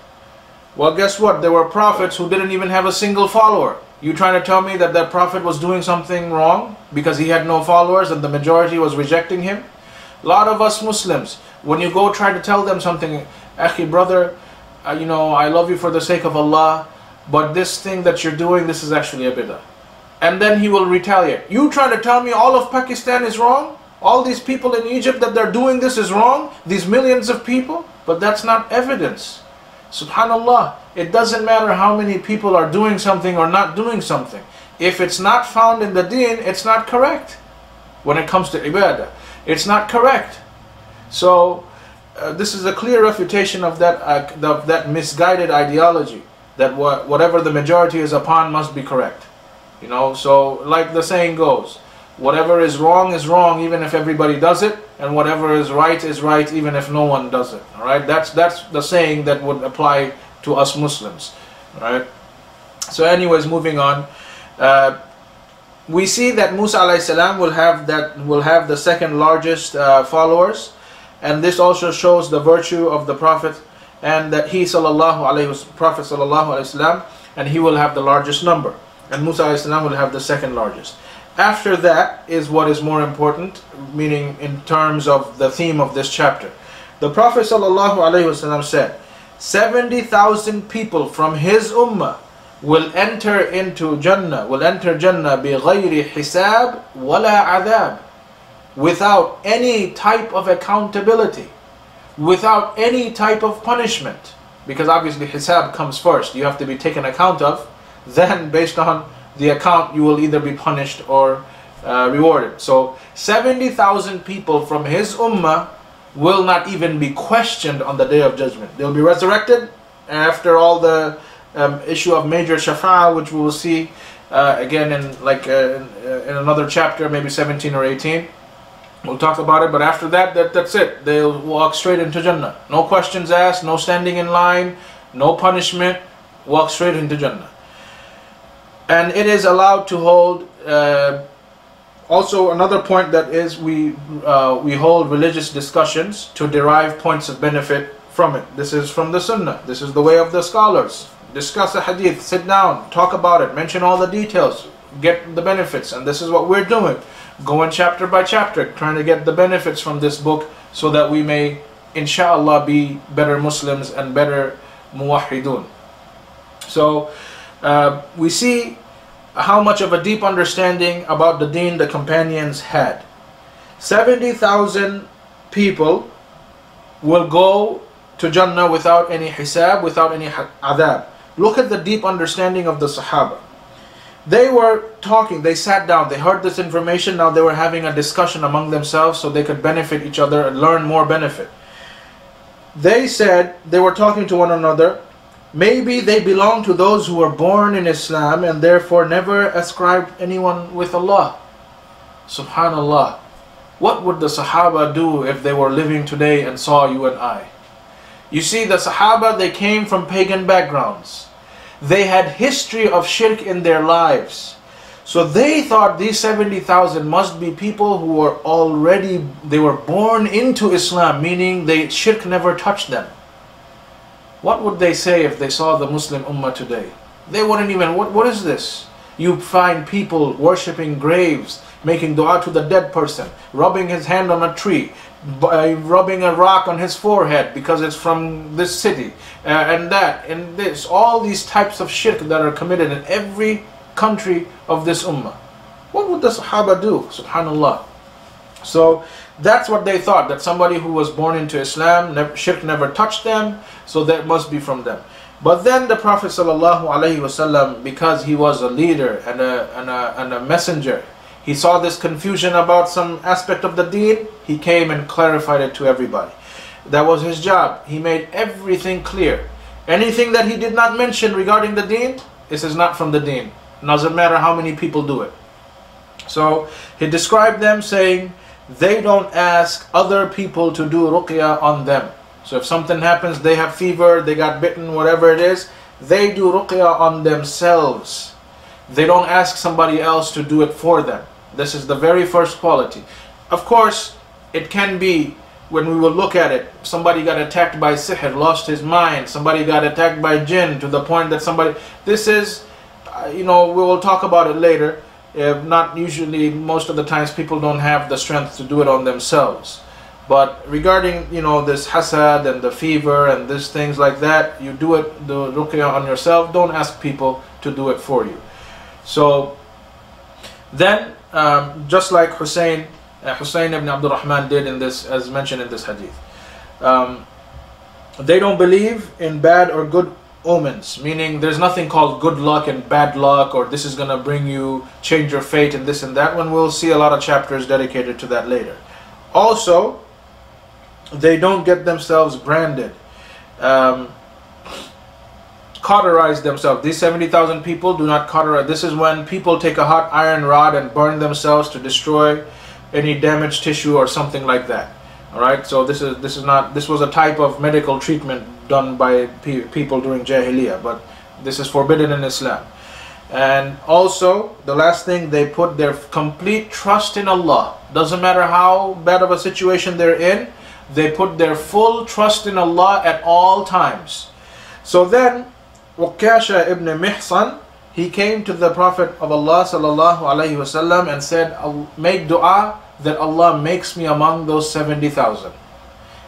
Well, guess what? There were prophets who didn't even have a single follower. You trying to tell me that that prophet was doing something wrong because he had no followers and the majority was rejecting him? A lot of us Muslims, when you go try to tell them something, Akhi, brother, you know, I love you for the sake of Allah, but this thing that you're doing, this is actually a bid'ah. And then he will retaliate. You trying to tell me all of Pakistan is wrong? All these people in Egypt that they're doing this is wrong? These millions of people? But that's not evidence. Subhanallah, it doesn't matter how many people are doing something or not doing something. If it's not found in the deen, it's not correct. When it comes to ibadah, it's not correct. So this is a clear refutation of that misguided ideology, that whatever the majority is upon must be correct. You know, so like the saying goes, whatever is wrong even if everybody does it, and whatever is right even if no one does it. All right, that's the saying that would apply to us Muslims. All right. So anyways, moving on, we see that Musa alayhi salam will have the second largest followers, and this also shows the virtue of the Prophet, and that he Prophet sallallahu alaihi wasallam, and he will have the largest number, and Musa alayhi salam will have the second largest. After that is what is more important, meaning in terms of the theme of this chapter. The Prophet ﷺ said, 70,000 people from his ummah will enter Jannah بِغَيْرِ حِسَابٍ وَلَا عَذَابٍ, without any type of accountability, without any type of punishment. Because obviously hisab comes first. You have to be taken account of. Then based on the account, you will either be punished or rewarded. So 70,000 people from his ummah will not even be questioned on the day of judgment. They'll be resurrected after all the issue of major shafa'ah, which we will see again in another chapter, maybe 17 or 18. We'll talk about it, but after that, that's it. They'll walk straight into Jannah. No questions asked, no standing in line, no punishment. Walk straight into Jannah. And it is allowed to hold, also another point, that is we hold religious discussions to derive points of benefit from it. This is from the Sunnah. This is the way of the scholars. Discuss a hadith, sit down, talk about it, mention all the details, get the benefits. And this is what we're doing. Going chapter by chapter, trying to get the benefits from this book so that we may, inshallah, be better Muslims and better muwahhidun. So we see how much of a deep understanding about the deen the companions had. 70,000 people will go to Jannah without any hisab, without any adab. Look at the deep understanding of the Sahaba. They were talking, they sat down, they heard this information, now they were having a discussion among themselves so they could benefit each other and learn more benefit. They said, they were talking to one another, maybe they belong to those who were born in Islam and therefore never ascribed anyone with Allah. Subhanallah. What would the Sahaba do if they were living today and saw you and I? You see, the Sahaba, they came from pagan backgrounds. They had history of shirk in their lives. So they thought these 70,000 must be people who were already, they were born into Islam, meaning shirk never touched them. What would they say if they saw the Muslim Ummah today? They wouldn't even, what is this? You find people worshipping graves, making dua to the dead person, rubbing his hand on a tree, rubbing a rock on his forehead because it's from this city, and that, and this. All these types of shirk that are committed in every country of this Ummah. What would the Sahaba do? Subhanallah. So that's what they thought, that somebody who was born into Islam, shirk never touched them, so that must be from them. But then the Prophet ﷺ, because he was a leader and a messenger, he saw this confusion about some aspect of the deen, he came and clarified it to everybody. That was his job. He made everything clear. Anything that he did not mention regarding the deen, this is not from the deen. Doesn't matter how many people do it. So he described them saying, they don't ask other people to do ruqya on them. So if something happens, they have fever, they got bitten, whatever it is, they do ruqya on themselves. They don't ask somebody else to do it for them. This is the very first quality. Of course, it can be when we will look at it, somebody got attacked by sihr, lost his mind, somebody got attacked by jinn to the point that somebody, this is, we will talk about it later. Not usually, most of the times people don't have the strength to do it on themselves. But regarding, this hasad and the fever and these things like that, you do it, the ruqya on yourself. Don't ask people to do it for you. So then, just like Hussein ibn Abdul Rahman did in this, as mentioned in this hadith, they don't believe in bad or good omens, meaning there's nothing called good luck and bad luck, or this is going to bring you, change your fate and this and that. When we'll see a lot of chapters dedicated to that later. Also, they don't get themselves branded, cauterize themselves. These 70,000 people do not cauterize. This is when people take a hot iron rod and burn themselves to destroy any damaged tissue or something like that. All right, so this was a type of medical treatment done by people during Jahiliyyah, but this is forbidden in Islam. And also, the last thing, they put their complete trust in Allah. Doesn't matter how bad of a situation they're in, they put their full trust in Allah at all times. So then, Ukasha ibn Mihsan, he came to the Prophet of Allah sallallahu alaihi wasallam and said, make dua that Allah makes me among those 70,000.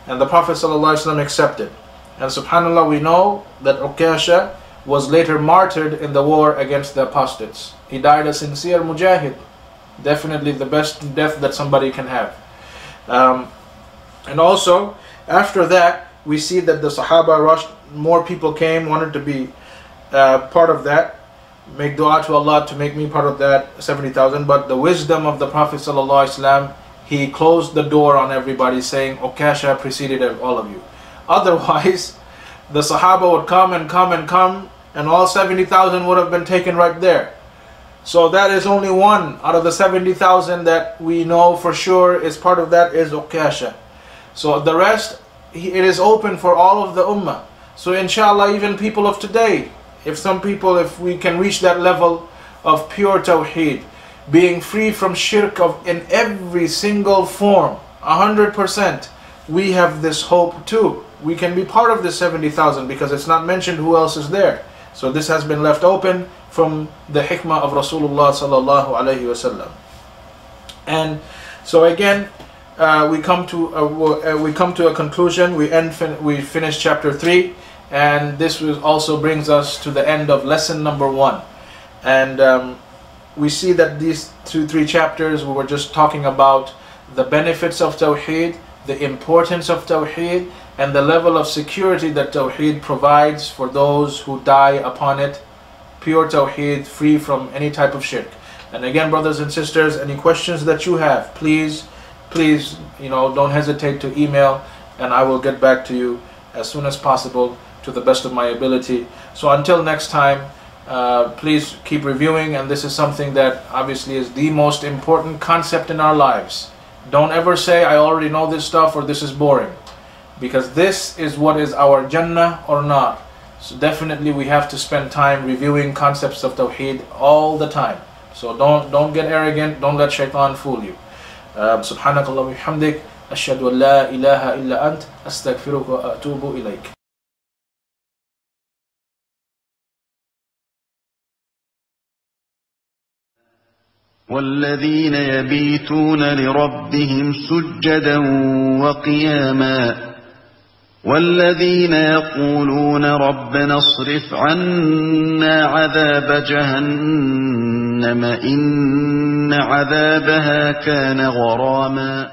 And the Prophet ﷺ accepted. And subhanAllah, we know that Ukasha was later martyred in the war against the apostates. He died a sincere mujahid. Definitely the best death that somebody can have. And also, after that, we see that the Sahaba rushed, more people came, wanted to be part of that. Make dua to Allah to make me part of that 70,000. But the wisdom of the Prophet ﷺ, he closed the door on everybody, saying, Ukasha preceded all of you. Otherwise, the Sahaba would come and come and come, and all 70,000 would have been taken right there. So that is only one out of the 70,000 that we know for sure is part of that is Ukasha. So the rest, it is open for all of the ummah. So inshallah, even people of today, if we can reach that level of pure Tawheed, being free from shirk in every single form, 100%, we have this hope too. We can be part of the 70,000 because it's not mentioned who else is there. So this has been left open from the hikmah of Rasulullah sallallahu alaihi wasallam. And so again, we come to a conclusion. We finish chapter 3. And this also brings us to the end of lesson number 1. And we see that these 2-3 chapters, we were just talking about the benefits of Tawheed, the importance of Tawheed, and the level of security that Tawheed provides for those who die upon it. Pure Tawheed, free from any type of shirk. And again, brothers and sisters, any questions that you have, please, don't hesitate to email, and I will get back to you as soon as possible, to the best of my ability. So until next time, please keep reviewing, and this is something that obviously is the most important concept in our lives. Don't ever say, I already know this stuff, or this is boring, because this is what is our Jannah or not. So definitely we have to spend time reviewing concepts of Tawheed all the time. So don't get arrogant, don't let shaitan fool you. Subhanakallah wa bihamdik, ashhadu an la ilaha illa ant, astaghfiruka wa atubu ilayk. والذين يبيتون لربهم سجدا وقياما والذين يقولون ربنا اصرف عنا عذاب جهنم إن عذابها كان غراما